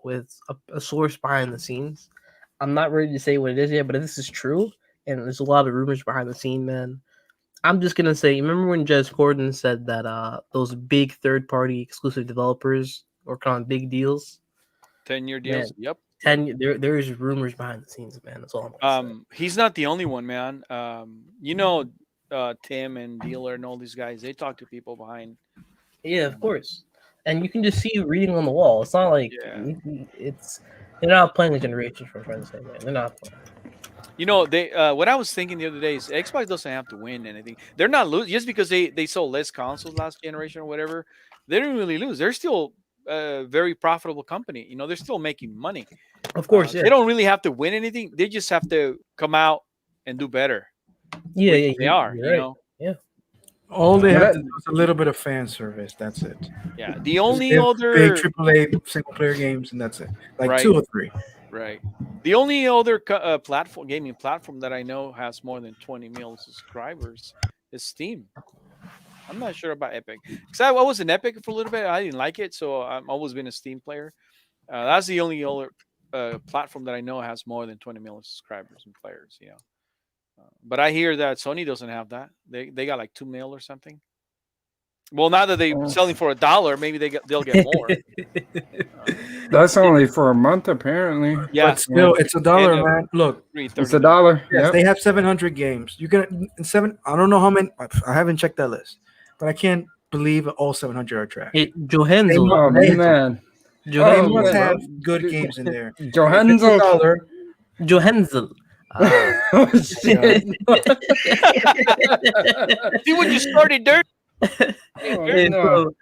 source behind the scenes. I'm not ready to say what it is yet, but if this is true, and there's a lot of rumors behind the scene, man, I'm just gonna say, remember when Jez Corden said that those big third-party exclusive developers work on big deals? 10-year deals. Man, yep. There's rumors behind the scenes, man. That's all I'm gonna say. He's not the only one, man. Tim and Dealer and all these guys, they talk to people behind. Yeah, of course. And you can just see reading on the wall. It's not like they're not playing the generation for trying to say, man. They're not playing. They what I was thinking the other day is Xbox doesn't have to win anything. They're not losing just because they sold less consoles last generation or whatever. They didn't really lose. They're still a very profitable company. They're still making money. Of course, they don't really have to win anything. They just have to come out and do better. Yeah, they are. Right. Yeah. All they have to do is a little bit of fan service. That's it. Yeah. The only other big AAA single player games, and that's it. Like 2 or 3. Right. The only other gaming platform that I know has more than 20 million subscribers is Steam. I'm not sure about Epic because I was in Epic for a little bit. I didn't like it, so I've always been a Steam player. That's the only other platform that I know has more than 20 million subscribers and players. But I hear that Sony doesn't have that. They got like 2 million or something. Well, now that they're selling for $1, maybe they'll get more. That's only for a month, apparently. Yeah, but still, it's $1, man. Look, it's $1. Yes, they have 700 games. You can I don't know how many. I haven't checked that list, but I can't believe all 700 are trash. Hey, Johansson. Oh man, they must have good games in there. Johansson. Oh shit! See what you started, dirt. So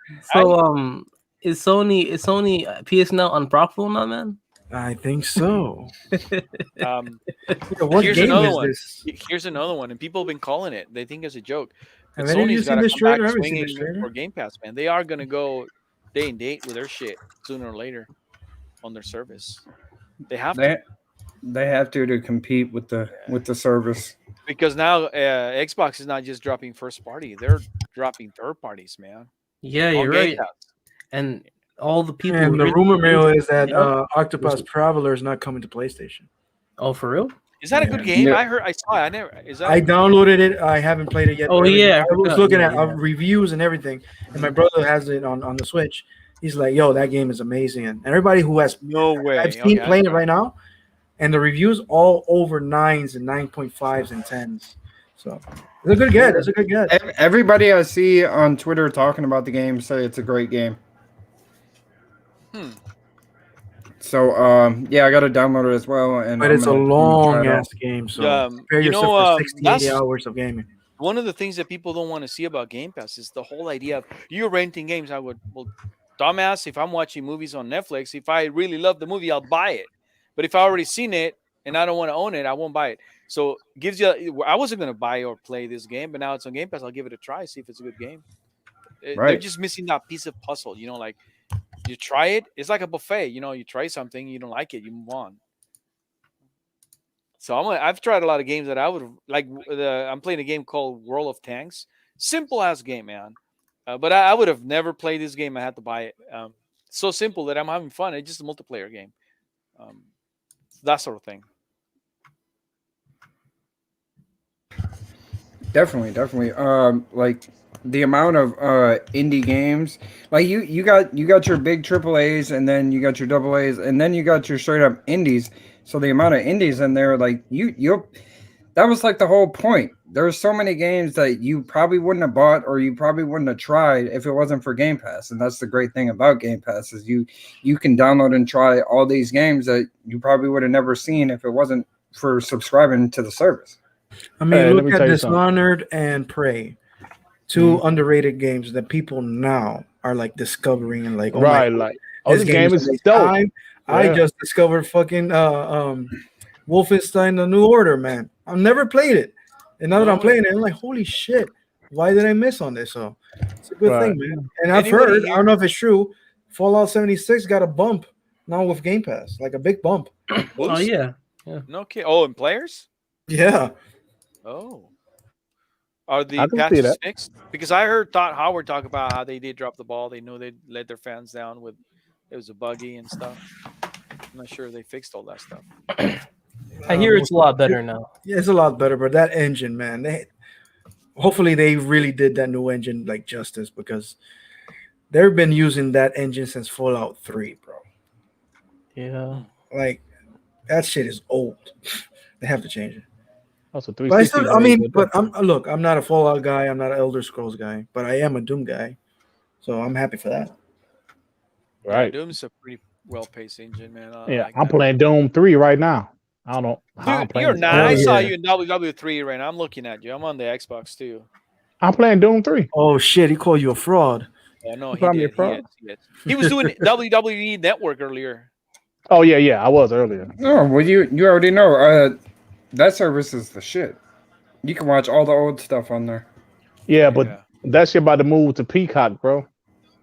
is Sony PS now unprofitable now, man? I think so. Here's another one. Here's another one, and people have been calling it. They think it's a joke. Sony's got to come back swinging for Game Pass, man. They are gonna go day and date with their shit sooner or later on their service. They have to. They have to compete with the service. Because now Xbox is not just dropping first party; they're dropping third parties, man. Yeah, On you're Game right. Pass. And all the people. And the really- rumor mill is that Yeah. Octopath Traveler is not coming to PlayStation. Oh, for real? Is that a Yeah. good game? Yeah. I heard. I saw it. I never. Is that? I downloaded it. I haven't played it yet. Oh, but yeah, I I was forgot. looking Yeah, at yeah. reviews and everything, and my brother has it on the Switch. He's like, "Yo, that game is amazing!" And everybody who has No way. I've seen Okay, playing it right now, and the reviews all over 9s and 9.5s and 10s. So it's a good get. It's a good get. Everybody I see on Twitter talking about the game say it's a great game. So yeah, I got to download it as well. And But I'm it's a gonna try long it out. ass game. So prepare you yourself know, for 60, 80 that's- hours of gaming. One of the things that people don't want to see about Game Pass is the whole idea of you're renting games. I would, well, dumbass, if I'm watching movies on Netflix, if I really love the movie, I'll buy it. But if I already seen it and I don't want to own it, I won't buy it. So gives you. I wasn't going to buy or play this game, but now it's on Game Pass. I'll give it a try, see if it's a good game. They're Right. just missing that piece of puzzle. You know, like you try it. It's like a buffet. You know, you try something, you don't like it, you move on. So I've tried a lot of games that I would like. I'm playing a game called World of Tanks. Simple ass game, man. But I would have never played this game. I had to buy it. So simple that I'm having fun. It's just a multiplayer game. That sort of thing. Definitely. Like the amount of indie games, like you got your big triple A's, and then you got your double A's, and then you got your straight up indies. So the amount of indies in there, like you that was like the whole point. There's so many games that you probably wouldn't have bought or you probably wouldn't have tried if it wasn't for Game Pass. And that's the great thing about Game Pass is you can download and try all these games that you probably would have never seen if it wasn't for subscribing to the service. I mean, Hey, let me look tell at you something. Dishonored and Prey, two underrated games that people now are like discovering and like, oh right, my, like this game is amazing. dope. I Yeah. just discovered fucking Wolfenstein: The New Order, man. I've never played it, and now that I'm playing it, I'm like, holy shit, why did I miss on this? So it's a good Right. thing, man. And I've Anybody heard, here- I don't know if it's true, Fallout 76 got a bump now with Game Pass, like a big bump. Oh Boost? yeah. No kid. Oh, and players? Yeah. Oh. Are the I can see patches that. fixed? Because I heard Howard talk about how they did drop the ball. They knew they let their fans down with it was a buggy and stuff. I'm not sure they fixed all that stuff. I hear it's a lot better now. Yeah, it's a lot better, but that engine, man, hopefully they really did that new engine like justice because they've been using that engine since Fallout 3, bro. Yeah. Like that shit is old. They have to change it. Also, But I 360. still, I mean, but I'm not a Fallout guy. I'm not an Elder Scrolls guy, but I am a Doom guy, so I'm happy for that. right. Doom's a pretty well-paced engine, man. I Yeah, like I'm that. playing Doom 3 right now. I don't know how I'm Dude, playing. you're this. not. I Oh, saw yeah. you in WW3 right now. I'm looking at you. I'm on the Xbox too. I'm playing Doom 3. Oh shit, he called you a fraud. Yeah, no, You he call me a did. fraud? He was doing WWE Network earlier. Oh yeah, I was earlier. Oh, well, you already know. That service is the shit. You can watch all the old stuff on there. Yeah, but Yeah. that shit about to move to Peacock, bro.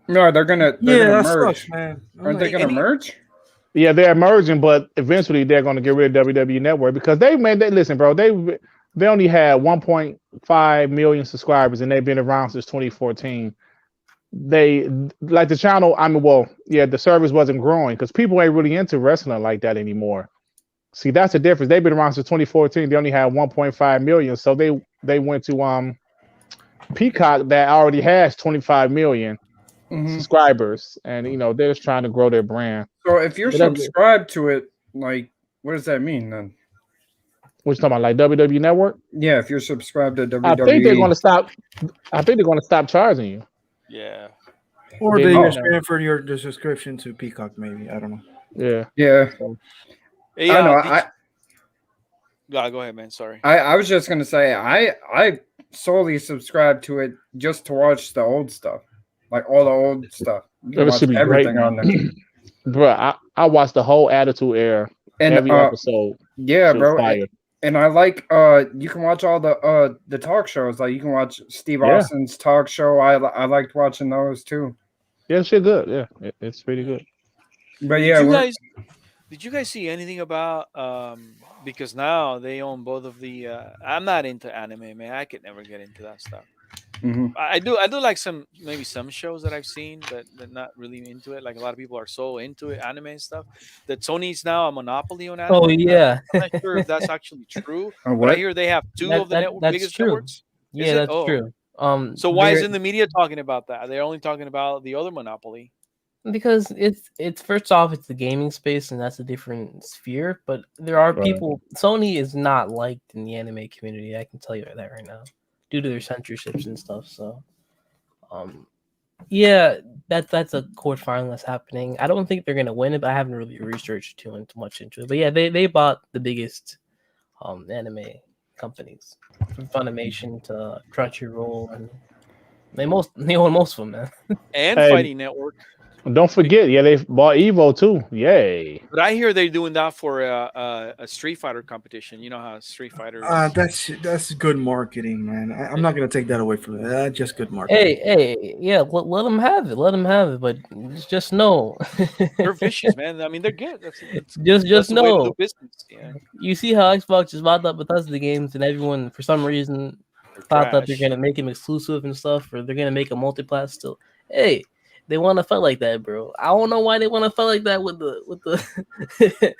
No, they're gonna That merge. sucks, man. I'm Aren't they like, gonna merge? Yeah, they're merging, but eventually they're going to get rid of WWE Network because they listen, bro. They only had 1.5 million subscribers and they've been around since 2014. They like the channel. I mean, well, yeah, the service wasn't growing because people ain't really into wrestling like that anymore. See, that's the difference. They've been around since 2014. They only had 1.5 million, so they went to Peacock that already has 25 million subscribers, and they're just trying to grow their brand. So if you're subscribed to it, like, what does that mean then? What you talking about, like WWE Network? Yeah, if you're subscribed to WWE, I think they're going to stop. I think they're going to stop charging you. Yeah. or They they know. just transfer the subscription to Peacock, maybe. I don't know. Yeah. yeah. Hey, I know. go ahead, man. Sorry. I was just gonna say I solely subscribe to it just to watch the old stuff, like all the old stuff. You can It watch should be everything great, on there. Bro, I watched the whole Attitude Era, And every episode. yeah, Shit was bro. fire. And I like you can watch all the talk shows. Like you can watch Steve Yeah. Austin's talk show. I liked watching those too. Yeah, shit good. Yeah, it's pretty good. But yeah, Did you guys Did you guys see anything about because now they own both of the I'm not into anime, man. I could never get into that stuff. Mhm. I do like maybe some shows that I've seen, but they're not really into it. Like a lot of people are so into it, anime and stuff. That Sony's now a monopoly on Oh anime. yeah, I'm not sure if that's actually true, Or but I what? hear they have two of the that's biggest true. networks. Is Yeah, it? that's Oh, true. so why There isn't the media talking about that? They're only talking about the other monopoly. because it's first off it's the gaming space and that's a different sphere. But there are Right. people. Sony is not liked in the anime community. I can tell you that right now, due to their censorships and stuff. So, um, yeah, that's a court filing that's happening. I don't think they're gonna win it, but I haven't really researched too much into it. But yeah, they bought the biggest anime companies, from Funimation to Crunchyroll, and they own most of them, man. And Hey, Fighting Network. don't forget, yeah, they bought Evo too. Yay. But I hear they're doing that for a Street Fighter competition. You know how Street Fighter is. That's good marketing, man. I'm not gonna take that away from it. That's just good marketing. Hey, yeah, let them have it. Let them have it, but just know, They're vicious, man. I mean, they're good. That's just the way to do know. business. Yeah, You see how Xbox just bought up Bethesda games, and everyone for some reason they're thought that they're trash. gonna make them exclusive and stuff, or they're gonna make a multiplayer still. Hey, they want to fight like that, bro. I don't know why they want to fight like that with the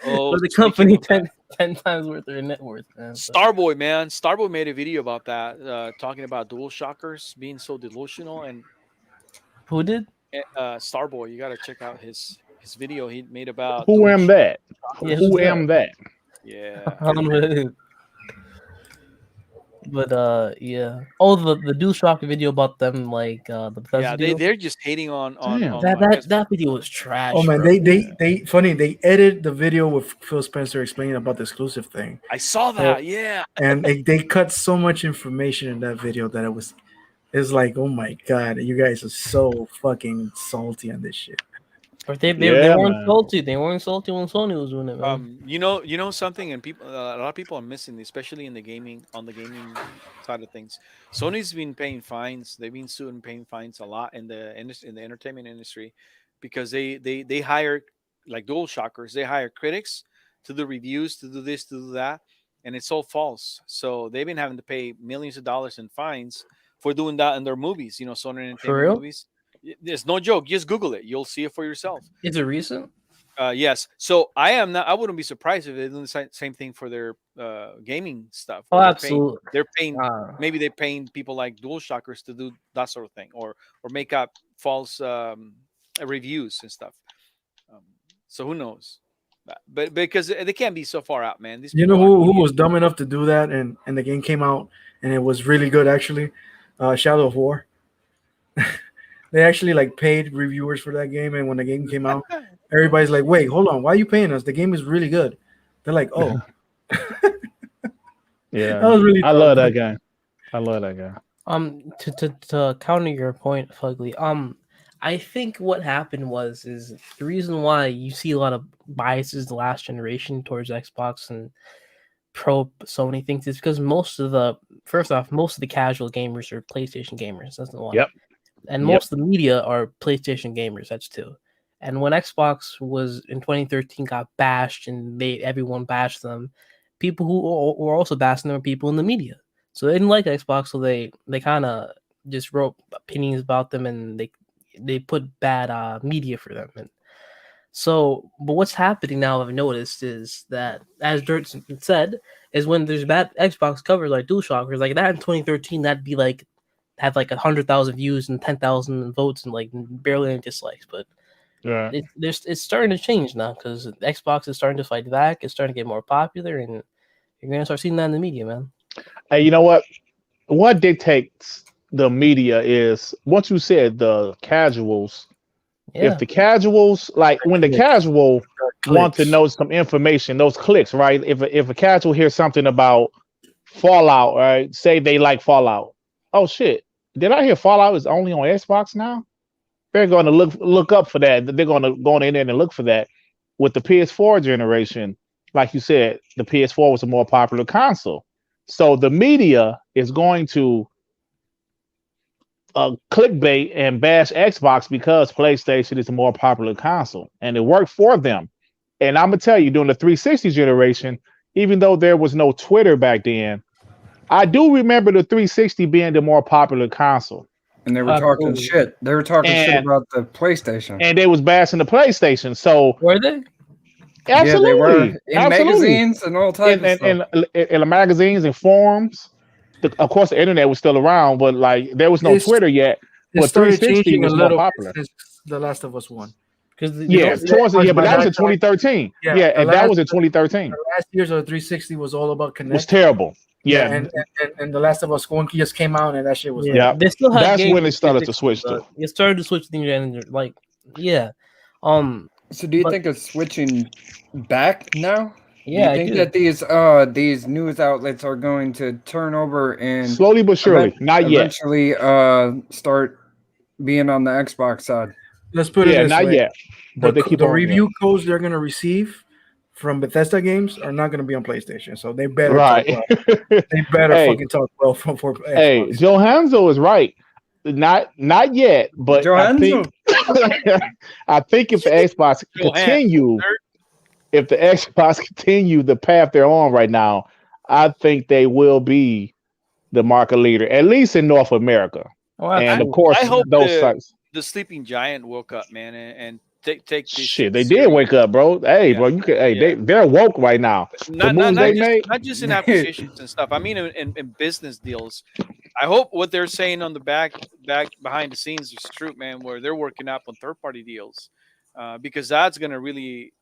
Oh, with the speaking company of that, 10 times worth of their net worth, man. So, Starboy, man, Starboy made a video about that, talking about dual shockers being so delusional. And who did? Starboy, you got to check out his video he made about Who dual am that? Yeah, shockers. who's Who that? am that? Yeah, I don't know who it is. But yeah. Oh, the DualShock video about them, like the Bethesda yeah, they deal. they're just hating on Damn. I guess. That video was Oh trash, man, bro. they funny. They edited the video with Phil Spencer explaining about the exclusive thing, I saw so that. Yeah, and they cut so much information in that video that it's like, oh my god, you guys are so fucking salty on this shit. But they Yeah, weren't man. salty. They weren't salty when Sony was doing it, man. you know something, and people, a lot of people are missing, especially in the gaming side of things. Sony's been paying fines. They've been sued and paying fines a lot in the entertainment industry, because they hire, like dual shockers. They hire critics to do reviews, to do this, to do that, and it's all false. So they've been having to pay millions of dollars in fines for doing that in their movies. Sony For Entertainment real? movies. There's no joke. Just Google it. You'll see it for yourself. Is it recent? Yes. So I am not. I wouldn't be surprised if they do the same thing for their gaming stuff, Oh, where absolutely. they're paying Uh, maybe they're paying people like dual shockers to do that sort of thing, or make up false reviews and stuff. Um, so who knows? But because they can't be so far out, man. These You know people are who idiots. was dumb enough to do that, and the game came out and it was really good actually. Shadow of War. They actually like paid reviewers for that game, and when the game came out, everybody's like, "Wait, hold on, why are you paying us? The game is really good." They're like, "Oh, Yeah. that was really I dumb." love that guy. I love that guy. to counter your point, Fugly, I think what happened is the reason why you see a lot of biases the last generation towards Xbox and pro Sony things is because most of the casual gamers are PlayStation gamers. That's the one. Yep. And Yep. most of the media are PlayStation gamers. That's two. And when Xbox was in 2013 got bashed and everyone bashed them, people who were also bashing them were people in the media. So they didn't like Xbox, so they kind of just wrote opinions about them and they put bad media for them. And so, but what's happening now, I've noticed, is that, as Dirt said, is when there's bad Xbox covers like DualShockers, like that in 2013, that'd be like, have like 100,000 views and 10,000 votes and like barely any dislikes. But Yeah. it's starting to change now because Xbox is starting to fight back. It's starting to get more popular, and you're gonna start seeing that in the media, man. Hey, you know what? What dictates the media is what you said, the casuals. Yeah, If the casuals, like when the casual want to Clicks. know some information, those clicks, right? If a casual hears something about Fallout, right? Say they like Fallout. Oh shit. Did I hear Fallout is only on Xbox now? They're going to look up for that. They're going to go on the internet and look for that. With the PS4 generation, like you said, the PS4 was a more popular console. So the media is going to clickbait and bash Xbox because PlayStation is a more popular console, and it worked for them. And I'm gonna tell you, during the 360 generation, even though there was no Twitter back then, I do remember the 360 being the more popular console. And they were talking Absolutely. shit. They were talking shit And- about the PlayStation. And they was bashing the PlayStation. So Were they? Yeah, they were absolutely, in absolutely. magazines and all types of stuff. In the magazines and forums. Of course, the internet was still around, but like there was no It's- Twitter yet. It But started 360 changing a was more little popular. bit since The Last of Us 1. Because Yeah, know, towards that yeah, but was that was by in 2013. Yeah, Yeah, the and that last- was in 2013. The last years of the 360 was all about It Connect. was terrible. Yeah, and The Last of Us 1 just came out, and that shit was Yeah. they still had that's games when it in started to 360, switch to. but it started to switch things and like yeah. So do you But- think it's switching back now? Yeah, do you think that these news outlets are going to turn over and Slowly but surely. Not yet. eventually start being on the Xbox side? Let's put it Yeah, this not way. yet. But they keep the on. review codes they're going to receive from Bethesda games are not going to be on PlayStation, so they better Right. talk well. They better Hey. fucking talk well for Xbox. Hey, Joe Hanzo is right. Not yet, but I think I think if the Xbox Joe continue, Hanzo, nerd. if the Xbox continue the path they're on right now, I think they will be the market leader, at least in North America. Oh, And of absolutely. course, I hope those the- sites. The sleeping giant woke up, man, and take this Shit, they serious. did wake up, bro. Hey, Yeah. bro, you can. Hey, Yeah. they're woke right now. Not, moves not, they just, made? not just in acquisitions and stuff. I mean, in business deals. I hope what they're saying on the back behind the scenes is true, man. Where they're working up on third party deals, because that's gonna really,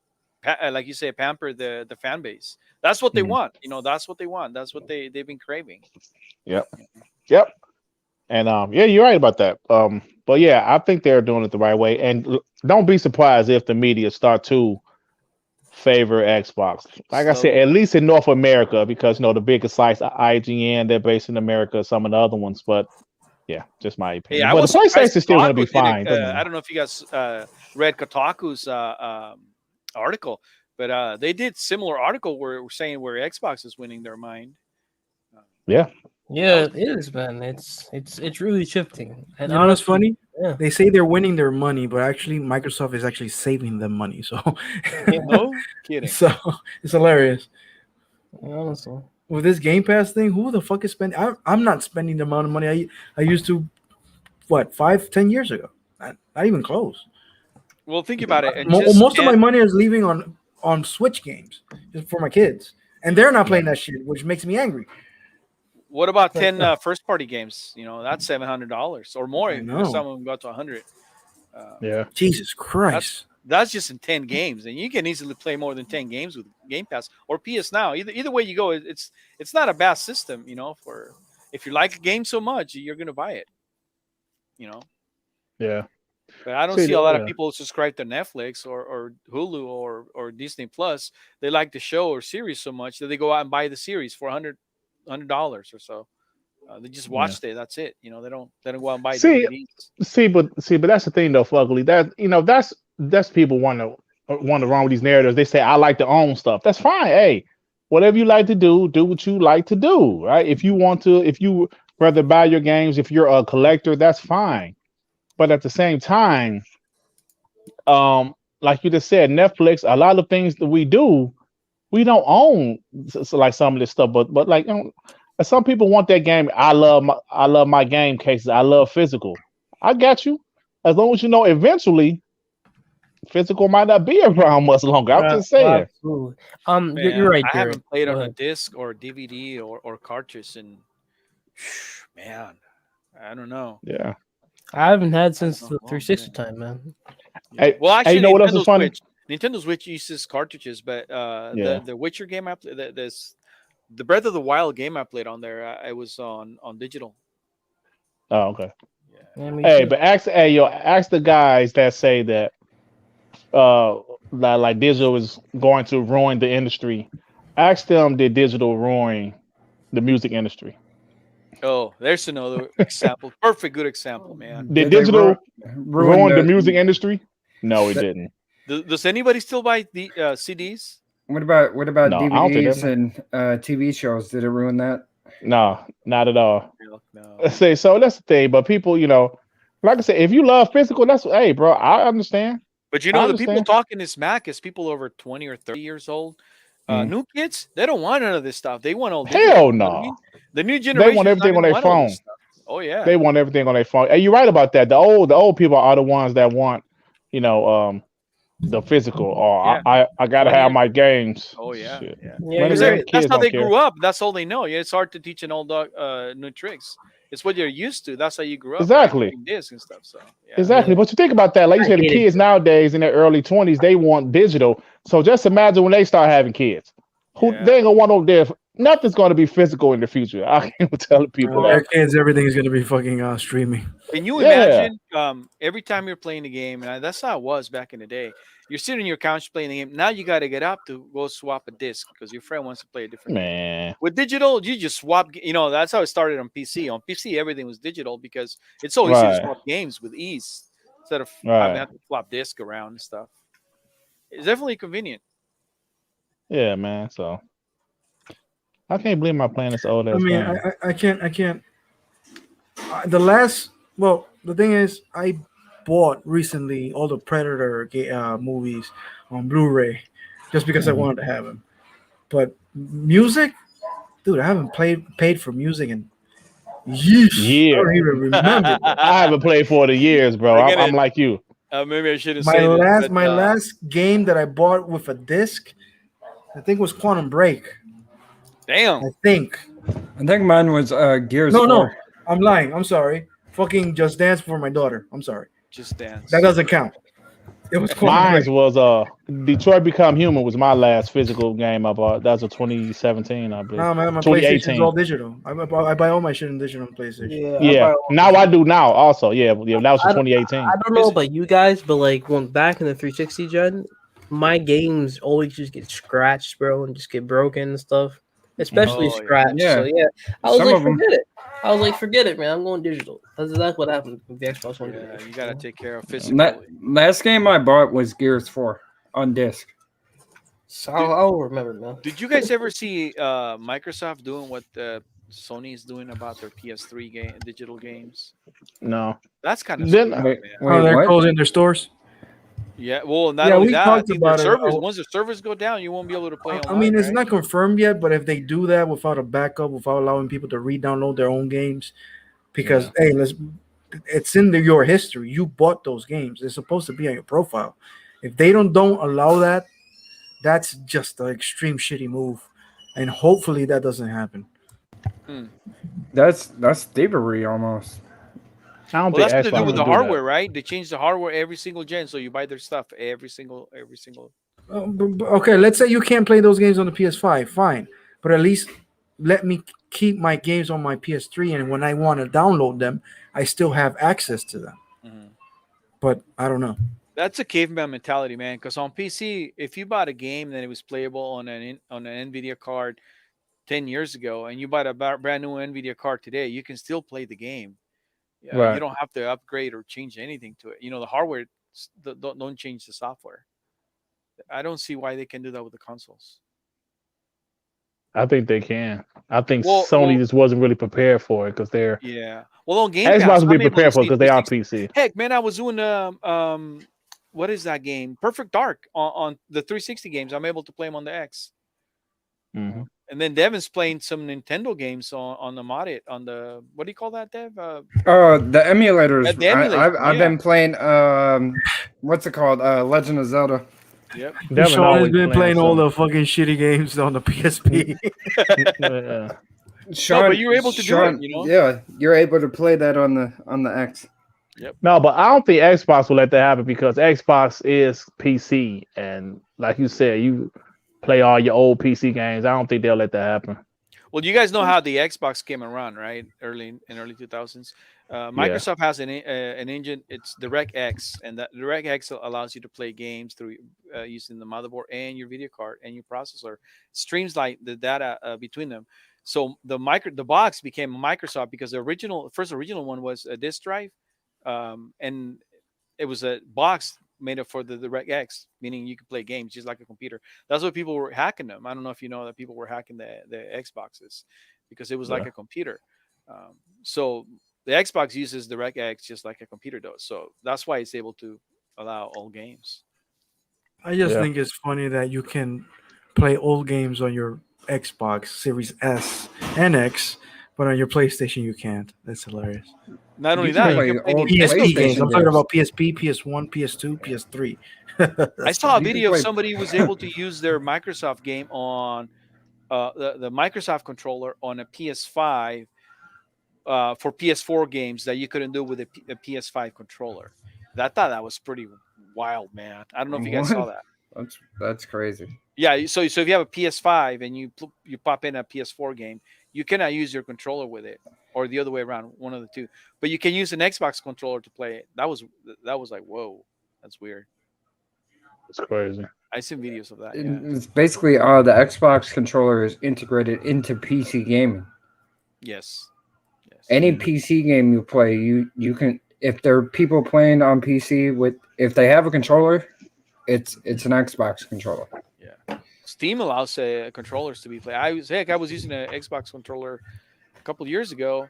like you say, pamper the fan base. That's what they Mhm. want. That's what they want. That's what they've been craving. Yep. And yeah, you're right about that. But yeah, I think they're doing it the right way. And don't be surprised if the media start to favor Xbox. Like I said, at least in North America, because the biggest sites, IGN, they're based in America, some of the other ones. But yeah, just my opinion. Yeah, I but was the surprised PlayStation's still going to be Kotaku did fine. it. I don't know if you guys read Kotaku's article, but they did similar article where we're saying where Xbox is winning their mind. Yeah. Yeah, it is, man. It's really shifting. And You know what's honestly, funny? yeah. They say they're winning their money, but actually Microsoft is actually saving them money. So, No kidding. so it's hilarious. Honestly. With this Game Pass thing, who the fuck is spending? I'm not spending the amount of money I used to. What 5-10 years ago? Not even close. Well, think about it. And Most of my money is leaving on Switch games just for my kids, and they're not playing that shit, which makes me angry. What about 10 first party games? That's $700 or more. I know. Some of them go to 100. Yeah. Jesus Christ! That's just in 10 games, and you can easily play more than 10 games with Game Pass or PS Now. Either way you go, it's not a bad system. For if you like a game so much, you're gonna buy it. Yeah. But I don't see a lot of people subscribe to Netflix or Hulu or Disney Plus. They like the show or series so much that they go out and buy the series for $100 or so. They just watched it. That's it. They don't go out and buy DVDs. See, but that's the thing though, Fugly. That's people want to wrong with these narratives. They say I like to own stuff. That's fine. Hey, whatever you like to do what you like to do. Right? If you rather buy your games, if you're a collector, that's fine. But at the same time, like you just said, Netflix, a lot of things that we do, we don't own. So like some of this stuff, but like some people want that game. I love my game cases. I love physical. I got you. As long as eventually, physical might not be around much longer. I'm just saying. Absolutely. Man, You're right. I haven't played on a ahead. disc or DVD or cartridge, and man, I don't know. Yeah. I haven't had since don't the know, 360 man. time, man. Hey, Well, actually, you know what else is funny? Nintendo Switch uses cartridges, but Yeah. the Witcher game the Breath of the Wild game I played on there, I was on digital. Oh, okay. Yeah, me Hey, too. but ask the guys that say that like digital is going to ruin the industry. Ask them, did digital ruin the music industry? Oh, there's another example. Perfect, good example, man. Did they digital ruin ruin the music industry? No, it didn't. Does anybody still buy the CDs? What about No, I don't think DVDs that- and TV shows? Did it ruin that? No, not at all. No. So that's the thing. But people, like I said, if you love physical, hey, bro, I understand. But you I know, the people understand. talking this smack is people over 20 or 30 years old. Mm. New kids, they don't want none of this stuff. They want all digital. Hell You know what I no. mean? The new They generation want is not everything going on to their want all phone. this stuff. Oh yeah. They want everything on their phone. And you're right about that. The old people are the ones that want, you know, the physical. Or Yeah. I gotta 20 have or my games. Oh yeah, Shit. yeah. Yeah, Man, you're Because them right. that's kids how don't they care. grew up. That's all they know. Yeah, it's hard to teach an old dog new tricks. It's what you're used to. That's how you grew up, right? Exactly. Playing discs and stuff. So yeah. Exactly. Yeah. But you think about that, like you I said, the hate it. kids nowadays in their early 20s, they want digital. So just imagine when they start having kids. Who Yeah. they ain't gonna want over there. Nothing's gonna be physical in the future. I can't tell people Their that. Well, kids, everything is gonna be fucking streaming. can you Yeah. imagine every time you're playing a game, and that's how it was back in the day. You're sitting on your couch playing the game. Now you got to get up to go swap a disc because your friend wants to play a different game. Man. With digital, you just swap. You know, that's how it started on PC. On PC, everything was digital because it's so easy to Right. swap games with ease instead of having Right. to flop disc around and stuff. It's definitely convenient. Yeah, man. So I can't believe I'm playing this old I ass mean, game. I can't. The last, well, the thing is, I bought recently all the movies on Blu-ray just because I Mhm. wanted to have them. But music, dude, I haven't paid for music in yeesh. I Yeah. don't even remember. Bro. I haven't played for it in years, bro. Again, I'm like you. maybe I shouldn't My say this, last but my last game that I bought with a disc, I think was Quantum Break. damn, I think. I think mine was Gears No, 4. I'm lying. I'm sorry. Fucking Just Dance for my daughter. I'm sorry. Just Dance. That doesn't count. It was Quantum Mine Break. was Detroit Become Human was my last physical game I bought. That was a 2017, I believe. No, man, my PlayStation's 2018. all digital. I buy all my shit in digital on PlayStation. Yeah, Yeah. Now I do now also. Yeah, that was I in don't, 2018. I don't know about you guys, but like when back in the 360 gen, my games always just get scratched, bro, and just get broken and stuff. Especially Oh, yeah. scratched. Yeah. So yeah, I was Some like, of 'em. forget it. I was like, forget it, man. I'm going digital. That's exactly what happened with the Xbox One. Yeah, you gotta take care of La- physical. last game I bought was Gears 4 on disc. So I'll remember, man. Did you guys ever see Microsoft doing what Sony is doing about their PS3 game digital games? No. That's kind of Then screwed up, Wait, man. Oh, they're what? closing their stores. Yeah, well, not Yeah, only we that, I talked think their about it. servers. Once the servers go down, you won't be able to play I online. mean, it's right? not confirmed yet, but if they do that without a backup, without allowing people to re-download their own games, because hey, it's in your history. You bought those games. They're supposed to be on your profile. If they don't allow that, that's just an extreme shitty move, and hopefully that doesn't happen. That's thievery almost. I don't Well, think that's what they do Xbox with will the do hardware, right? They change the hardware every single gen, so you buy their stuff every single. Okay, let's say you can't play those games on the PS5, fine, but at least let me keep my games on my PS3, and when I want to download them, I still have access to them. Mhm. But I don't know. That's a caveman mentality, man. Because on PC, if you bought a game that it was playable on an Nvidia card 10 years ago, and you bought a brand new Nvidia card today, you can still play the game. You Right. don't have to upgrade or change anything to it. You know, the hardware don't change the software. I don't see why they can do that with the consoles. I think they can. I think Well, Sony just wasn't really prepared for it because they're yeah. Well, on Game Xbox Pass, will be I'm able to prepared for it see because they are 360. PC. Heck, man, I was doing what is that game? Perfect Dark on the 360 games. I'm able to play them on the X. hmm And then Devin's playing some Nintendo games on the modded on the what do you call that, Dev? The emulators. The emulator, I've yeah. been playing what's it called? Legend of Zelda. Yep. Devin Sean has always been playing all some- the fucking shitty games on the PSP. Yeah. Sean, but you were able to do it, you know? Yeah, you're able to play that on the X. No, but I don't think Xbox will let that happen because Xbox is PC, and like you said, you play all your old PC games. I don't think they'll let that happen. Well, you guys know how the Xbox came around, right? Early 2000s. Microsoft has an engine. It's DirectX, and that DirectX allows you to play games through using the motherboard and your video card and your processor. Streams like the data between them. So the box became Microsoft because the first original one was a disk drive, and it was a box made up for the DirectX, meaning you could play games just like a computer. That's what people were hacking them. I don't know if you know that people were hacking the Xboxes because it was like a computer. So the Xbox uses DirectX just like a computer does. So that's why it's able to allow old games. I just Yeah. think it's funny that you can play old games on your Xbox Series S and X, but on your PlayStation you can't. That's hilarious. Not only You can that, play you can play old Nintendo PSP games. PlayStation I'm talking games. about PSP, PS1, PS2, PS3. I saw a You can video of play- somebody who was able to use their Microsoft game on the Microsoft controller on a PS5 for PS4 games that you couldn't do with a PS5 controller. I thought that was pretty wild, man. I don't know if you guys saw What? that. That's crazy. Yeah, so if you have a PS5 and you pop in a PS4 game, you cannot use your controller with it, or the other way around, one of the two. But you can use an Xbox controller to play it. That was like, whoa, that's weird. It's crazy. I seen videos of that. Yeah. It's basically the Xbox controller is integrated into PC gaming. Yes. Yes. Any PC game you play, you can, if there are people playing on PC if they have a controller, it's an Xbox controller. Yeah. Steam allows controllers to be played. I was using an Xbox controller a couple of years ago,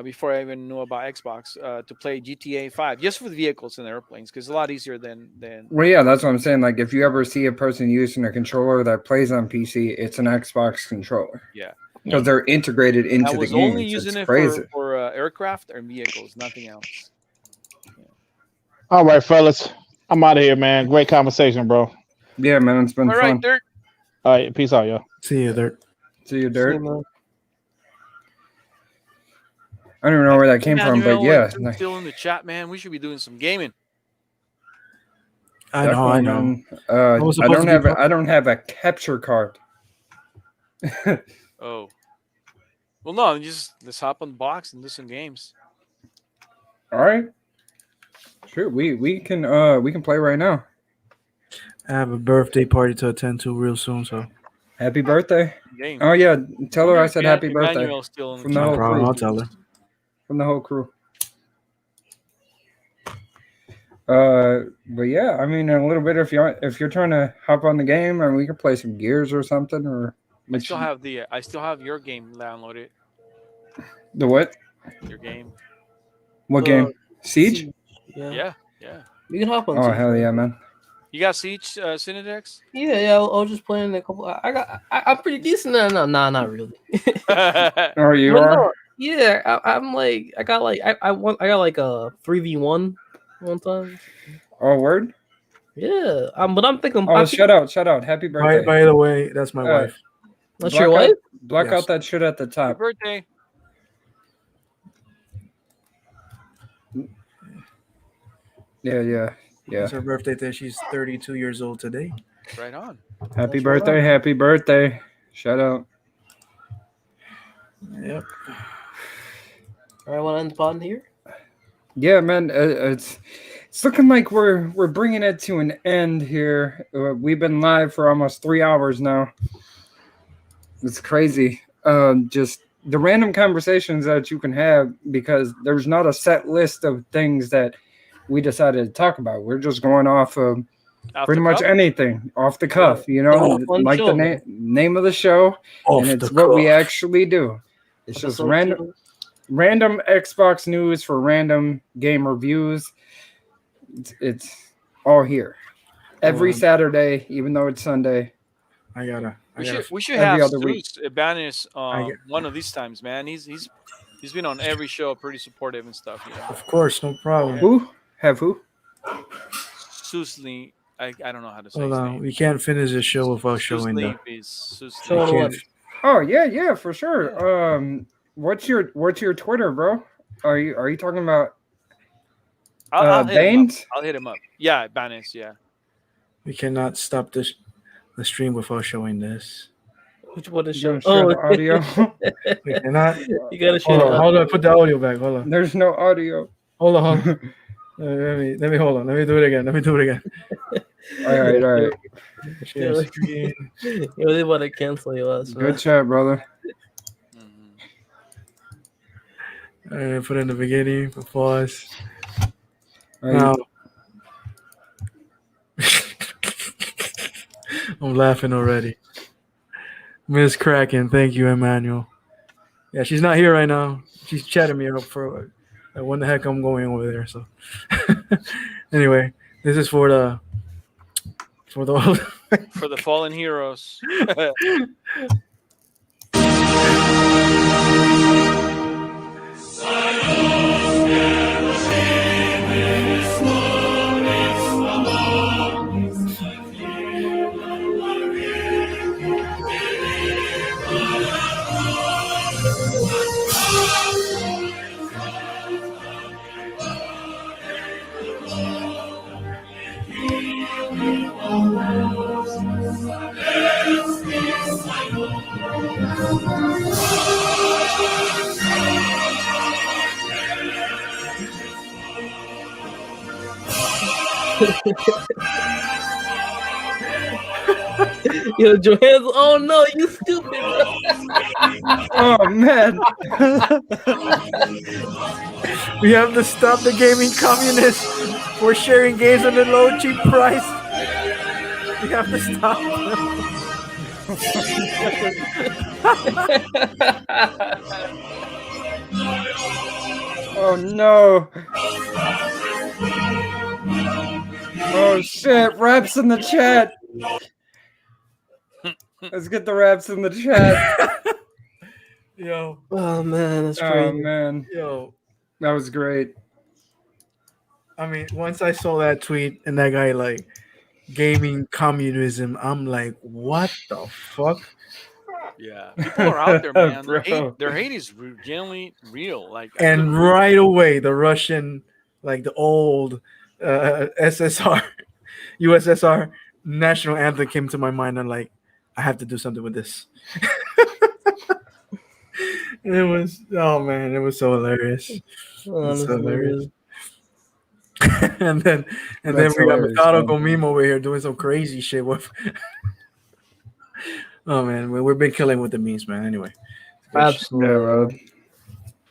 before I even knew about Xbox, to play GTA 5, just for the vehicles and airplanes, because it's a lot easier than. Well, yeah, that's what I'm saying. Like, if you ever see a person using a controller that plays on PC, it's an Xbox controller. Yeah. Because they're integrated into I the was game. only using it's it crazy. for aircraft or vehicles, nothing else. All right, fellas. I'm out of here, man. Great conversation, bro. Yeah, man, it's been All fun. right, Dirk. All right, peace out, yo. See you there. See you, Dirt. See, man. I don't even know where that came from, but yeah, Dirk's still in the chat, man. We should be doing some gaming. I know. I know. man. I was I supposed don't to have be- I don't have a capture card. Oh. Well, no, let's hop on the box and do some games. All right. Sure, we can play right now. I have a birthday party to attend to real soon, so Happy birthday. Game. Oh yeah, tell her I said happy birthday Emmanuel's still in the From the chat. whole no problem. crew. I'll tell her. from the whole crew. But yeah, I mean, in a little bit, if you're trying to hop on the game, and we can play some Gears or something, or I still have your game downloaded. the what? Your game. What game? Siege? Yeah. Yeah. You can hop on. Oh Siege, hell man. yeah, man! You got Siege Cinedex? Yeah. I was just playing a couple. I'm pretty decent. No, not really. Oh, you But are. no, yeah, I'm like I got like I like a 3v1 one time. Oh word. Yeah, but I'm thinking. Oh, shout out! Happy birthday! By the way, that's my wife. That's your wife? Block Yes. out that shit at the Happy top. birthday. Yeah. It's her birthday today. She's 32 years old today. Right on. Happy That's birthday! right. Happy birthday! Shout out. Yep. All right, want to end the pod here? Yeah, man, it's looking like we're bringing it to an end here. We've been live for almost 3 hours now. It's crazy. Just the random conversations that you can have, because there's not a set list of things that we decided to talk about. We're just going off of pretty much anything off the cuff, Fun like show, the man. name of the show, and it's what we actually do. It's just Episode random Xbox news for random game reviews. It's all here every Saturday, even though it's Sunday. We should every have other week. Banis one of these times, man. He's been on every show, pretty supportive and stuff. Of course, no problem. Who? Susli, I don't know how to say Hold his on, name. we can't finish the show without showing Susli that. is Susli. Show Can't- what? Oh yeah, for sure. What's your Twitter, bro? Are you talking about I'll hit him up. Baines? I'll hit him up. Yeah, Banis, yeah. We cannot stop the stream without showing this. Which one is You show? gonna share the audio? We cannot. You gotta show. Hold on. Put the audio back. Hold on. There's no audio. Hold on. Let me hold on. Let me do it again. All right. Share screen. You really want to cancel your ass, man. Good chat, brother. All right, put it in the beginning. Pause. All right. Now, I'm laughing already. Miss Kraken, thank you, Emmanuel. Yeah, she's not here right now. She's chatting me up for when the heck I'm going over there. So, anyway, This is for the For the fallen heroes. Yo, Johannes, oh no, you stupid, bro. Oh man. We have to stop the gaming communists for sharing games at a low cheap price. We have to stop them. Oh no. Oh shit, raps in the chat. Let's get the raps in the chat. Yo, Oh man, that's Oh crazy. man, yo. that was great. I mean, once I saw that tweet and that guy like gaming communism, I'm like, what the fuck? Yeah, people are out there, man. Bro. Their hate is genuinely real. Like, And right away, the Russian, like the old SSR, USSR national anthem came to my mind. I'm like, I have to do something with this. It was, oh man, it was so hilarious. Oh, It's that's hilarious. hilarious. and then That's we got hilarious, Mikado man. Gomim over here doing some crazy shit with. Oh man, we've been killing with the memes, man. Anyway, Yeah, Absolutely. bro.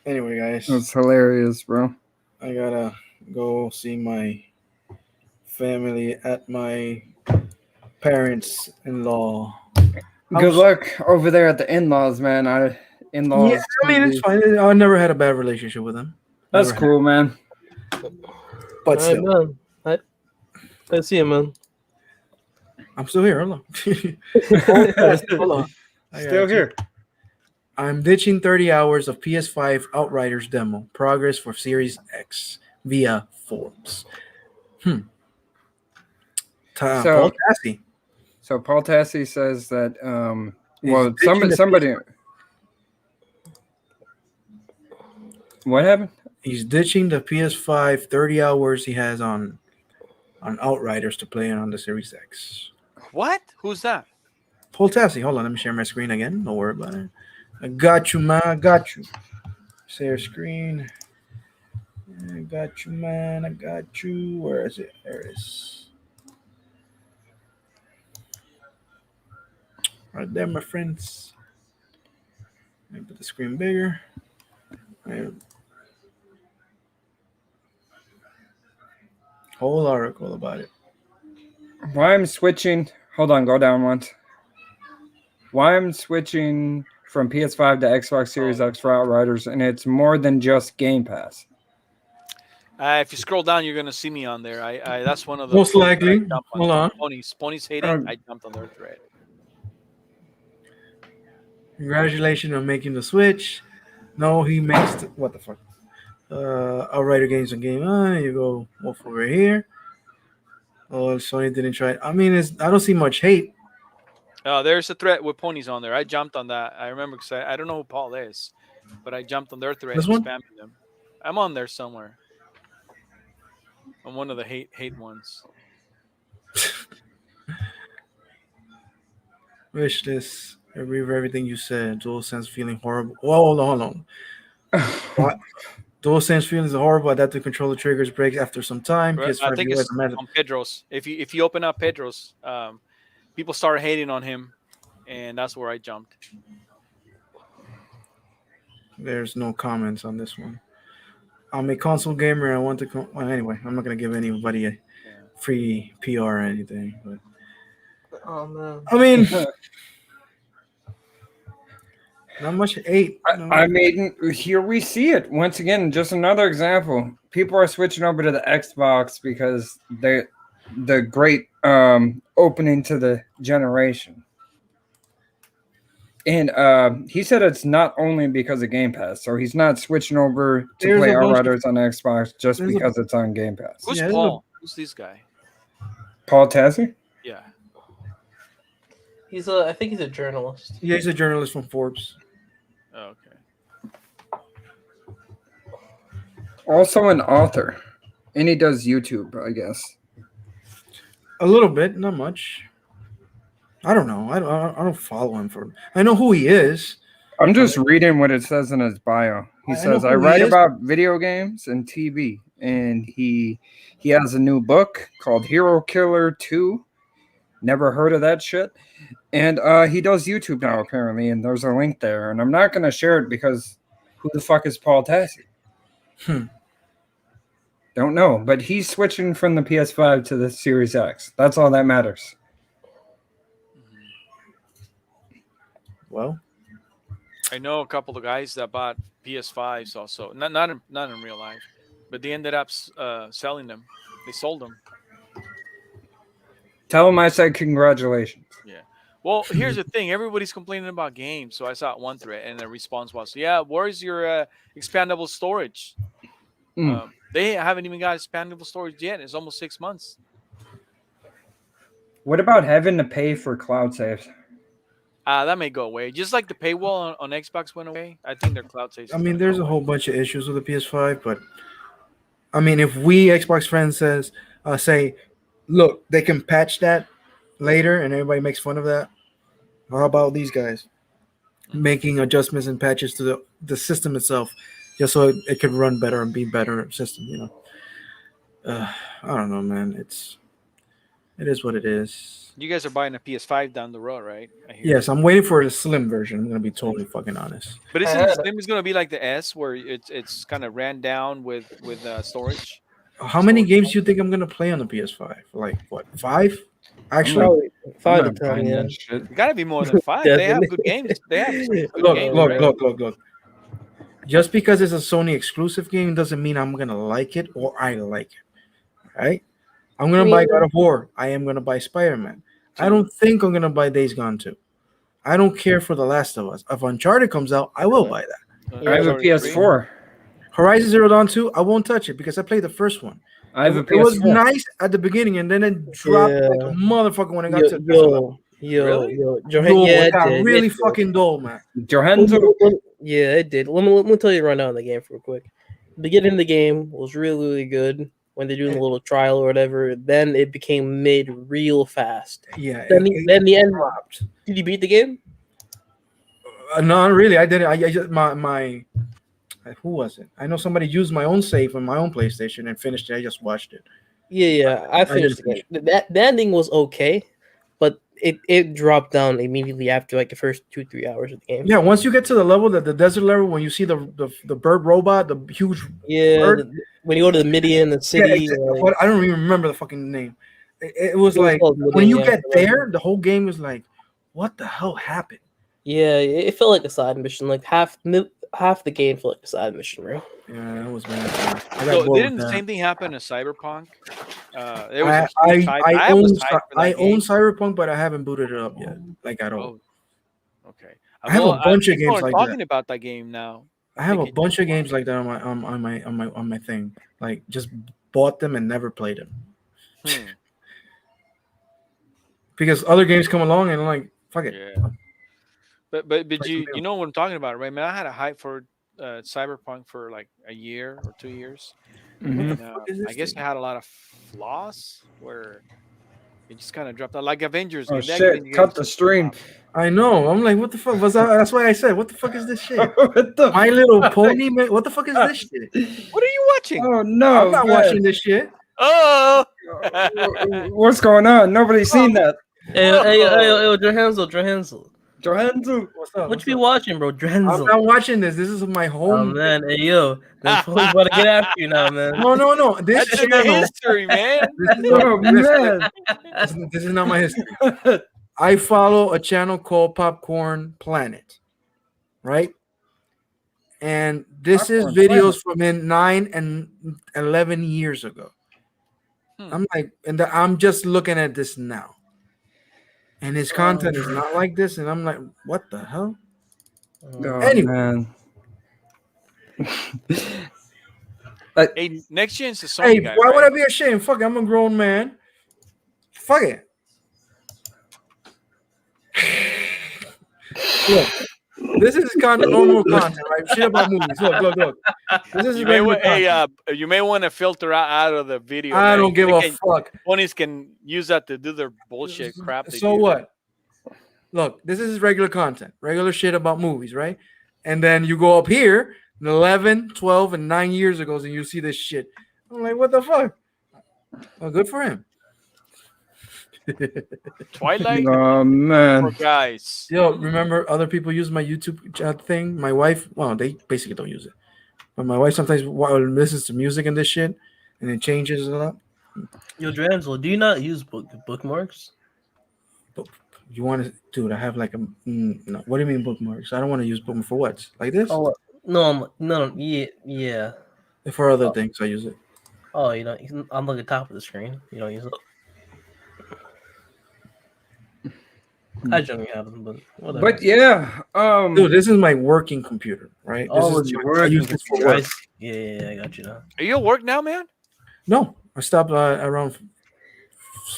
anyway, guys, That's hilarious, bro. I gotta go see my family at my parents-in-law. Good luck over there at the in-laws, man. In-laws. Yeah, I mean it's fine. I never had a bad relationship with them. That's Never cool, man. had. But All right, still, man. I see you, man. I'm still here. Hold on. Hold on. I Still got you. here. I'm ditching 30 hours of PS5 Outriders demo. Progress for Series X via forums. Paul Tassi. So Paul Tassi says that He's well ditching the somebody what happened? He's ditching the PS5 30 hours he has on Outriders to play on the Series X. what? Who's that? Paul Tassi. Hold on, let me share my screen again. Don't worry about it. I got you, man. I got you. Share screen. I got you, man. I got you. Where is it? There it is. Right there, my friends. Let me put the screen bigger. Whole article about it. Why I'm switching hold on, go down once. Why I'm switching from PS5 to Xbox Series X for Outriders, and it's more than just Game Pass. If you scroll down, you're gonna see me on there. I that's one of the Most threads that I likely. jumped Hold on. Ponies hating. I jumped on their thread. Congratulations on making the switch. No, he makes what the fuck? Outrider games and game on. You go over here. Oh, Sony didn't try it. I mean, I don't see much hate. There's a thread with ponies on there. I jumped on that. I remember because I don't know who Paul is, but I jumped on their thread This and one? spamming them. I'm on there somewhere. I'm one of the hate ones. Wish this. I agree with everything you said. DualSense feeling horrible. Whoa, hold on. What? DualSense feelings are horrible. Adaptive controller triggers breaks after some time. Right? I think it's on Pedro's. If you open up Pedro's, people started hating on him, and that's where I jumped. There's no comments on this one. I'm a console gamer. I want to. Well, anyway, I'm not gonna give anybody a free PR or anything. But Oh man. I mean, not much hate. I mean, here we see it once again. Just another example. People are switching over to the Xbox because the great opening to the generation. And he said it's not only because of Game Pass, so he's not switching over to There's play a bunch of- Outriders on Xbox just there's a- because it's on Game Pass. Who's Yeah, Paul? Who's this guy? Paul Tassi? Yeah. He's I think he's a journalist. Yeah, he's a journalist from Forbes. Oh, okay. Also an author, and he does YouTube, I guess. A little bit, not much. I don't know. I don't follow him for. I know who he is. I'm just reading what it says in his bio. He I know says, who "I he write is." about video games and TV," and he has a new book called Hero Killer 2. Never heard of that shit. And he does YouTube now apparently, and there's a link there. And I'm not gonna share it because who the fuck is Paul Tassi? Don't know, but he's switching from the PS5 to the Series X. That's all that matters. Well, I know a couple of guys that bought PS5s also. Not in real life, but they ended up selling them. They sold them. Tell him I said congratulations. Yeah. Well, here's the thing. Everybody's complaining about games. So I saw one thread, and the response was, "Yeah, where's your expandable storage?" They haven't even got expandable storage yet. It's almost 6 months. What about having to pay for cloud saves? That may go away. Just like the paywall on Xbox went away. I think their cloud saves. I mean, there's a whole bunch of issues with the PS5, but I mean, if we Xbox friends say, look, they can patch that later, and everybody makes fun of that. How about these guys making adjustments and patches to the system itself, just so it could run better and be better system? You know, I don't know, man. It is what it is. You guys are buying a PS5 down the road, right? I hear Yes, I'm waiting for the slim version. I'm gonna be totally fucking honest. But isn't the Slim is going to be like the S, where it's kind of ran down with storage? How many games do you think I'm gonna play on the PS5? Like what, 5? Actually, Probably 5 to I'm not 10. buying Yeah. that shit. It got to be more than 5. They have good games. They have good games, right? look. Just because it's a Sony exclusive game doesn't mean I'm gonna like it or I like it. Right? I'm gonna buy God of War. I am gonna buy Spider-Man. I don't think I'm gonna buy Days Gone 2. I don't care for The Last of Us. If Uncharted comes out, I will buy that. I have a PS4. Horizon Zero Dawn 2, I won't touch it because I played the first one. I have a It was PS4. nice at the beginning, and then it dropped like a motherfucker when it got to the Yo, it got did. really It did. fucking dull, man. Johansson. Yeah, it did. Let me tell you right now in the game real quick. The beginning of the game was really, really good when they're doing the little trial or whatever. Then it became mid real fast. Yeah. Then the end dropped. Did you beat the game? No, really, I didn't. I just my who was it? I know somebody used my own save on my own PlayStation and finished it. I just watched it. Yeah, I finished the game. The ending was okay, but it dropped down immediately after like the first 2-3 hours of the game. Yeah, once you get to the level that the desert level, when you see the bird robot, the huge bird, when you go to the Midian, the city. exactly. I don't even remember the fucking name. It was like called Midian, when you yeah. get there, the whole game is like, what the hell happened? Yeah, it felt like a side mission. Like half the game felt like a side mission, bro. Yeah, that was bad. So didn't the same thing happen to Cyberpunk? There was I a huge hype. I own was hyped for that game. own Cyberpunk, but I haven't booted it up yet, like at all. Oh, okay. I have a bunch of people games are like talking that. about that game now. I have a bunch of games like that on my thing. Like just bought them and never played them. Because other games come along and I'm like, fuck it. Yeah. But you know what I'm talking about, right? Man, I had a hype for Cyberpunk for like a year or 2 years. Mhm. And, I guess it had a lot of flaws where it just kind of dropped out, like Avengers. Oh game. That shit! game Cut just the stream. I know. I'm like, what the fuck was that? That's why I said, what the fuck is this shit? What the My Little Pony, man. What the fuck is this shit? What are you watching? Oh no! I'm not man. watching this shit. Oh, What's going on? Nobody's seen that. Hey, Johansel. Johansson. What's up? What you be watching, bro? I'm Johansel. not watching this. This is my Oh home. man, hey yo, the police about to get after you now, man. No. This that's in the channel. history, man. Oh man! This is not my history. I follow a channel called Popcorn Planet, right? And this Popcorn is videos from in 9 and 11 years ago. I'm like, I'm just looking at this now, and his content is not like this, and I'm like, what the hell? Oh Anyway. man. Hey, next gen's the Sony Hey, guy, why would I right? be ashamed? Fuck it, I'm a grown man. Fuck it. Look, this is normal content, right? Shit about movies. Look. This is regular content. You may want to filter out of the video. I man. don't give a fuck. Ponies can use that to do their bullshit crap. So what? Look, this is regular content, regular shit about movies, right? And then you go up here, 11, 12, and 9 years ago, and you see this shit. I'm like, what the fuck? Well, good for him. Twilight. Oh man. For guys. Yo, remember other people use my YouTube thing? My wife, well, they basically don't use it. But my wife sometimes listens to music and this shit, and it changes a lot. Yo, Dranzel, do you not use bookmarks? You want to, dude? I have like a no. What do you mean bookmarks? I don't want to use bookmarks for what? Like this? Oh no, yeah. For other things, I use it. Oh, you know, I'm on the top of the screen. You don't use it. I generally have them, but whatever. But yeah, dude, this is my working computer, right? Oh, this is I use this for work. Yeah, I got you now. Are you at work now, man? No, I stopped around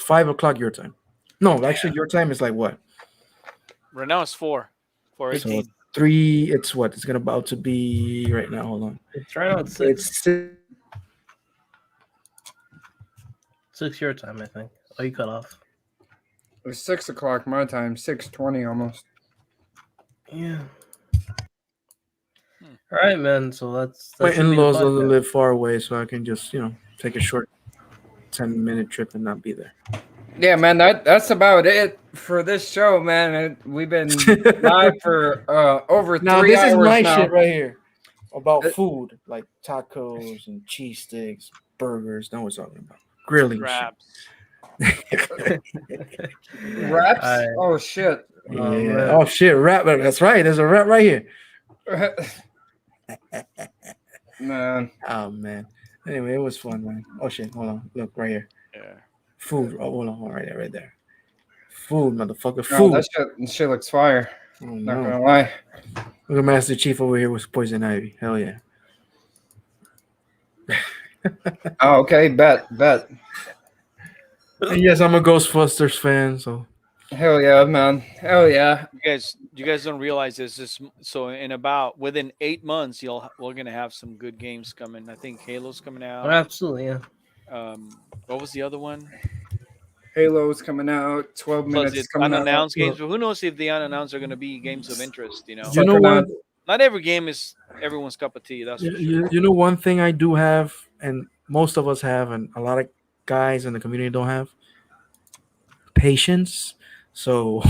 5 o'clock your time. No, actually, your time is like what? Right now it's 4:18. So 3. It's what? It's gonna about to be right now. Hold on. It's right now. It's 6 your time, I think. Oh, you cut off. it's 6 o'clock my time, 6:20 almost. Yeah. All right, man. So that's my should be the in-laws podcast. live far away, so I can just take a short 10-minute trip and not be there. Yeah, man, that's about it for this show, man. We've been live for over 3 Now hours this is my now. shit right here about food, like tacos and cheese sticks, burgers. Now we're talking about grilling. Wraps. Wraps? Oh shit! Yeah. Oh shit, rap. That's right. There's a rap right here. Man. Oh man. Anyway, it was fun, man. Oh shit. Hold on. Look right here. Yeah. Food. Oh, hold on. Right there. Food, motherfucker. Oh, Food. that shit looks fire. Oh, Not no. gonna lie. Look at Master Chief over here with poison ivy. Hell yeah. Oh, okay. Bet. And yes, I'm a Ghostbusters fan, so Hell yeah, man. Hell yeah. You guys don't realize this. So within 8 months, we're gonna have some good games coming. I think Halo's coming out. Oh, absolutely, yeah. What was the other one? Halo's coming out. 12 Plus minutes it's coming out. unannounced games, but who knows if the unannounced are gonna be games of interest? You know, you know what? not every game is everyone's cup of tea. That's for sure. You know one thing I do have, and most of us have, and a lot of guys in the community don't have? Patience. So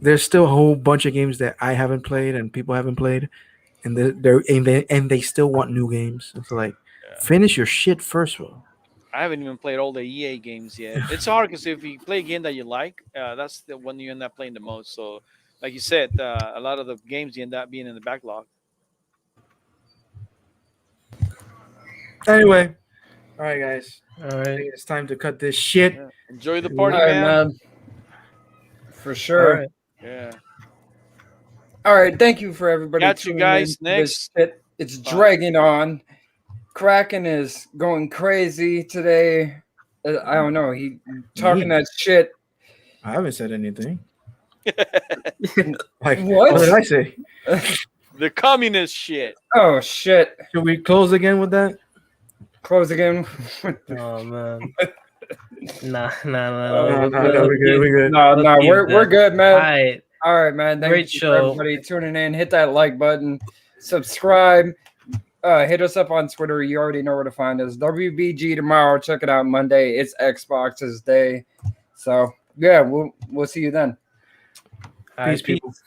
there's still a whole bunch of games that I haven't played and people haven't played, and they still want new games. It's like, finish your shit first, bro. I haven't even played all the EA games yet. It's hard because if you play a game that you like, that's the one you end up playing the most. So, like you said, a lot of the games you end up being in the backlog. Anyway, all right, guys. All I right. think it's time to cut this shit. Yeah. Enjoy the party, All right, man. For sure. All right. Yeah. All right. Thank you for everybody. Got you tuning guys. in to this Next. shit. It's dragging on. Kraken is going crazy today. I don't know. He talking that shit. I haven't said anything. Like, What? what did I say? The communist shit. Oh shit. Should we close again with that? Close again. Oh man. Nah. No, we're good. No, we're good, man. All right. All right, man. Thank Great you show. for everybody tuning in. Hit that like button. Subscribe. Hit us up on Twitter. You already know where to find us. WBG tomorrow. Check it out Monday. It's Xbox's day. So yeah, we'll see you then. All right, Peace, people. peace.